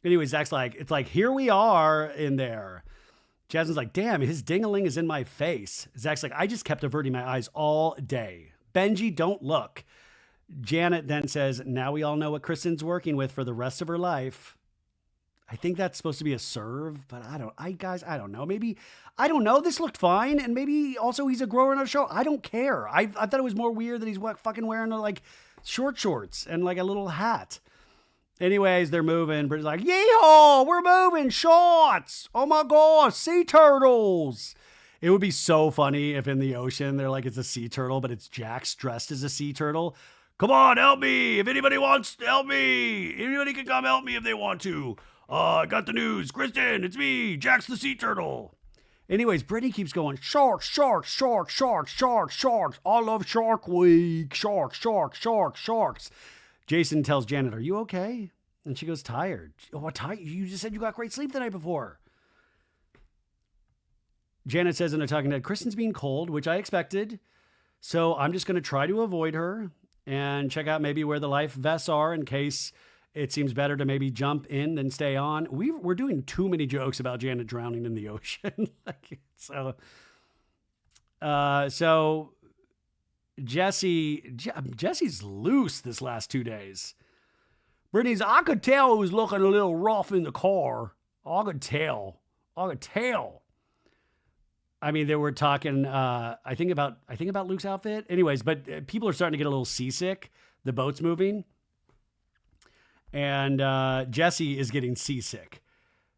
Anyway, Zach's like, it's like, here we are in there. Jasmine's like, damn, his ding-a-ling is in my face. Zach's like, I just kept averting my eyes all day. Benji, don't look. Janet then says, now we all know what Kristen's working with for the rest of her life. I think that's supposed to be a serve, but I don't know. Maybe, I don't know. This looked fine. And maybe also he's a grower in a show. I don't care. I thought it was more weird that he's fucking wearing like short shorts and like a little hat. Anyways, they're moving. Brittany's like, yeehaw, we're moving. Shorts. Oh my God, sea turtles. It would be so funny if in the ocean they're like, it's a sea turtle, but it's Jax dressed as a sea turtle. Come on, help me. If anybody wants to help me, anybody can come help me if they want to. I got the news. Kristen, it's me, Jax the sea turtle. Anyways, Brittany keeps going, sharks, sharks, sharks, sharks, sharks, sharks. I love Shark Week. Sharks, sharks, sharks, sharks. Jason tells Janet, are you okay? And she goes, tired. Oh, tired? You just said you got great sleep the night before. Janet says in a talking head, Kristen's being cold, which I expected. So I'm just going to try to avoid her and check out maybe where the life vests are in case it seems better to maybe jump in than stay on. We're doing too many jokes about Janet drowning in the ocean. So Jesse's loose this last 2 days. Brittany's, I could tell it was looking a little rough in the car. I could tell. I mean, they were talking, I think about Luke's outfit. Anyways, but people are starting to get a little seasick. The boat's moving. And Jesse is getting seasick.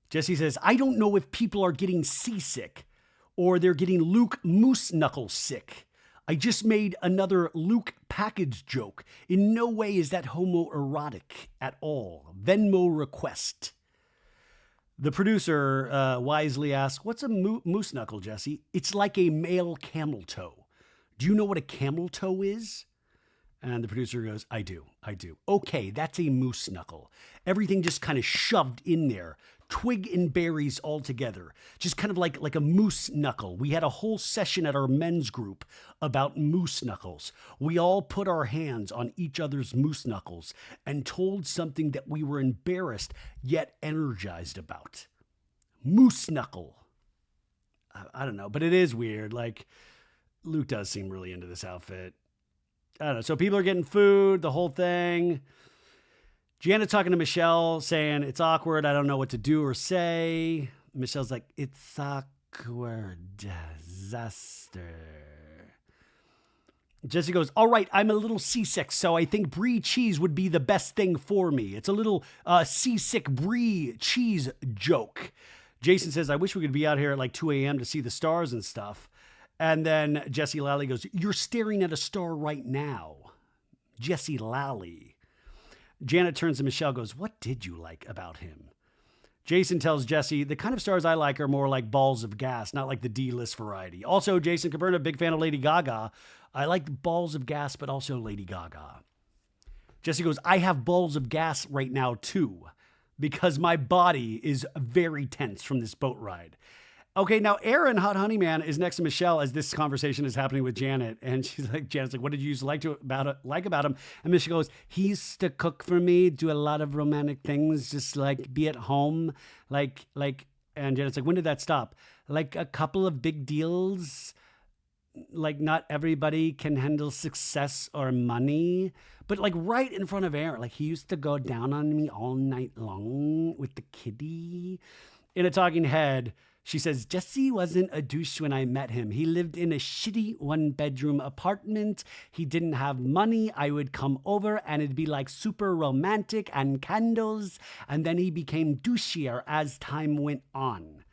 Jesse says, I don't know if people are getting seasick or they're getting Luke Moose Knuckles sick. I just made another Luke package joke. In no way is that homoerotic at all. Venmo request. The producer wisely asks, what's a moose knuckle, Jesse? It's like a male camel toe. Do you know what a camel toe is? And the producer goes, I do. Okay, that's a moose knuckle. Everything just kind of shoved in there. Twig and berries all together. Just kind of like a moose knuckle. We had a whole session at our men's group about moose knuckles. We all put our hands on each other's moose knuckles and told something that we were embarrassed yet energized about. Moose knuckle. I don't know, but it is weird. Like, Luke does seem really into this outfit. I don't know. So people are getting food, the whole thing. Gianna's talking to Michelle, saying, it's awkward. I don't know what to do or say. Michelle's like, it's awkward. Disaster. Jesse goes, all right, I'm a little seasick, so I think brie cheese would be the best thing for me. It's a little seasick brie cheese joke. Jason says, I wish we could be out here at like 2 a.m. to see the stars and stuff. And then Jesse Lally goes, you're staring at a star right now. Jesse Lally. Janet turns to Michelle, goes, what did you like about him? Jason tells Jesse, the kind of stars I like are more like balls of gas, not like the D-list variety. Also, Jason Caperna, big fan of Lady Gaga. I like balls of gas, but also Lady Gaga. Jesse goes, I have balls of gas right now too, because my body is very tense from this boat ride. Okay, now Aaron, Hot Honey Man, is next to Michelle as this conversation is happening with Janet. And Janet's like, what did you used to like about him? And Michelle goes, he used to cook for me, do a lot of romantic things, just like be at home. And Janet's like, when did that stop? Like a couple of big deals. Like not everybody can handle success or money. But like right in front of Aaron, like he used to go down on me all night long with the kitty. In a talking head, she says, Jesse wasn't a douche when I met him. He lived in a shitty 1-bedroom apartment. He didn't have money. I would come over and it'd be like super romantic and candles. And then he became douchier as time went on.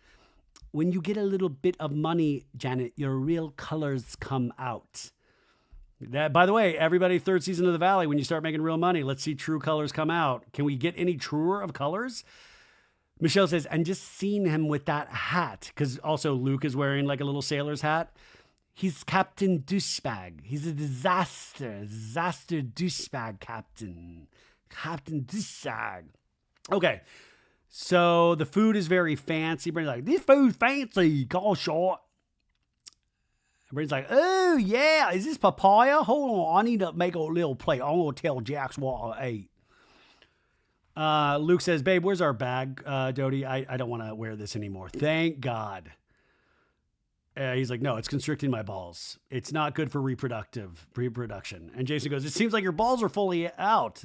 When you get a little bit of money, Janet, your real colors come out. That, by the way, everybody, third season of The Valley, when you start making real money, let's see true colors come out. Can we get any truer of colors? Michelle says, and just seeing him with that hat, because also Luke is wearing like a little sailor's hat. He's Captain Douchebag. He's a disaster douchebag captain. Captain Douchebag. Okay, so the food is very fancy. Brittany's like, this food's fancy, call short. Brittany's like, oh yeah, is this papaya? Hold on, I need to make a little plate. I'm going to tell Jax what I ate. Luke says, babe, where's our bag? Doute, I don't want to wear this anymore. Thank God. He's like, no, it's constricting my balls. It's not good for reproduction. And Jason goes, it seems like your balls are fully out.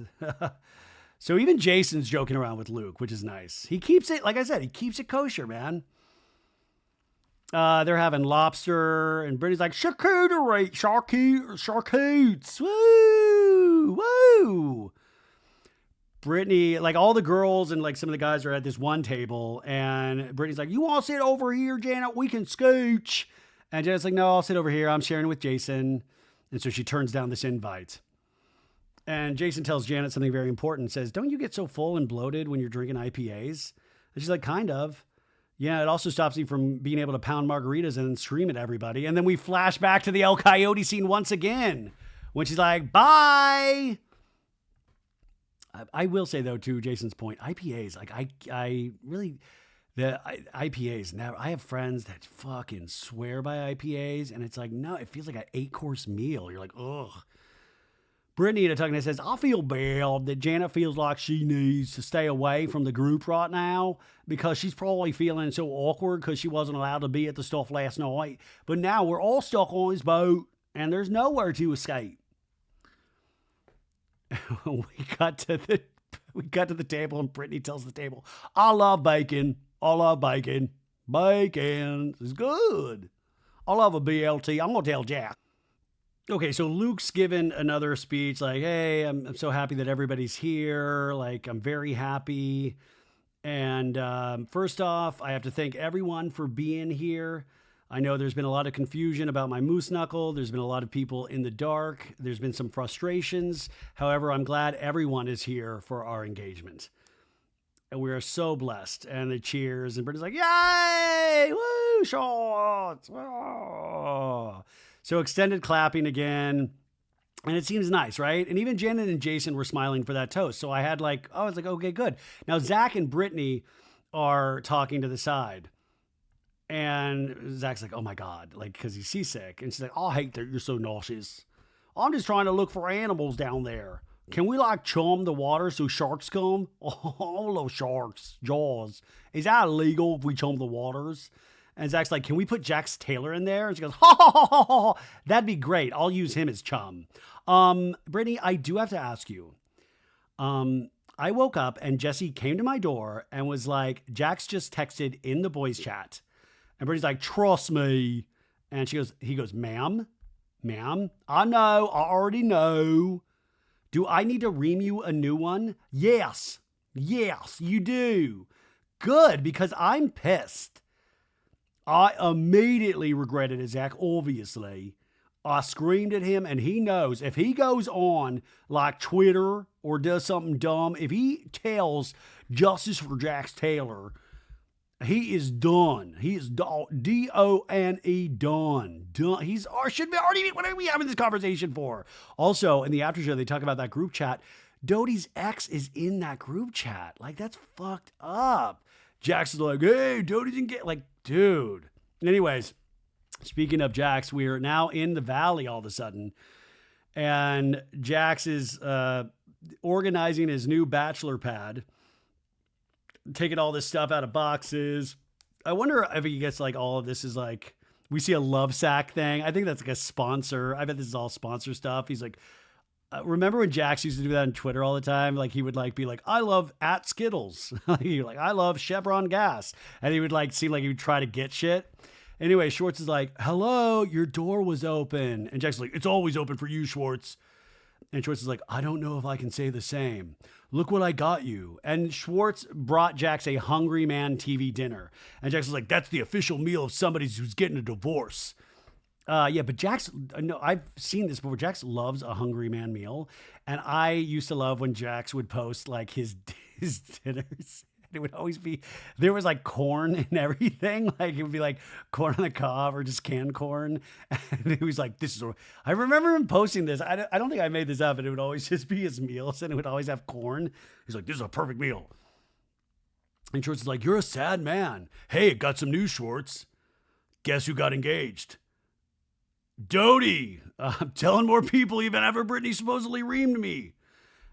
So even Jason's joking around with Luke, which is nice. He keeps it, like I said, he keeps it kosher, man. They're having lobster, and Brittany's like, charcuterie, charcutes, woo, woo. Brittany, like all the girls and like some of the guys are at this one table, and Brittany's like, you all sit over here, Janet, we can scooch. And Janet's like, no, I'll sit over here. I'm sharing with Jason. And so she turns down this invite. And Jason tells Janet something very important, says, don't you get so full and bloated when you're drinking IPAs? And she's like, kind of. Yeah, it also stops you from being able to pound margaritas and scream at everybody. And then we flash back to the El Coyote scene once again, when she's like, bye. I will say, though, to Jason's point, IPAs, like I really, IPAs, now I have friends that fucking swear by IPAs, and it's like, no, it feels like an 8-course meal. You're like, ugh. Brittany in a talking says, I feel bad that Janet feels like she needs to stay away from the group right now because she's probably feeling so awkward because she wasn't allowed to be at the stuff last night. But now we're all stuck on this boat, and there's nowhere to escape. we got to the table, and Brittany tells the table, I love bacon. I love bacon. Bacon is good. I love a BLT. I'm going to tell Jack. Okay, so Luke's given another speech like, hey, I'm so happy that everybody's here. Like, I'm very happy. And first off, I have to thank everyone for being here. I know there's been a lot of confusion about my moose knuckle. There's been a lot of people in the dark. There's been some frustrations. However, I'm glad everyone is here for our engagement. And we are so blessed. And the cheers. And Brittany's like, yay! Woo! Shots! Oh. So extended clapping again. And it seems nice, right? And even Janet and Jason were smiling for that toast. So I was like, okay, good. Now, Zach and Brittany are talking to the side. And Zach's like, oh my God, like, because he's seasick. And she's like, I hate that you're so nauseous. I'm just trying to look for animals down there. Can we like chum the water so sharks come? Oh, I love sharks. Jaws. Is that illegal if we chum the waters? And Zach's like, can we put Jax Taylor in there? And she goes, ha ha ha ha ha. That'd be great. I'll use him as chum. Brittany, I do have to ask you. I woke up and Jesse came to my door and was like, Jax just texted in the boys chat. And Brittany's like, trust me. And he goes, ma'am, I know, I already know. Do I need to ream you a new one? Yes, you do. Good, because I'm pissed. I immediately regretted it, Zach, obviously. I screamed at him, and he knows if he goes on like Twitter or does something dumb, if he tells Justice for Jax Taylor, he is done. He is D-O-N-E, done. Done. He's or should be already. What are we having this conversation for? Also, in the after show, they talk about that group chat. Doute's ex is in that group chat. Like, that's fucked up. Jax is like, hey, Doute didn't get, like, dude. Anyways, speaking of Jax, we are now in the valley all of a sudden. And Jax is organizing his new bachelor pad, taking all this stuff out of boxes. I wonder if he gets like all of this is like, we see a love sack thing. I think that's like a sponsor. I bet this is all sponsor stuff. He's like, remember when Jax used to do that on Twitter all the time? Like he would like be like, I love at Skittles. Like, I love Chevron gas. And he would like seem like he would try to get shit. Anyway, Schwartz is like, hello, your door was open. And Jax is like, it's always open for you, Schwartz. And Schwartz is like, I don't know if I can say the same. Look what I got you. And Schwartz brought Jax a Hungry Man TV dinner. And Jax was like, that's the official meal of somebody who's getting a divorce. Yeah, but Jax, no, I've seen this before. Jax loves a Hungry Man meal. And I used to love when Jax would post like his dinners. It would always be, there was like corn and everything. Like it would be like corn on the cob or just canned corn. And he was like, this is, I remember him posting this. I don't think I made this up, and it would always just be his meals and it would always have corn. He's like, this is a perfect meal. And Schwartz is like, you're a sad man. Hey, got some news, Schwartz. Guess who got engaged? Doute. I'm telling more people even after Brittany supposedly reamed me.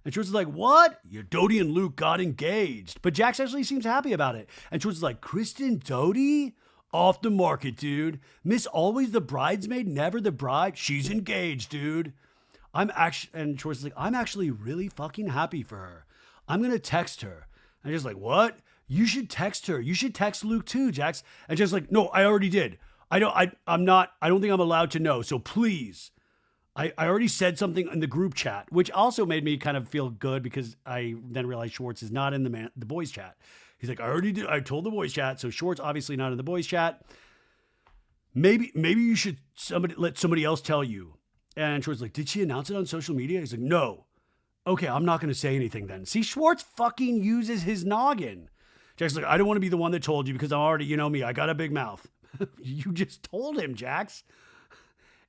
And Schwartz is like, what? Yeah, Doute and Luke got engaged. But Jax actually seems happy about it. And Schwartz is like, Kristen, Doute? Off the market, dude. Miss always the bridesmaid, never the bride. She's engaged, dude. And Schwartz is like, I'm actually really fucking happy for her. I'm going to text her. And just like, what? You should text her. You should text Luke too, Jax. And just like, no, I already did. I don't think I'm allowed to know. So please. I already said something in the group chat, which also made me kind of feel good because I then realized Schwartz is not in the boys chat. He's like, I already did. I told the boys chat. So Schwartz obviously not in the boys chat. Maybe you should let somebody else tell you. And Schwartz is like, did she announce it on social media? He's like, no. Okay, I'm not going to say anything then. See, Schwartz fucking uses his noggin. Jack's like, I don't want to be the one that told you because I'm already, you know me, I got a big mouth. You just told him, Jax.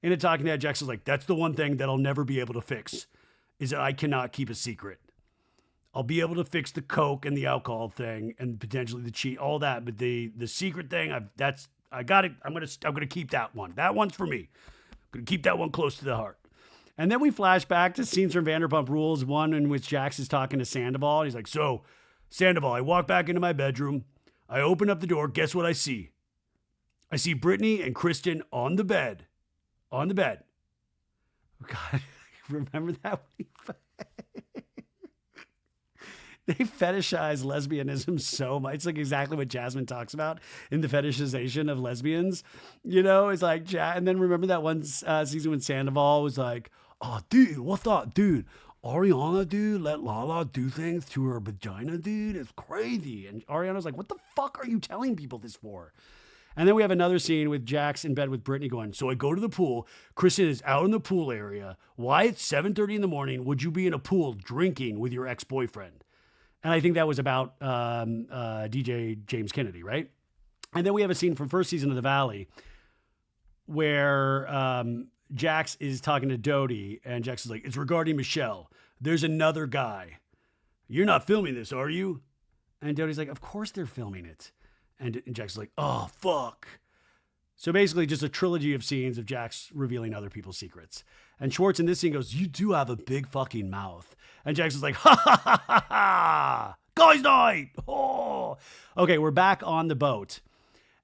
In a talking head, Jax is like, that's the one thing that I'll never be able to fix, is that I cannot keep a secret. I'll be able to fix the coke and the alcohol thing and potentially the cheat, all that, but the secret thing, I got it. I'm gonna keep that one. That one's for me. I'm gonna keep that one close to the heart. And then we flash back to scenes from Vanderpump Rules, one in which Jax is talking to Sandoval. He's like, so, Sandoval, I walk back into my bedroom. I open up the door. Guess what I see? I see Brittany and Kristen on the bed. On the bed. God, remember that? They fetishize lesbianism so much. It's like exactly what Jasmine talks about in the fetishization of lesbians. You know, it's like, and then remember that one season when Sandoval was like, oh, dude, what's that? Dude, Ariana, dude, let Lala do things to her vagina, dude. It's crazy. And Ariana's like, what the fuck are you telling people this for? And then we have another scene with Jax in bed with Brittany going, so I go to the pool. Kristen is out in the pool area. Why at 7:30 in the morning would you be in a pool drinking with your ex-boyfriend? And I think that was about DJ James Kennedy, right? And then we have a scene from first season of The Valley where Jax is talking to Doute, and Jax is like, it's regarding Michelle. There's another guy. You're not filming this, are you? And Doute's like, of course they're filming it. And Jax is like, oh, fuck. So basically just a trilogy of scenes of Jax revealing other people's secrets. And Schwartz in this scene goes, you do have a big fucking mouth. And Jax is like, ha ha ha ha ha. Guys night. Oh. Okay, we're back on the boat.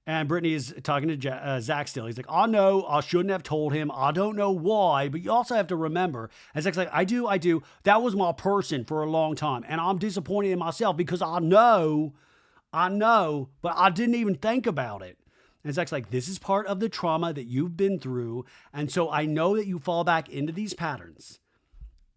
And Brittany is talking to Zach still. He's like, I know I shouldn't have told him. I don't know why, but you also have to remember. And Zach's like, I do. That was my person for a long time. And I'm disappointed in myself because I know, but I didn't even think about it. And Zach's like, this is part of the trauma that you've been through. And so I know that you fall back into these patterns.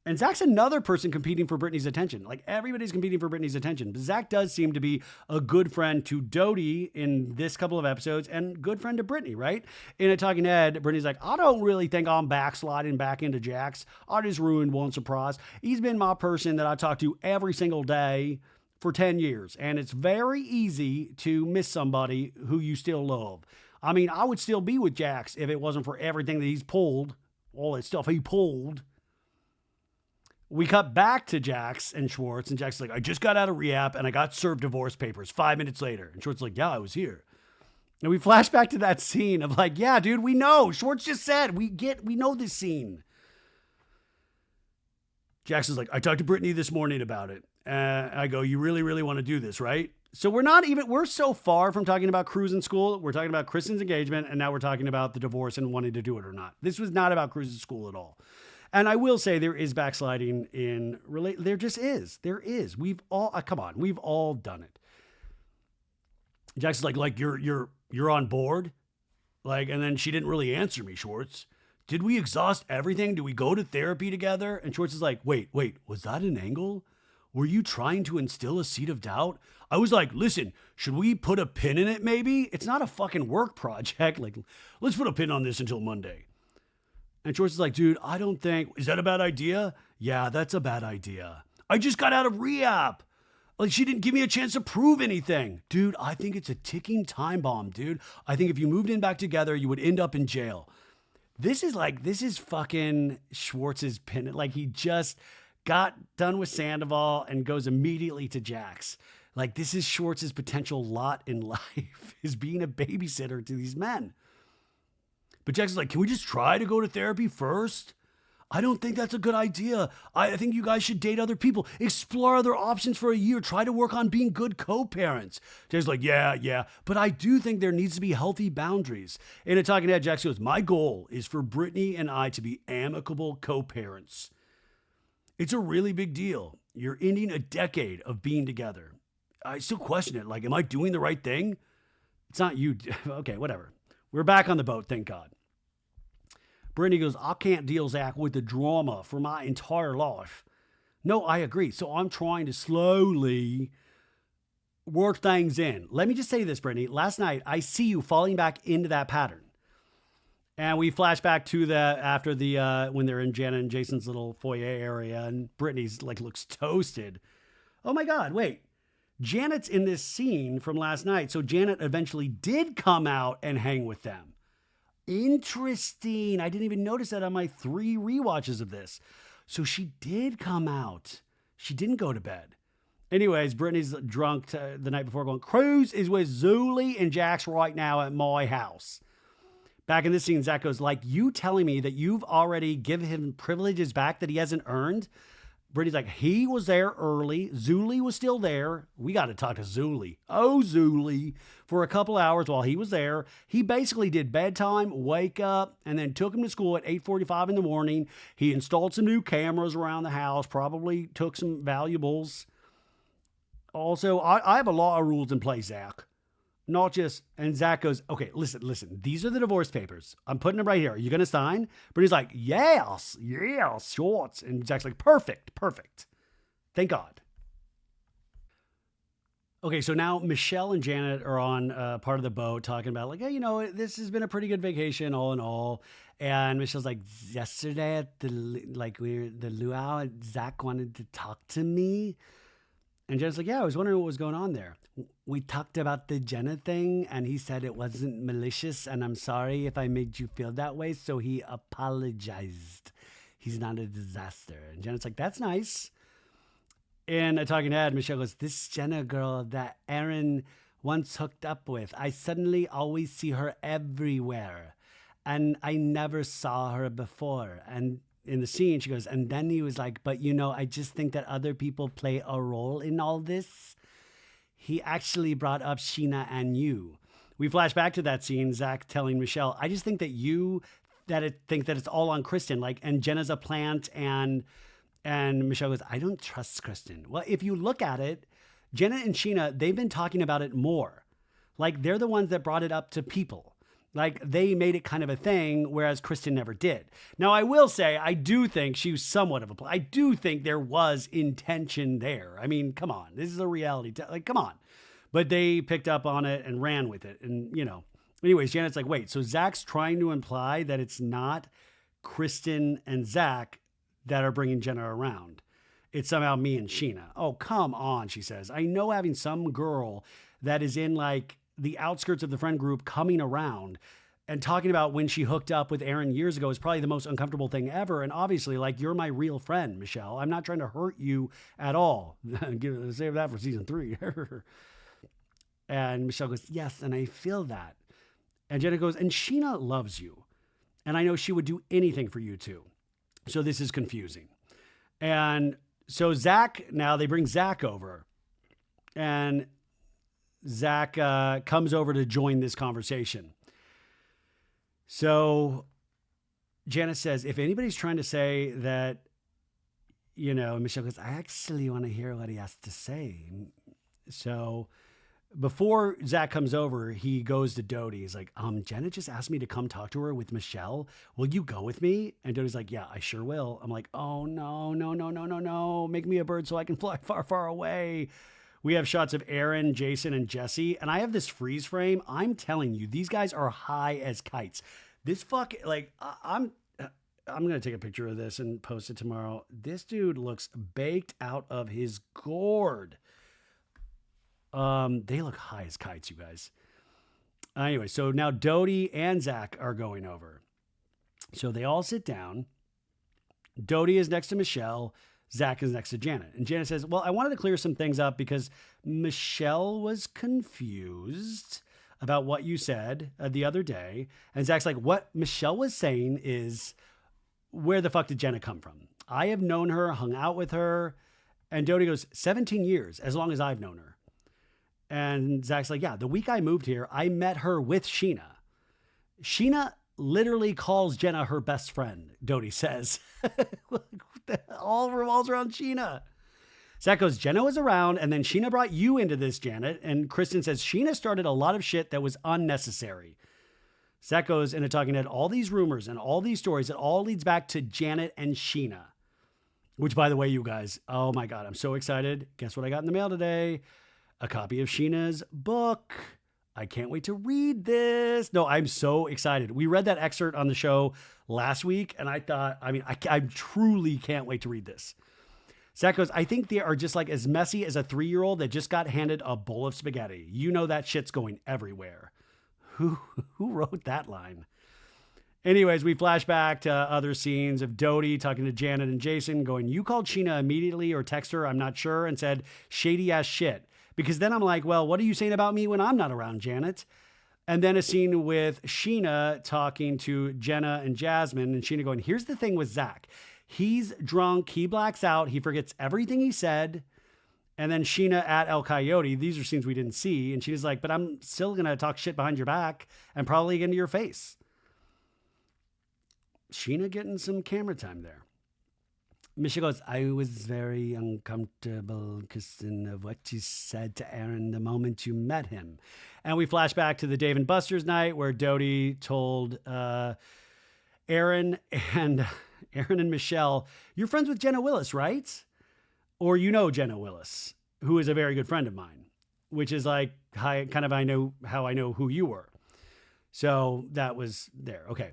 And Zach's another person competing for Brittany's attention. Like everybody's competing for Brittany's attention. But Zach does seem to be a good friend to Doute in this couple of episodes and good friend to Brittany, right? In a talking head, Brittany's like, I don't really think I'm backsliding back into Jax. I just ruined one surprise. He's been my person that I talk to every single day for 10 years. And it's very easy to miss somebody who you still love. I mean, I would still be with Jax if it wasn't for everything that he's pulled, all that stuff he pulled. We cut back to Jax and Schwartz, and Jax is like, I just got out of rehab and I got served divorce papers 5 minutes later. And Schwartz is like, yeah, I was here. And we flash back to that scene of like, yeah, dude, we know. Schwartz just said, we know this scene. Jax is like, I talked to Brittany this morning about it. I go, you really, really want to do this, right? So we're so far from talking about Cruz in school. We're talking about Kristen's engagement, and now we're talking about the divorce and wanting to do it or not. This was not about Cruz's school at all. And I will say there is backsliding in there just is. There is. We've all come on, we've all done it. Jackson's like you're on board? Like, and then she didn't really answer me, Schwartz. Did we exhaust everything? Do we go to therapy together? And Schwartz is like, wait, was that an angle? Were you trying to instill a seed of doubt? I was like, listen, should we put a pin in it maybe? It's not a fucking work project. Like, let's put a pin on this until Monday. And Schwartz is like, dude, I don't think, is that a bad idea? Yeah, that's a bad idea. I just got out of rehab. Like, she didn't give me a chance to prove anything. Dude, I think it's a ticking time bomb, dude. I think if you moved in back together, you would end up in jail. This is fucking Schwartz's pin. Like, he just got done with Sandoval and goes immediately to Jax. Like, this is Schwartz's potential lot in life, is being a babysitter to these men. But Jax is like, can we just try to go to therapy first? I don't think that's a good idea. I think you guys should date other people. Explore other options for a year. Try to work on being good co-parents. Jay's like, yeah. But I do think there needs to be healthy boundaries. In a talking head, Jax goes, my goal is for Brittany and I to be amicable co-parents. It's a really big deal. You're ending a decade of being together. I still question it. Like, am I doing the right thing? It's not you. Okay, whatever. We're back on the boat, thank God. Brittany goes, I can't deal, Zach, with the drama for my entire life. No, I agree. So I'm trying to slowly work things in. Let me just say this, Brittany. Last night, I see you falling back into that pattern. And we flash back to after when they're in Janet and Jason's little foyer area, and Brittany's like looks toasted. Oh my God, wait. Janet's in this scene from last night. So Janet eventually did come out and hang with them. Interesting. I didn't even notice that on my 3 rewatches of this. So she did come out. She didn't go to bed. Anyways, Brittany's drunk the night before going, Cruz is with Zuli and Jax right now at my house. Back in this scene, Zach goes, like, you telling me that you've already given him privileges back that he hasn't earned? Brittany's like, he was there early. Zuli was still there. We got to talk to Zuli. Oh, Zuli. For a couple hours while he was there. He basically did bedtime, wake up, and then took him to school at 8:45 in the morning. He installed some new cameras around the house, probably took some valuables. Also, I have a lot of rules in place, Zach. Not just, and Zach goes, okay, listen, these are the divorce papers. I'm putting them right here. Are you going to sign? But he's like, yes, Schwartz. And Zach's like, perfect. Thank God. Okay, so now Michelle and Janet are on part of the boat talking about like, hey, this has been a pretty good vacation all in all. And Michelle's like, yesterday at the luau, Zach wanted to talk to me. And Jenna's like, yeah, I was wondering what was going on there. We talked about the Jenna thing, and he said it wasn't malicious, and I'm sorry if I made you feel that way, so he apologized. He's not a disaster. And Jenna's like, that's nice. In a talking head, Michelle goes, this Jenna girl that Aaron once hooked up with, I suddenly always see her everywhere, and I never saw her before. And in the scene, she goes, and then he was like, but I just think that other people play a role in all this. He actually brought up Scheana and you. We flash back to that scene, Zach telling Michelle, I just think that think that it's all on Kristen, like, and Jenna's a plant, and Michelle goes, I don't trust Kristen. Well, if you look at it, Jenna and Scheana, they've been talking about it more. Like, they're the ones that brought it up to people. Like, they made it kind of a thing, whereas Kristen never did. Now, I will say, I do think she was somewhat of a play. I do think there was intention there. I mean, come on. This is a reality. Like, come on. But they picked up on it and ran with it. And, Anyways, Janet's like, wait, so Zach's trying to imply that it's not Kristen and Zach that are bringing Jenna around. It's somehow me and Scheana. Oh, come on, she says. I know having some girl that is in, like, the outskirts of the friend group coming around and talking about when she hooked up with Aaron years ago is probably the most uncomfortable thing ever. And obviously, like, you're my real friend, Michelle. I'm not trying to hurt you at all. Save that for season 3. And Michelle goes, yes, and I feel that. And Jenna goes, and Scheana loves you. And I know she would do anything for you too. So this is confusing. And so now they bring Zach over. And Zach comes over to join this conversation. So Janice says, if anybody's trying to say that, Michelle goes, I actually want to hear what he has to say. So before Zach comes over, he goes to Doute. He's like, Jenna just asked me to come talk to her with Michelle. Will you go with me? And Doute's like, yeah, I sure will. I'm like, oh, no. Make me a bird so I can fly far, far away. We have shots of Aaron, Jason, and Jesse. And I have this freeze frame. I'm telling you, these guys are high as kites. This I'm going to take a picture of this and post it tomorrow. This dude looks baked out of his gourd. They look high as kites, you guys. Anyway, so now Doute and Zach are going over. So they all sit down. Doute is next to Michelle. Zach is next to Janet. And Janet says, well, I wanted to clear some things up because Michelle was confused about what you said the other day. And Zach's like, what Michelle was saying is where the fuck did Jenna come from? I have known her, hung out with her. And Doute goes, 17 years, as long as I've known her. And Zach's like, yeah, the week I moved here, I met her with Scheana. Scheana literally calls Jenna her best friend, Doute says. All revolves around Scheana. Zach goes, Jenna was around, and then Scheana brought you into this, Janet. And Kristen says, Scheana started a lot of shit that was unnecessary. Zach goes into talking about all these rumors and all these stories. It all leads back to Janet and Scheana. Which, by the way, you guys, oh my God, I'm so excited. Guess what I got in the mail today? A copy of Scheana's book. I can't wait to read this. No, I'm so excited. We read that excerpt on the show last week, and I thought, I truly can't wait to read this. Zach goes, I think they are just like as messy as a 3-year-old that just got handed a bowl of spaghetti. You know that shit's going everywhere. Who wrote that line? Anyways, we flash back to other scenes of Doute talking to Janet and Jason going, you called Scheana immediately or text her, I'm not sure, and said shady ass shit. Because then I'm like, well, what are you saying about me when I'm not around, Janet? And then a scene with Scheana talking to Jenna and Jasmine, and Scheana going, here's the thing with Zach. He's drunk, he blacks out, he forgets everything he said. And then Scheana at El Coyote, these are scenes we didn't see. And she's like, but I'm still going to talk shit behind your back and probably get into your face. Scheana getting some camera time there. Misha goes, I was very uncomfortable, Kristen, of what you said to Aaron the moment you met him. And we flash back to the Dave and Buster's night where Doute told Aaron and Michelle, you're friends with Jenna Willis, right? Or you know Jenna Willis, who is a very good friend of mine, which is like I know how I know who you were. So that was there. Okay.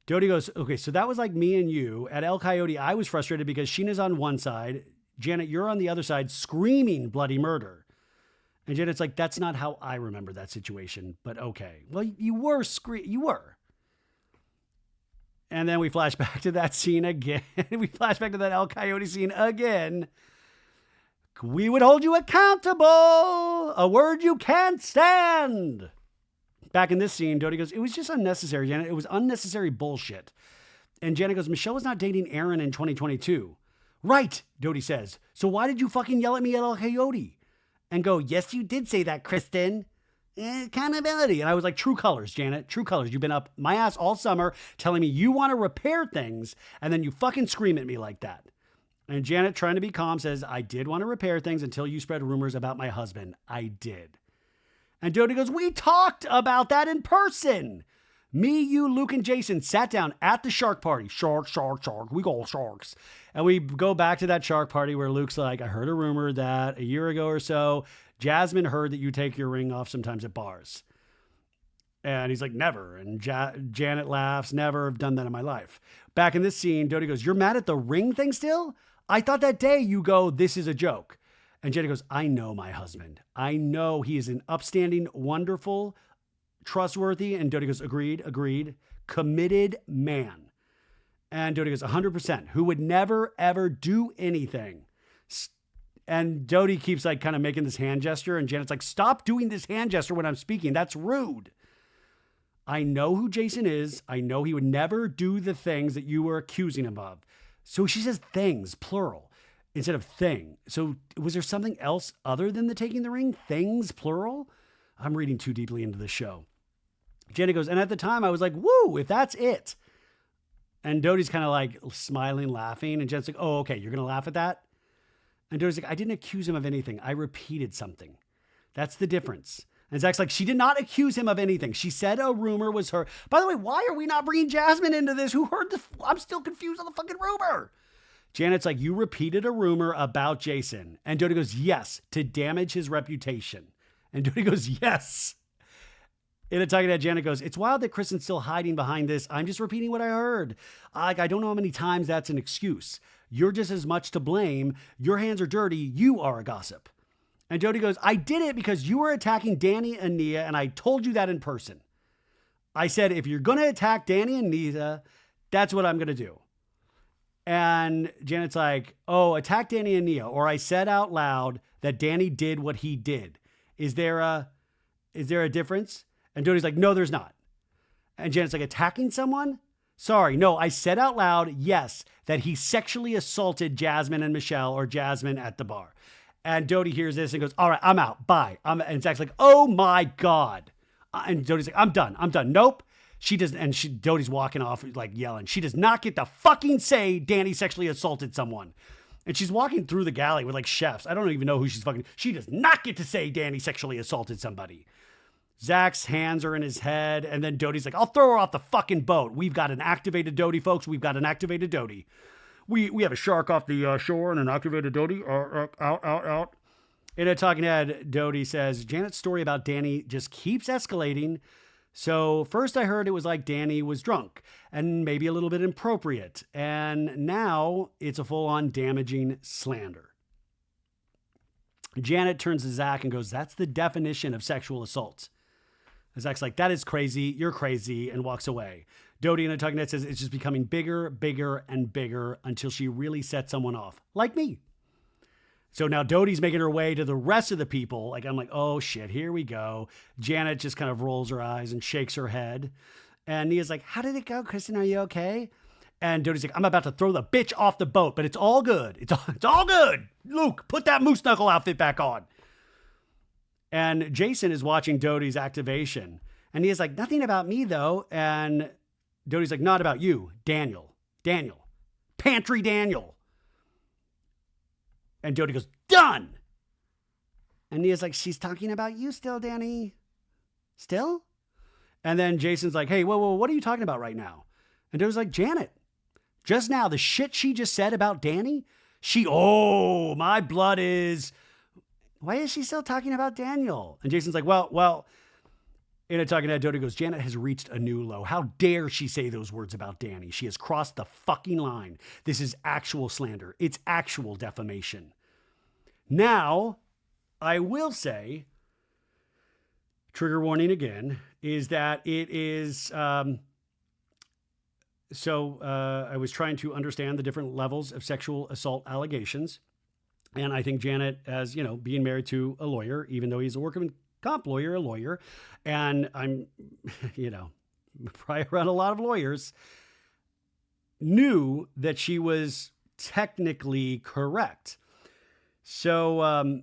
Doute goes, okay, so that was like me and you. At El Coyote, I was frustrated because Scheana's on one side. Janet, you're on the other side screaming bloody murder. And Janet's like, that's not how I remember that situation, but okay. Well, you were. And then we flash back to that scene again. We flash back to that El Coyote scene again. We would hold you accountable. A word you can't stand. Back in this scene, Doute goes, it was just unnecessary, Janet. It was unnecessary bullshit. And Janet goes, Michelle was not dating Aaron in 2022. Right, Doute says. So why did you fucking yell at me at El Coyote? And go, yes, you did say that, Kristen. Accountability. And I was like, true colors, Janet. True colors. You've been up my ass all summer telling me you want to repair things, and then you fucking scream at me like that. And Janet, trying to be calm, says, I did want to repair things until you spread rumors about my husband. I did. And Doute goes, we talked about that in person. Me, you, Luke, and Jason sat down at the shark party. Shark. We go sharks. And we go back to that shark party where Luke's like, I heard a rumor that a year ago or so, Jasmine heard that you take your ring off sometimes at bars. And he's like, never. And Janet laughs, never have done that in my life. Back in this scene, Doute goes, you're mad at the ring thing still? I thought that day you go, this is a joke. And Janet goes, I know my husband. I know he is an upstanding, wonderful, trustworthy. And Doute goes, agreed, committed man. And Doute goes, 100%, who would never, ever do anything. And Doute keeps like kind of making this hand gesture. And Janet's like, stop doing this hand gesture when I'm speaking. That's rude. I know who Jason is. I know he would never do the things that you were accusing him of. So she says things, plural, instead of thing. So was there something else other than the taking the ring? Things, plural? I'm reading too deeply into this show. Janet goes, and at the time I was like, woo, if that's it. And Doute's kind of like smiling, laughing. And Janet's like, oh, okay, you're going to laugh at that? And Doute's like, I didn't accuse him of anything. I repeated something. That's the difference. And Zach's like, she did not accuse him of anything. She said a rumor was her. By the way, why are we not bringing Jasmine into this? Who heard I'm still confused on the fucking rumor. Janet's like, you repeated a rumor about Jason. And Doute goes, yes, to damage his reputation. And Doute goes, yes. In a talking head, Janet goes, it's wild that Kristen's still hiding behind this. I'm just repeating what I heard. I don't know how many times that's an excuse. You're just as much to blame. Your hands are dirty. You are a gossip. And Doute goes, I did it because you were attacking Danny and Nia, and I told you that in person. I said, if you're going to attack Danny and Nia, that's what I'm going to do. And Janet's like, oh, attack Danny and Nia. Or I said out loud that Danny did what he did. Is there a difference? And Doute's like, no, there's not. And Janet's like, attacking someone? Sorry, no, I said out loud, yes, that he sexually assaulted Jasmine and Michelle, or Jasmine at the bar. And Doute hears this and goes, all right, I'm out. Bye. And Zach's like, oh my God. And Doute's like, I'm done. Nope. She doesn't. And Doute's walking off like yelling. She does not get to fucking say Danny sexually assaulted someone. And she's walking through the galley with like chefs. I don't even know who she's fucking. She does not get to say Danny sexually assaulted somebody. Zach's hands are in his head. And then Doute's like, I'll throw her off the fucking boat. We've got an activated Doute, folks. We've got an activated Doute. We have a shark off the shore and an activated Doute. Out. In a talking head, Doute says, Janet's story about Danny just keeps escalating. So first I heard it was like Danny was drunk and maybe a little bit inappropriate. And now it's a full-on damaging slander. Janet turns to Zach and goes, that's the definition of sexual assault. And Zach's like, that is crazy. You're crazy, and walks away. Doute in a talking head says it's just becoming bigger, and bigger until she really sets someone off. Like me. So now Doute's making her way to the rest of the people. Like, I'm like, oh shit, here we go. Janet just kind of rolls her eyes and shakes her head. And Nia's like, how did it go, Kristen? Are you okay? And Doute's like, I'm about to throw the bitch off the boat, but it's all good. It's all good. Luke, put that moose knuckle outfit back on. And Jason is watching Doute's activation. And Nia's like, nothing about me though. And Doute's like, not about you, Daniel. Pantry Daniel. And Doute goes, done. And Nia's like, she's talking about you still, Danny. Still? And then Jason's like, hey, whoa, what are you talking about right now? And Doute's like, Janet. Just now, the shit she just said about Danny, my blood is, why is she still talking about Daniel? And Jason's like, well, in a talking head, Doute goes, Janet has reached a new low. How dare she say those words about Danny? She has crossed the fucking line. This is actual slander. It's actual defamation. Now, I will say, trigger warning again, is that it is, I was trying to understand the different levels of sexual assault allegations. And I think Janet, as, being married to a lawyer, even though he's a workman comp lawyer, and I'm, probably around a lot of lawyers, knew that she was technically correct. So,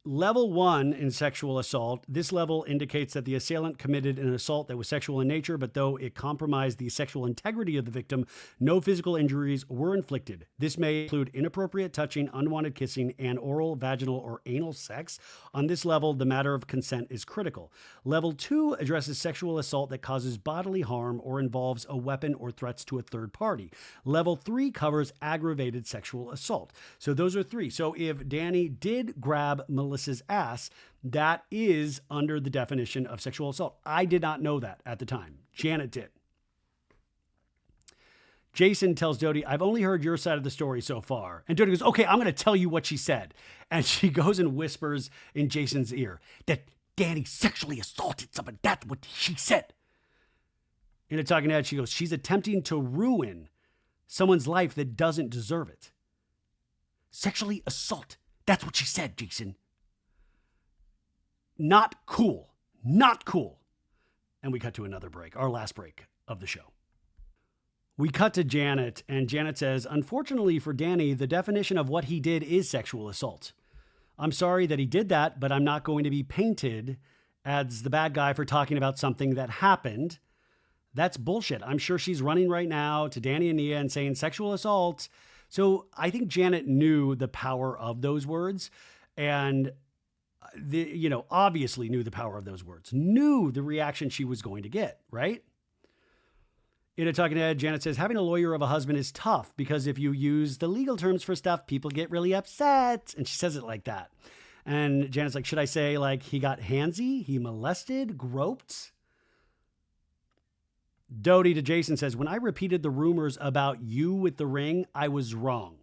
level 1 in sexual assault, this level indicates that the assailant committed an assault that was sexual in nature, but though it compromised the sexual integrity of the victim, no physical injuries were inflicted. This may include inappropriate touching, unwanted kissing, and oral, vaginal, or anal sex. On this level, the matter of consent is critical. Level 2 addresses sexual assault that causes bodily harm or involves a weapon or threats to a third party. Level 3 covers aggravated sexual assault. So those are 3. So if Danny did grab Melissa's ass, that is under the definition of sexual assault. I did not know that at the time. Janet did. Jason tells Doute, I've only heard your side of the story so far. And Doute goes, okay, I'm going to tell you what she said. And she goes and whispers in Jason's ear that Danny sexually assaulted someone. That's what she said. In a talking head, she goes, she's attempting to ruin someone's life that doesn't deserve it. Sexually assault. That's what she said, Jason. Not cool. Not cool. And we cut to another break, our last break of the show. We cut to Janet, and Janet says, unfortunately for Danny, the definition of what he did is sexual assault. I'm sorry that he did that, but I'm not going to be painted as the bad guy for talking about something that happened. That's bullshit. I'm sure she's running right now to Danny and Nia and saying sexual assault. So I think Janet knew the power of those words, and obviously knew the power of those words, knew the reaction she was going to get, right? In a talking head, Janet says, having a lawyer of a husband is tough because if you use the legal terms for stuff, people get really upset. And she says it like that. And Janet's like, should I say like he got handsy, he molested, groped? Doute to Jason says, when I repeated the rumors about you with the ring, I was wrong.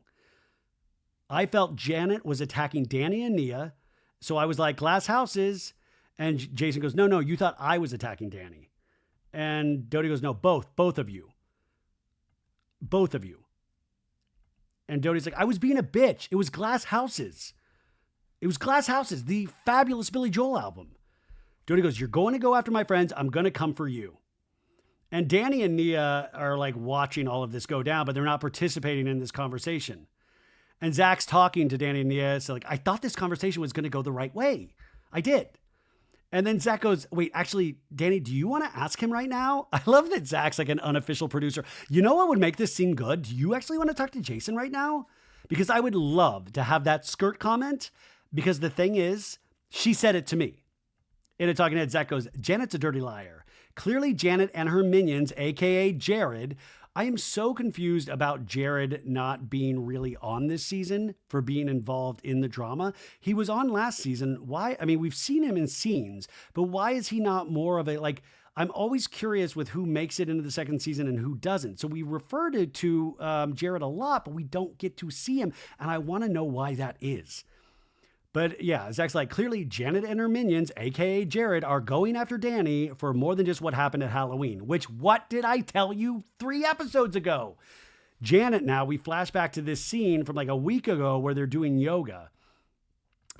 I felt Janet was attacking Danny and Nia. So I was like, glass houses. And Jason goes, no, you thought I was attacking Danny. And Doute goes, no, both of you. Both of you. And Doute's like, I was being a bitch. It was Glass Houses. It was Glass Houses, the fabulous Billy Joel album. Doute goes, you're going to go after my friends. I'm going to come for you. And Danny and Nia are like watching all of this go down, but they're not participating in this conversation. And Zach's talking to Danny and Nia. So like, I thought this conversation was going to go the right way. I did. And then Zach goes, wait, actually, Danny, do you want to ask him right now? I love that Zach's like an unofficial producer. You know what would make this scene good? Do you actually want to talk to Jason right now? Because I would love to have that skirt comment. Because the thing is, she said it to me. In a talking head, Zach goes, Janet's a dirty liar. Clearly, Janet and her minions, a.k.a. Jared. I am so confused about Jared not being really on this season for being involved in the drama. He was on last season. Why? I mean, we've seen him in scenes, but why is he not more of a, like, I'm always curious with who makes it into the second season and who doesn't. So we refer to Jared a lot, but we don't get to see him. And I want to know why that is. But yeah, Zach's like, clearly Janet and her minions, a.k.a. Jared, are going after Danny for more than just what happened at Halloween, which what did I tell you 3 episodes ago? Janet now, we flash back to this scene from like a week ago where they're doing yoga.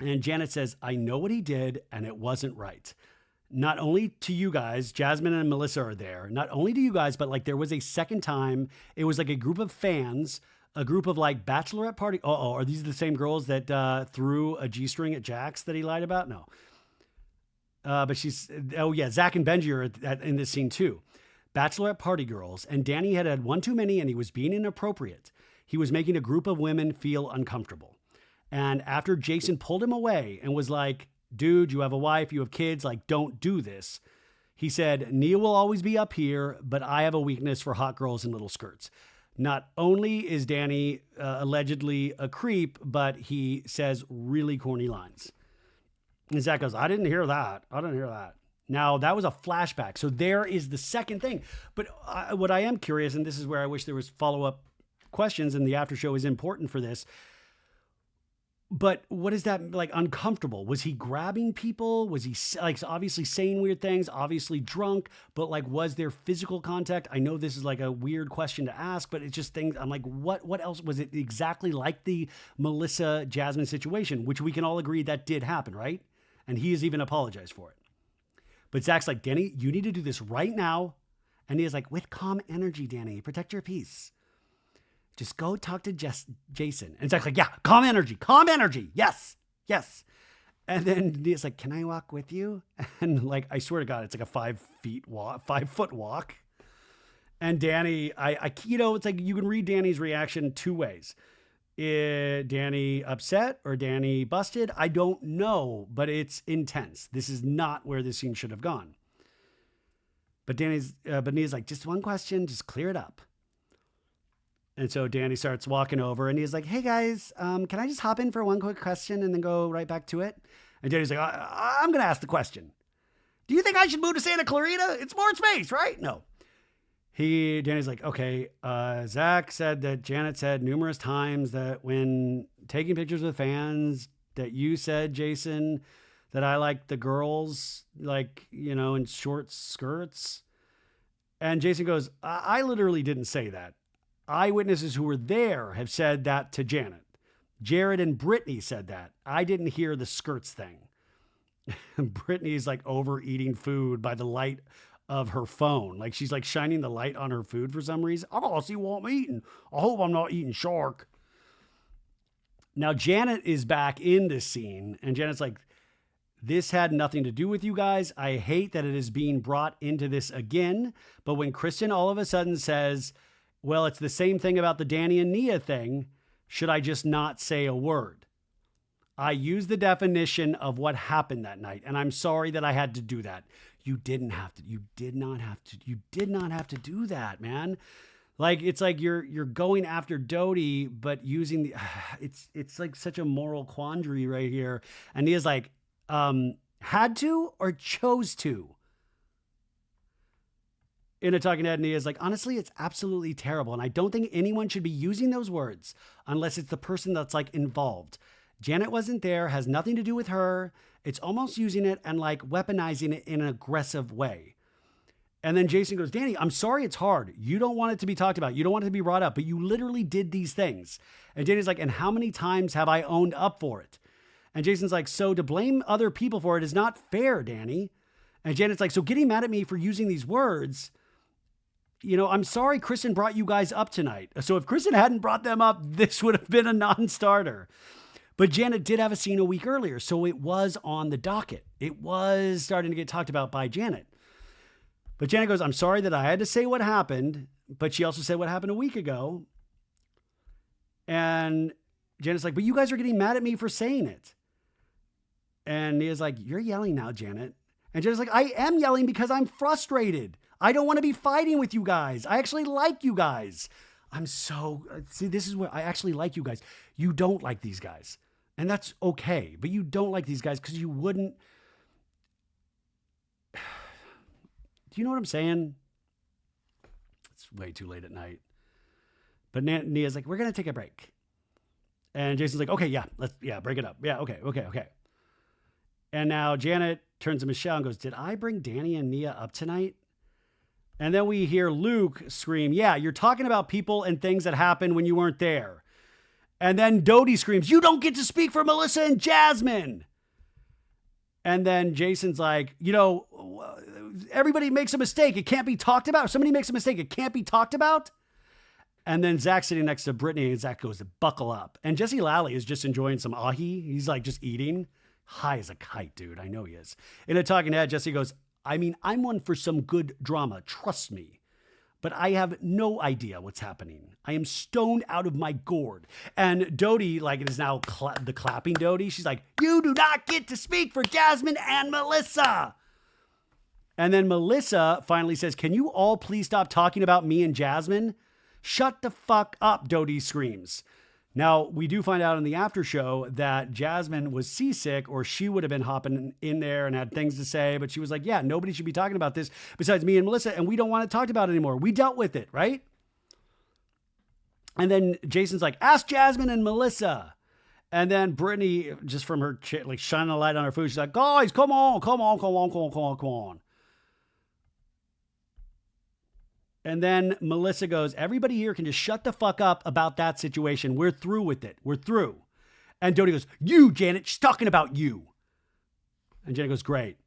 And Janet says, I know what he did and it wasn't right. Not only to you guys, Jasmine and Melissa are there. Not only to you guys, but like there was a second time, it was like a group of fans, a group of like bachelorette party. Uh-oh, are these the same girls that threw a G-string at Jax that he lied about? No. But she's, oh yeah, Zach and Benji are in this scene too. Bachelorette party girls. And Danny had had one too many and he was being inappropriate. He was making a group of women feel uncomfortable. And after Jason pulled him away and was like, dude, you have a wife, you have kids, like don't do this. He said, Nia will always be up here, but I have a weakness for hot girls in little skirts. Not only is Danny allegedly a creep, but he says really corny lines. And Zach goes, I didn't hear that. Now, that was a flashback. So there is the second thing. But what I am curious, and this is where I wish there was follow-up questions, and the after show is important for this. But what is that like uncomfortable? Was he grabbing people? Was he like obviously saying weird things, obviously drunk, but like, was there physical contact? I know this is like a weird question to ask, but it's just things. I'm like, what else was it exactly like the Melissa Jasmine situation, which we can all agree that did happen, right? And he has even apologized for it. But Zach's like, Danny, you need to do this right now. And he is like, with calm energy, Danny, protect your peace. Just go talk to Jason. And Zach's like, yeah, calm energy. Yes. And then he's like, can I walk with you? And like, I swear to God, it's like a 5 foot walk. And Danny, it's like, you can read Danny's reaction 2 ways. Danny upset or Danny busted? I don't know, but it's intense. This is not where this scene should have gone. But Nia's like, just one question, just clear it up. And so Danny starts walking over and he's like, hey guys, can I just hop in for one quick question and then go right back to it? And Danny's like, I'm going to ask the question. Do you think I should move to Santa Clarita? It's more space, right? No. Danny's like, okay, Zach said that Janet said numerous times that when taking pictures with fans that you said, Jason, that I like the girls, like, in short skirts. And Jason goes, I literally didn't say that. Eyewitnesses who were there have said that to Janet. Jared and Brittany said that. I didn't hear the skirts thing. Brittany's like overeating food by the light of her phone. Like she's like shining the light on her food for some reason. I gotta see what I'm eating. I hope I'm not eating shark. Now Janet is back in this scene and Janet's like, this had nothing to do with you guys. I hate that it is being brought into this again. But when Kristen all of a sudden says, well, it's the same thing about the Danny and Nia thing, should I just not say a word? I use the definition of what happened that night, and I'm sorry that I had to do that. You did not have to do that, man. Like, it's like you're going after Doute, but using the, it's like such a moral quandary right here. And Nia's like, had to or chose to? In a talking head, Nia's like, honestly, it's absolutely terrible. And I don't think anyone should be using those words unless it's the person that's like involved. Janet wasn't there, has nothing to do with her. It's almost using it and like weaponizing it in an aggressive way. And then Jason goes, Danny, I'm sorry it's hard. You don't want it to be talked about. You don't want it to be brought up, but you literally did these things. And Danny's like, and how many times have I owned up for it? And Jason's like, so to blame other people for it is not fair, Danny. And Janet's like, so getting mad at me for using these words I'm sorry Kristen brought you guys up tonight. So if Kristen hadn't brought them up, this would have been a non-starter. But Janet did have a scene a week earlier, so it was on the docket. It was starting to get talked about by Janet. But Janet goes, I'm sorry that I had to say what happened, but she also said what happened a week ago. And Janet's like, but you guys are getting mad at me for saying it. And Nia's like, you're yelling now, Janet. And Janet's like, I am yelling because I'm frustrated. I don't want to be fighting with you guys. I actually like you guys. This is where I actually like you guys. You don't like these guys. And that's okay. But you don't like these guys because you wouldn't. Do you know what I'm saying? It's way too late at night. But Nia's like, we're going to take a break. And Jason's like, okay, yeah, break it up. Yeah, okay. And now Janet turns to Michelle and goes, did I bring Danny and Nia up tonight? And then we hear Luke scream, yeah, you're talking about people and things that happened when you weren't there. And then Doute screams, you don't get to speak for Melissa and Jasmine. And then Jason's like, everybody makes a mistake. It can't be talked about. If somebody makes a mistake, it can't be talked about. And then Zach's sitting next to Brittany and Zach goes to buckle up. And Jesse Lally is just enjoying some ahi. He's like just eating. High as a kite, dude. I know he is. In a talking head, Jesse goes, I'm one for some good drama. Trust me. But I have no idea what's happening. I am stoned out of my gourd. And Doute, like it is now the clapping Doute. She's like, you do not get to speak for Jasmine and Melissa. And then Melissa finally says, can you all please stop talking about me and Jasmine? Shut the fuck up, Doute screams. Now, we do find out in the after show that Jasmine was seasick, or she would have been hopping in there and had things to say, but she was like, yeah, nobody should be talking about this besides me and Melissa, and we don't want to talk about it anymore. We dealt with it, right? And then Jason's like, ask Jasmine and Melissa. And then Brittany, just from her like shining a light on her food, she's like, guys, come on. And then Melissa goes, everybody here can just shut the fuck up about that situation. We're through with it. We're through. And Doute goes, you, Janet, she's talking about you. And Janet goes, great.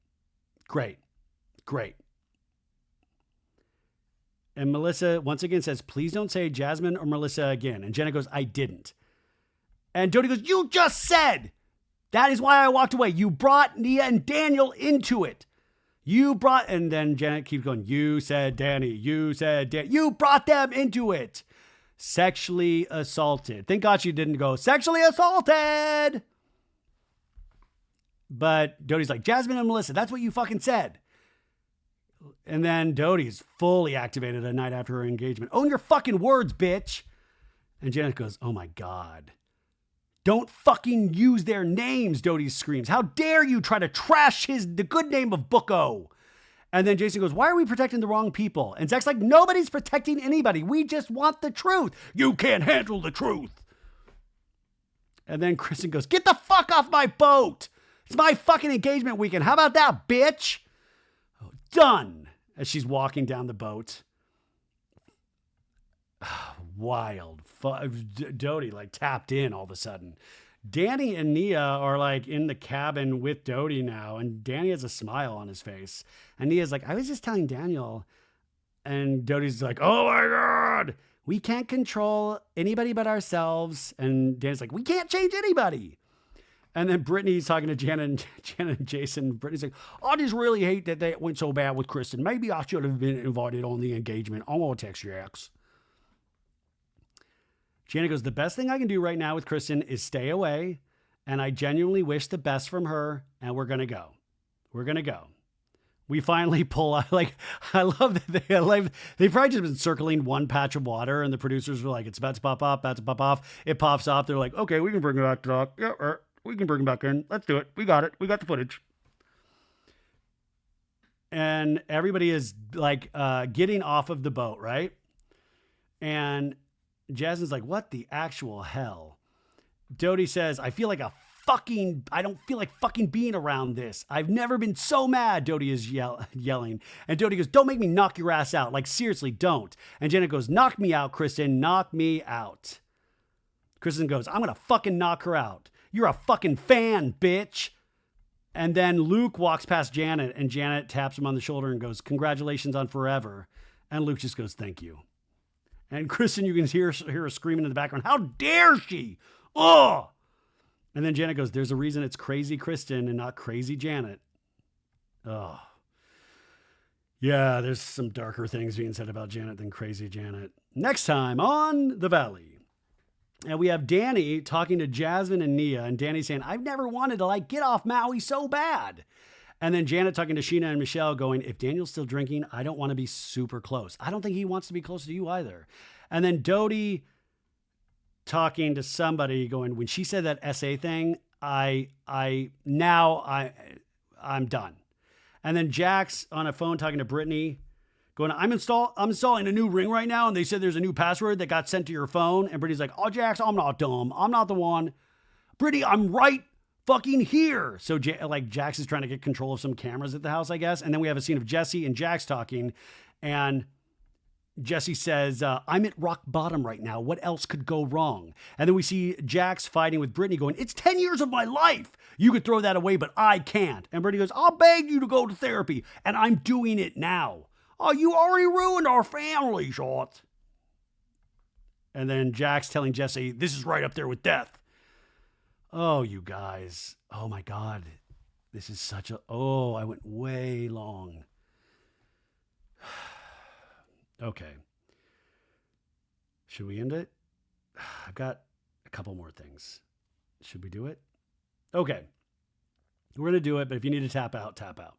And Melissa once again says, please don't say Jasmine or Melissa again. And Janet goes, I didn't. And Doute goes, you just said. That is why I walked away. You brought Nia and Daniel into it. And then Janet keeps going, you said Danny, you brought them into it. Sexually assaulted. Thank God she didn't go, sexually assaulted. But Doute's like, Jasmine and Melissa, that's what you fucking said. And then Doute's fully activated a night after her engagement. Own your fucking words, bitch. And Janet goes, oh my God. Don't fucking use their names, Doute screams. How dare you try to trash the good name of Booko? And then Jason goes, why are we protecting the wrong people? And Zach's like, nobody's protecting anybody. We just want the truth. You can't handle the truth. And then Kristen goes, get the fuck off my boat. It's my fucking engagement weekend. How about that, bitch? Oh, done. As she's walking down the boat. Wild. Doute like tapped in all of a sudden. Danny and Nia are like in the cabin with Doute now, and Danny has a smile on his face. And Nia's like, I was just telling Daniel. And Doute's like, oh my God, we can't control anybody but ourselves. And Danny's like, we can't change anybody. And then Brittany's talking to Janet and Jason. Brittany's like, I just really hate that they went so bad with Kristen. Maybe I should have been invited on the engagement. I'm going to text Jax. Scheana goes, the best thing I can do right now with Kristen is stay away. And I genuinely wish the best from her. And we're going to go. We finally pull out, like, I love that they've probably just been circling one patch of water. And the producers were like, it's about to pop off. It pops off. They're like, okay, we can bring it back to doc. Yeah, we can bring it back in. Let's do it. We got it. We got the footage. And everybody is like getting off of the boat, right? And Jasmine's like, what the actual hell? Doute says, I don't feel like fucking being around this. I've never been so mad, Doute is yelling. And Doute goes, don't make me knock your ass out. Like, seriously, don't. And Janet goes, knock me out, Kristen. Knock me out. Kristen goes, I'm going to fucking knock her out. You're a fucking fan, bitch. And then Luke walks past Janet, and Janet taps him on the shoulder and goes, congratulations on forever. And Luke just goes, thank you. And Kristen, you can hear her screaming in the background, how dare she? Oh! And then Janet goes, there's a reason it's crazy Kristen and not crazy Janet. Oh. Yeah, there's some darker things being said about Janet than crazy Janet. Next time on The Valley. And we have Danny talking to Jasmine and Nia. And Danny saying, I've never wanted to get off Maui so bad. And then Janet talking to Scheana and Michelle going, if Daniel's still drinking, I don't want to be super close. I don't think he wants to be close to you either. And then Doute talking to somebody going, when she said that SA thing, I'm done. And then Jax on a phone talking to Brittany going, I'm installing a new ring right now. And they said there's a new password that got sent to your phone. And Brittany's like, oh, Jax, I'm not dumb. I'm not the one. Brittany, I'm right fucking here. So Jax is trying to get control of some cameras at the house, I guess. And then we have a scene of Jesse and Jax talking. And Jesse says, I'm at rock bottom right now. What else could go wrong? And then we see Jax fighting with Brittany going, it's 10 years of my life. You could throw that away, but I can't. And Brittany goes, I'll beg you to go to therapy. And I'm doing it now. Oh, you already ruined our family, Schwartz. And then Jax telling Jesse, this is right up there with death. Oh, you guys. Oh, my God. This is I went way long. Okay. Should we end it? I've got a couple more things. Should we do it? Okay. We're going to do it, but if you need to tap out, tap out.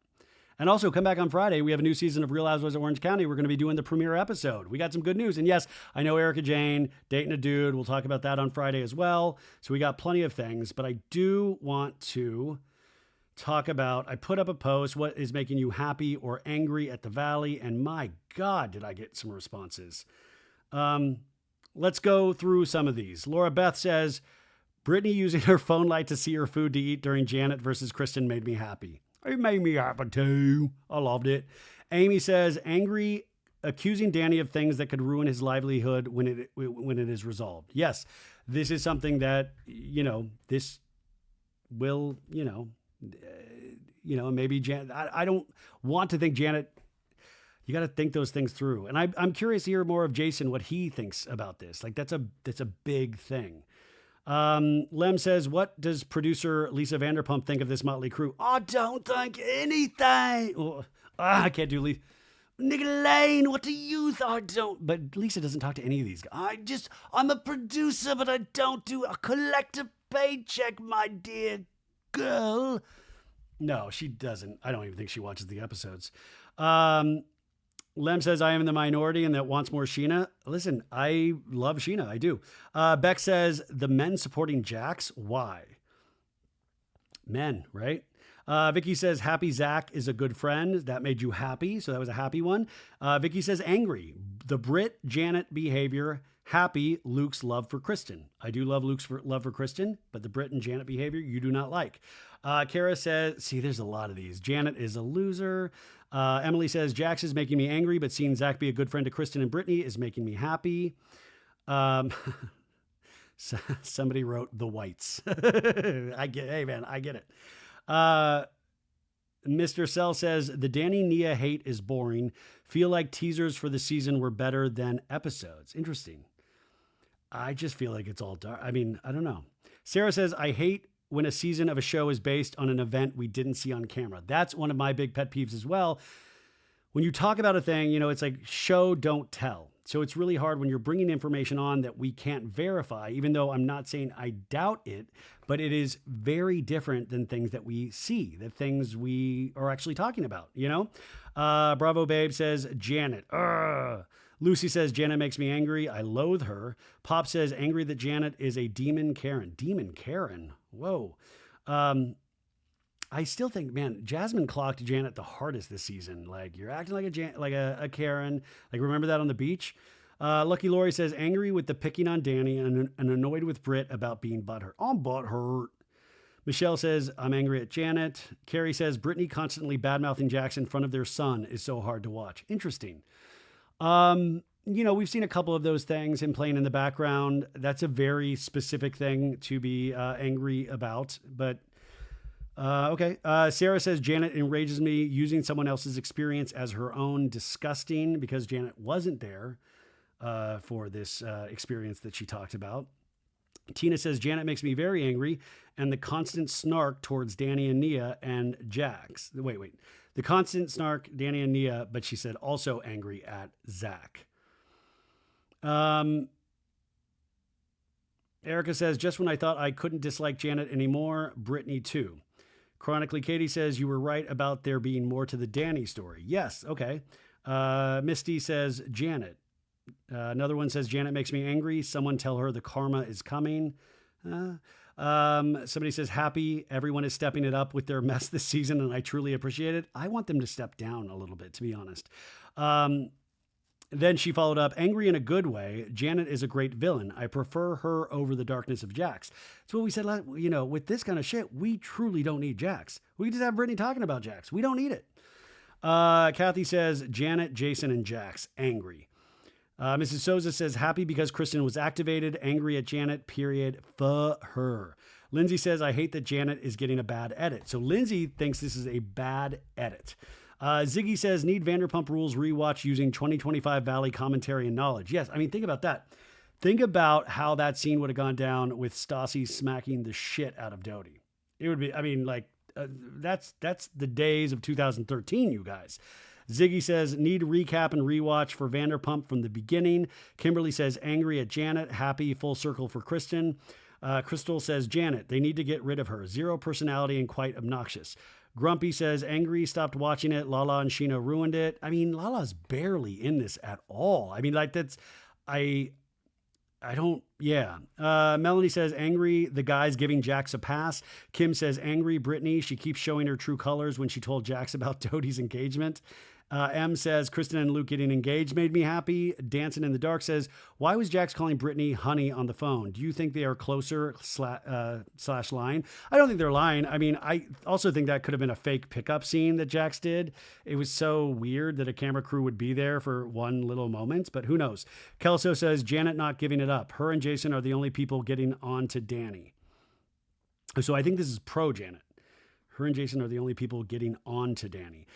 And also, come back on Friday. We have a new season of Real Housewives of Orange County. We're going to be doing the premiere episode. We got some good news. And yes, I know Erica Jane dating a dude. We'll talk about that on Friday as well. So we got plenty of things. But I do want to talk about, I put up a post, what is making you happy or angry at the Valley? And my God, did I get some responses. Let's go through some of these. Laura Beth says, Brittany using her phone light to see her food to eat during Janet versus Kristen made me happy. It made me happy too. I loved it. Amy says, angry, accusing Danny of things that could ruin his livelihood when it is resolved. Yes, this is something that, this will, maybe Janet, I don't want to think Janet, you got to think those things through. And I'm curious to hear more of Jason, what he thinks about this. That's a big thing. Lem says, what does producer Lisa Vanderpump think of this motley crew? I don't think anything. Oh, I can't do Lisa. Nigga Lane, what do you think? I don't. But Lisa doesn't talk to any of these guys. I'm a producer, but I don't collect a paycheck, my dear girl. No, she doesn't. I don't even think she watches the episodes. Lem says, I am in the minority and that wants more Scheana. Listen, I love Scheana. I do. Beck says, the men supporting Jax. Why? Men, right? Vicky says, happy Zach is a good friend. That made you happy. So that was a happy one. Vicky says, angry. The Brit Janet behavior. Happy Luke's love for Kristen. I do love Luke's love for Kristen, but the Brit and Janet behavior you do not like. Kara says, see, there's a lot of these. Janet is a loser. Emily says, Jax is making me angry, but seeing Zach be a good friend to Kristen and Brittany is making me happy. Somebody wrote the whites. Hey man, I get it. Mr. Cell says, the Danny Nia hate is boring. Feel like teasers for the season were better than episodes. Interesting. I just feel like it's all dark. I mean, I don't know. Sarah says, I hate when a season of a show is based on an event we didn't see on camera. That's one of my big pet peeves as well. When you talk about a thing, it's like show, don't tell. So it's really hard when you're bringing information on that we can't verify, even though I'm not saying I doubt it, but it is very different than things that we see, the things we are actually talking about, Bravo Babe says, Janet. Lucy says, Janet makes me angry. I loathe her. Pop says, angry that Janet is a demon Karen. Demon Karen. Whoa. I still think, man, Jasmine clocked Janet the hardest this season. Like, you're acting like a Karen. Like, remember that on the beach? Lucky Lori says, angry with the picking on Danny and annoyed with Britt about being butthurt. I'm butthurt. Michelle says, I'm angry at Janet. Carrie says, Brittany constantly bad-mouthing Jax in front of their son is so hard to watch. Interesting. We've seen a couple of those things, him playing in the background. That's a very specific thing to be angry about. But Okay. Sarah says Janet enrages me using someone else's experience as her own. Disgusting, because Janet wasn't there for this experience that she talked about. Tina says Janet makes me very angry, and the constant snark towards Danny and Nia and Jax. Wait. The constant snark, Danny and Nia, but she said also angry at Zach. Erica says, just when I thought I couldn't dislike Janet anymore, Brittany too. Chronically Katie says, you were right about there being more to the Danny story. Yes, okay. Misty says, Janet. Another one says, Janet makes me angry. Someone tell her the karma is coming. Somebody says, happy. Everyone is stepping it up with their mess this season, and I truly appreciate it. I want them to step down a little bit, to be honest. Then she followed up, angry in a good way. Janet is a great villain. I prefer her over the darkness of Jax. That's what we said, with this kind of shit, we truly don't need Jax. We just have Brittany talking about Jax. We don't need it. Kathy says, Janet, Jason, and Jax, angry. Mrs. Souza says, happy because Kristen was activated, angry at Janet, period, for her. Lindsay says, I hate that Janet is getting a bad edit. So Lindsay thinks this is a bad edit. Ziggy says, need Vanderpump Rules rewatch using 2025 Valley commentary and knowledge. Yes, I mean, think about that. Think about how that scene would have gone down with Stassi smacking the shit out of Doute. It would be, that's the days of 2013, you guys. Ziggy says, need recap and rewatch for Vanderpump from the beginning. Kimberly says, angry at Janet, happy, full circle for Kristen. Crystal says, Janet, they need to get rid of her. Zero personality and quite obnoxious. Grumpy says, angry, stopped watching it. Lala and Scheana ruined it. I mean, Lala's barely in this at all. I mean, Melanie says, angry, the guy's giving Jax a pass. Kim says, angry, Brittany, she keeps showing her true colors when she told Jax about Doute's engagement. M says, Kristen and Luke getting engaged made me happy. Dancing in the Dark says, why was Jax calling Brittany honey on the phone? Do you think they are closer / lying? I don't think they're lying. I mean, I also think that could have been a fake pickup scene that Jax did. It was so weird that a camera crew would be there for one little moment, but who knows? Kelso says, Janet not giving it up. Her and Jason are the only people getting on to Danny. So I think this is pro Janet. Her and Jason are the only people getting on to Danny.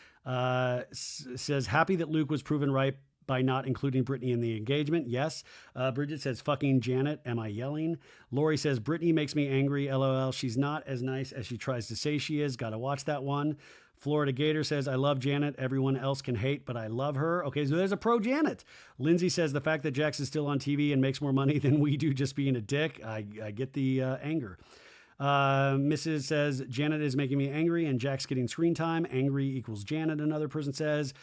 Says, happy that Luke was proven right by not including Brittany in the engagement. Yes. Bridget says, fucking Janet. Am I yelling? Lori says, Brittany makes me angry. LOL. She's not as nice as she tries to say she is. Got to watch that one. Florida Gator says, I love Janet. Everyone else can hate, but I love her. Okay, so there's a pro Janet. Lindsay says, the fact that Jax is still on TV and makes more money than we do just being a dick. I get the anger. Mrs. says, Janet is making me angry and Jax getting screen time. Angry equals Janet, another person says.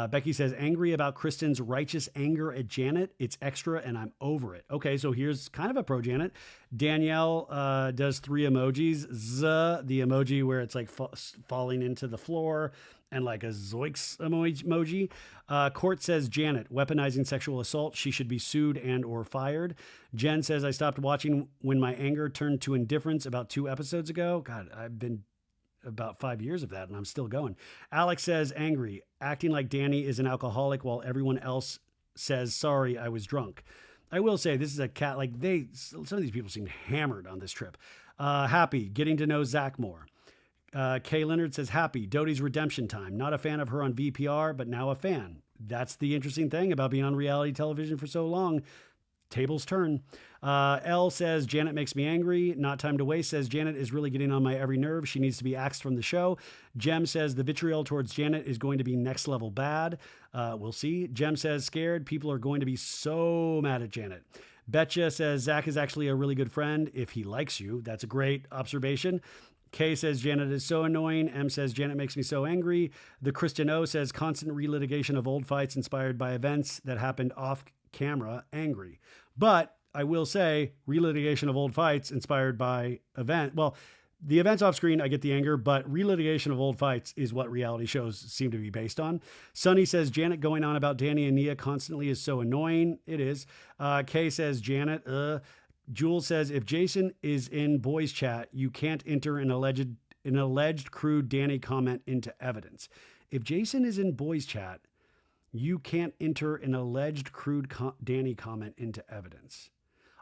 Becky says, angry about Kristen's righteous anger at Janet. It's extra and I'm over it. Okay, so here's kind of a pro Janet. Danielle does 3 emojis. The emoji where it's like falling into the floor, and like a zoinks emoji. Court says, Janet, weaponizing sexual assault. She should be sued and or fired. Jen says, I stopped watching when my anger turned to indifference about 2 episodes ago. God, I've been about 5 years of that and I'm still going. Alex says, angry, acting like Danny is an alcoholic while everyone else says, sorry, I was drunk. I will say this is a cat, like some of these people seem hammered on this trip. Happy, getting to know Zach more. Kay Leonard says, happy, Doute's redemption time. Not a fan of her on VPR, but now a fan. That's the interesting thing about being on reality television for so long. Tables turn. L says, Janet makes me angry. Not time to waste says, Janet is really getting on my every nerve. She needs to be axed from the show. Jem says, the vitriol towards Janet is going to be next level bad. We'll see. Jem says, scared. People are going to be so mad at Janet. Betcha says, Zach is actually a really good friend if he likes you. That's a great observation. Kay says, Janet is so annoying. M says, Janet makes me so angry. The Kristen O says, constant relitigation of old fights inspired by events that happened off camera, angry. But I will say, relitigation of old fights inspired by the events off screen, I get the anger, but relitigation of old fights is what reality shows seem to be based on. Sunny says, Janet going on about Danny and Nia constantly is so annoying. It is. Kay says, Janet, Jules says, if Jason is in boys chat, you can't enter an alleged crude Danny comment into evidence. If Jason is in boys chat, you can't enter an alleged crude Danny comment into evidence.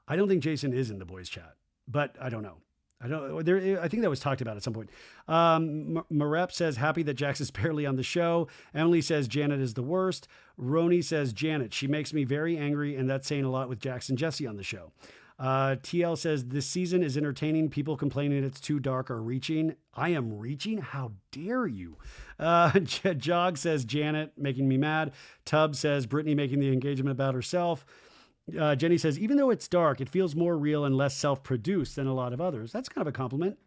I don't think Jason is in the boys chat, but I don't know. I don't. There. I think that was talked about at some point. Marep says happy that Jax is barely on the show. Emily says Janet is the worst. Roni says Janet. She makes me very angry, and that's saying a lot with Jax and Jesse on the show. TL says this season is entertaining. People complaining it's too dark are reaching. I am reaching. How dare you? Jog says Janet making me mad. Tubb says Brittany making the engagement about herself. Jenny says, even though it's dark, it feels more real and less self-produced than a lot of others. That's kind of a compliment.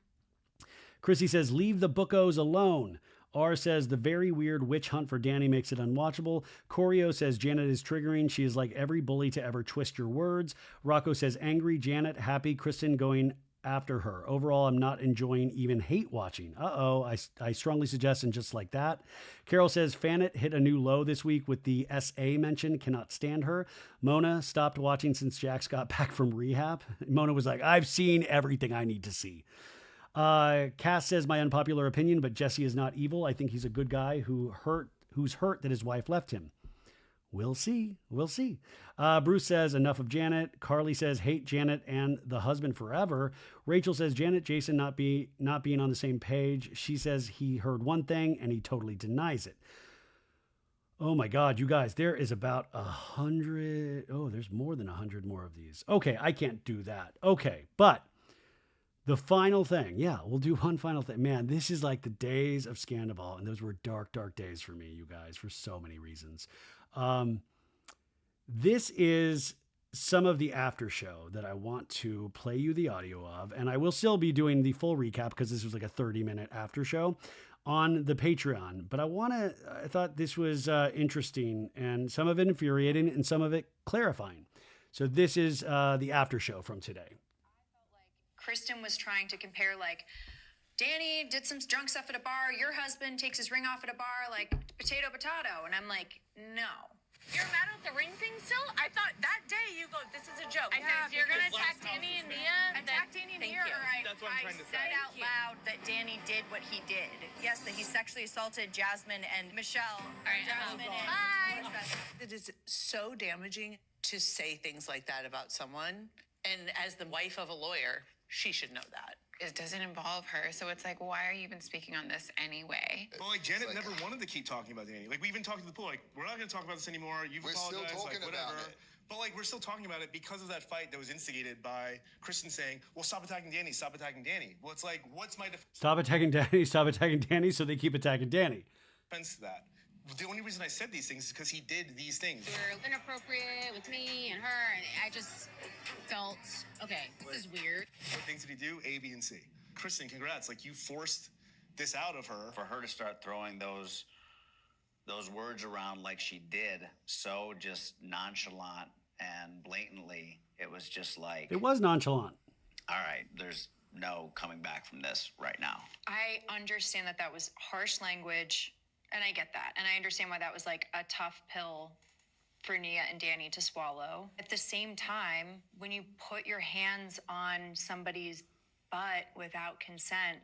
Chrissy says, leave the bookos alone. R says, the very weird witch hunt for Danny makes it unwatchable. Corio says, Janet is triggering. She is like every bully to ever twist your words. Rocco says, angry. Janet, happy. Kristen going after her. Overall, I'm not enjoying even hate watching. I strongly suggest and just like that. Carol says, Fanet hit a new low this week with the SA mention. Cannot stand her. Mona stopped watching since Jax got back from rehab. Mona was like, I've seen everything I need to see. Cass says, my unpopular opinion, but Jesse is not evil. I think he's a good guy who's hurt that his wife left him. We'll see. We'll see. Bruce says, enough of Janet. Carly says, hate Janet and the husband forever. Rachel says, Janet, Jason not being on the same page. She says he heard one thing and he totally denies it. Oh my God, you guys, there is about 100. Oh, there's more than 100 more of these. Okay, I can't do that. Okay, but the final thing. Yeah, we'll do one final thing. Man, this is like the days of Sandoval, and those were dark, dark days for me, you guys, for so many reasons. This is some of the after show that I want to play you the audio of, and I will still be doing the full recap because this was like a 30-minute after show on the Patreon. But I thought this was interesting, and some of it infuriating and some of it clarifying. So this is the after show from today. I felt like Kristen was trying to compare, like, Danny did some drunk stuff at a bar, your husband takes his ring off at a bar, like, potato. And I'm like, no. You're mad at the ring thing still? I thought that day you go, this is a joke. I said, if you're going to attack Danny and Nia, Attack Danny and Nia, or I said out loud that Danny did what he did. Yes, that he sexually assaulted Jasmine and Michelle. All right, Jasmine bye. It is so damaging to say things like that about someone. And as the wife of a lawyer, she should know that. It doesn't involve her, so it's like, why are you even speaking on this anyway? Well, like, Janet never wanted to keep talking about Danny. Like, we even talked to the pool, like, we're not going to talk about this anymore. You've apologized, still talking like, whatever. about it. But, like, we're still talking about it because of that fight that was instigated by Kristen saying, well, stop attacking Danny, stop attacking Danny. Well, it's like, what's my Stop attacking Danny, so they keep attacking Danny. defense to that? The only reason I said these things is because he did these things. You're inappropriate with me and her, and I just felt, okay, this is weird. What things did he do? A, B, and C. Kristen, congrats. Like, you forced this out of her. For her to start throwing those words around like she did, so just nonchalant and blatantly, it was just like, It was nonchalant. all right, there's no coming back from this right now. I understand that that was harsh language, and I get that. And I understand why that was like a tough pill for Nia and Danny to swallow. At the same time, when you put your hands on somebody's butt without consent,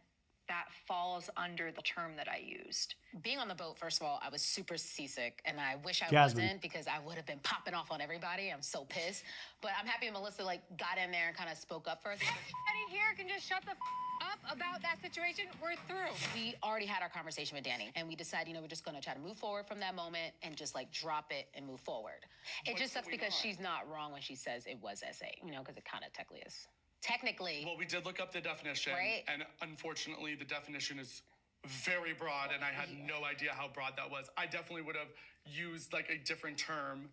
that falls under the term that I used. Being on the boat, first of all, I was super seasick, and I wish I Jasmine. wasn't, because I would have been popping off on everybody. I'm so pissed. But I'm happy Melissa got in there and kind of spoke up for us. Everybody here can just shut the up about that situation. We're through. We already had our conversation with Danny, and we decided, we're just going to try to move forward from that moment and just drop it and move forward. It just sucks because she's not wrong when she says it was SA, because it kind of technically is. Technically. Well, we did look up the definition, Right. and unfortunately, the definition is very broad, and I had no idea how broad that was. I definitely would have used a different term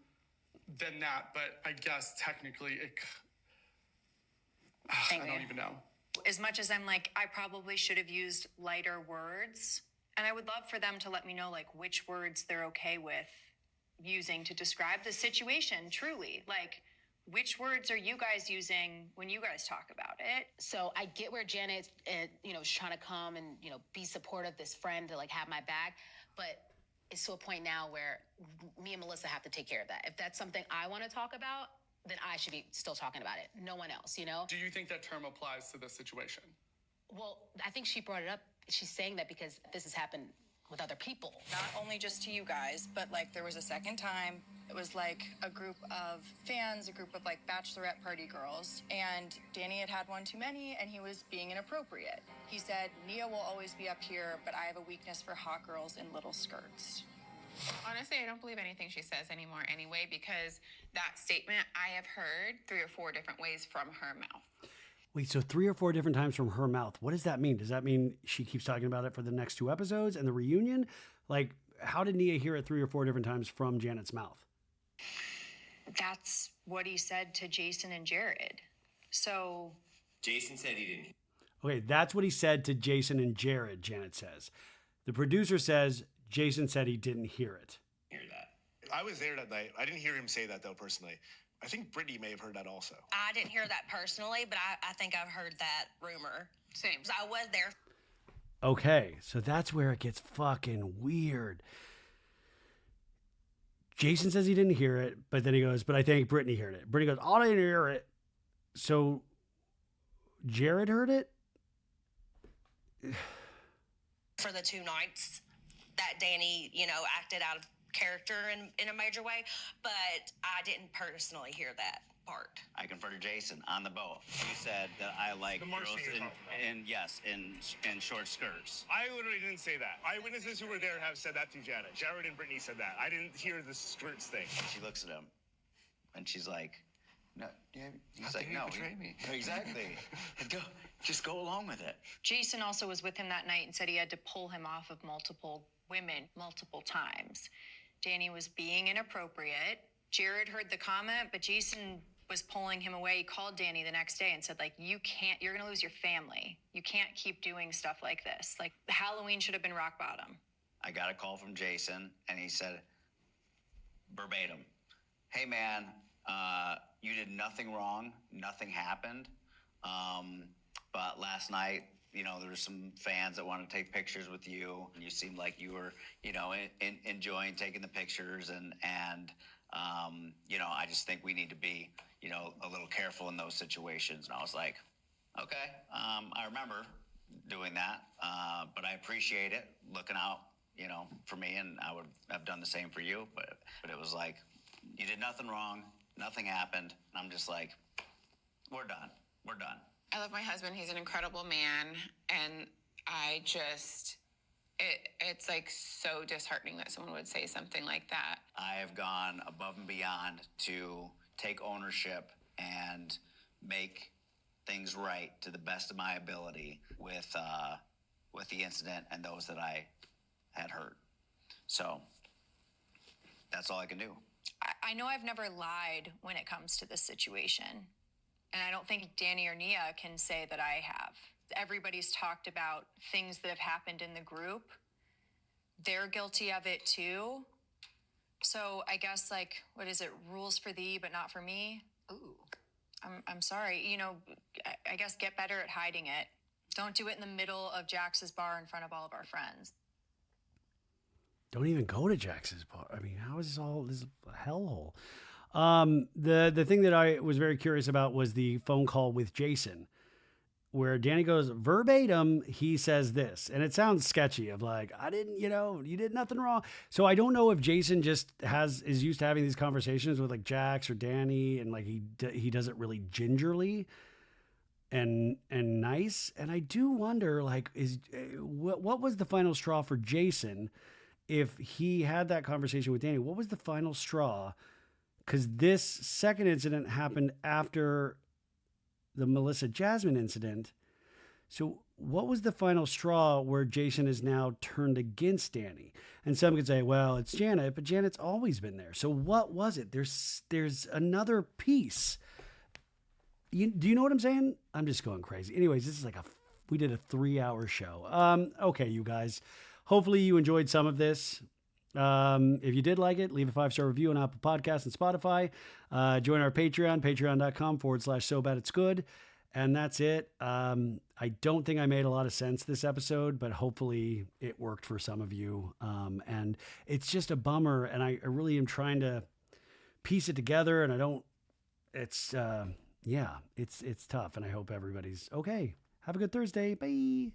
than that, but I guess technically I don't even know. As much as I'm like, I probably should have used lighter words, and I would love for them to let me know which words they're okay with using to describe the situation truly. Which words are you guys using when you guys talk about it? So I get where Janet, is trying to come and, be supportive, this friend to have my back. But it's to a point now where me and Melissa have to take care of that. If that's something I want to talk about, then I should be still talking about it. No one else, Do you think that term applies to this situation? Well, I think she brought it up. She's saying that because this has happened with other people. Not only just to you guys, but like there was a second time. It was like a group of fans, a group of like bachelorette party girls, and Danny had had one too many and he was being inappropriate. He said, Nia will always be up here, but I have a weakness for hot girls in little skirts. Honestly, I don't believe anything she says anymore anyway, because that statement I have heard 3 or 4 different ways from her mouth. Wait, so 3 or 4 different times from her mouth. What does that mean? Does that mean she keeps talking about it for the next 2 episodes and the reunion? Like, how did Nia hear it 3 or 4 different times from Janet's mouth? That's what he said to Jason and Jared. So Jason said he didn't. Okay, that's what he said to Jason and Jared, Janet says. The producer says Jason said he didn't hear it. Hear that. I was there that night. I didn't hear him say that, though, personally. I think Brittany may have heard that also. I didn't hear that personally, but I think I've heard that rumor. Same. I was there. Okay, so that's where it gets fucking weird. Jason says he didn't hear it, but then he goes, but I think Brittany heard it. Brittany goes, I didn't hear it. So Jared heard it? For the 2 nights that Danny, acted out of character in a major way, but I didn't personally hear that part. I conferred to Jason on the boat. He said that I like girls in short skirts. I literally didn't say that. Eyewitnesses who were there have said that to Janet. Jared and Brittany said that. I didn't hear the skirts thing. She looks at him, and she's like, "No." He's like, "No, betray me." Exactly. Just go along with it. Jason also was with him that night and said he had to pull him off of multiple women multiple times. Danny was being inappropriate. Jared heard the comment, but Jason was pulling him away. He called Danny the next day and said, like, you're going to lose your family. You can't keep doing stuff like this. Like, Halloween should have been rock bottom. I got a call from Jason, and he said, verbatim, "Hey, man, you did nothing wrong. Nothing happened. But last night, there were some fans that wanted to take pictures with you. And you seemed like you were, enjoying taking the pictures. And I just think we need to be, a little careful in those situations." And I was like, okay, I remember doing that. But I appreciate it, looking out, for me. And I would have done the same for you. But it was like, you did nothing wrong. Nothing happened. And I'm just like, we're done. We're done. I love my husband. He's an incredible man. And it's like so disheartening that someone would say something like that. I have gone above and beyond to take ownership and make things right to the best of my ability with the incident and those that I had hurt. So that's all I can do. I know I've never lied when it comes to this situation. And I don't think Danny or Nia can say that I have. Everybody's talked about things that have happened in the group. They're guilty of it too. So I guess, like, what is it? Rules for thee, but not for me? Ooh, I'm sorry. I guess get better at hiding it. Don't do it in the middle of Jax's bar in front of all of our friends. Don't even go to Jax's bar. I mean, how is this all this hellhole? The thing that I was very curious about was the phone call with Jason, where Danny goes verbatim. He says this, and it sounds sketchy of like, I didn't, you did nothing wrong. So I don't know if Jason just is used to having these conversations with like Jax or Danny, and like he does it really gingerly and nice. And I do wonder, like, what was the final straw for Jason if he had that conversation with Danny? What was the final straw? Because this second incident happened after the Melissa Jasmine incident. So what was the final straw where Jason is now turned against Danny? And some could say, well, it's Janet, but Janet's always been there. So what was it? There's another piece. Do you know what I'm saying? I'm just going crazy. Anyways, this is like we did a 3-hour show. Okay, you guys, hopefully you enjoyed some of this. If you did like it, leave a 5-star review on Apple Podcasts and Spotify. Join our Patreon, patreon.com/so-bad-it's-good. And that's it. I don't think I made a lot of sense this episode, but hopefully it worked for some of you. And it's just a bummer. And I really am trying to piece it together, and it's tough, and I hope everybody's okay. Have a good Thursday. Bye.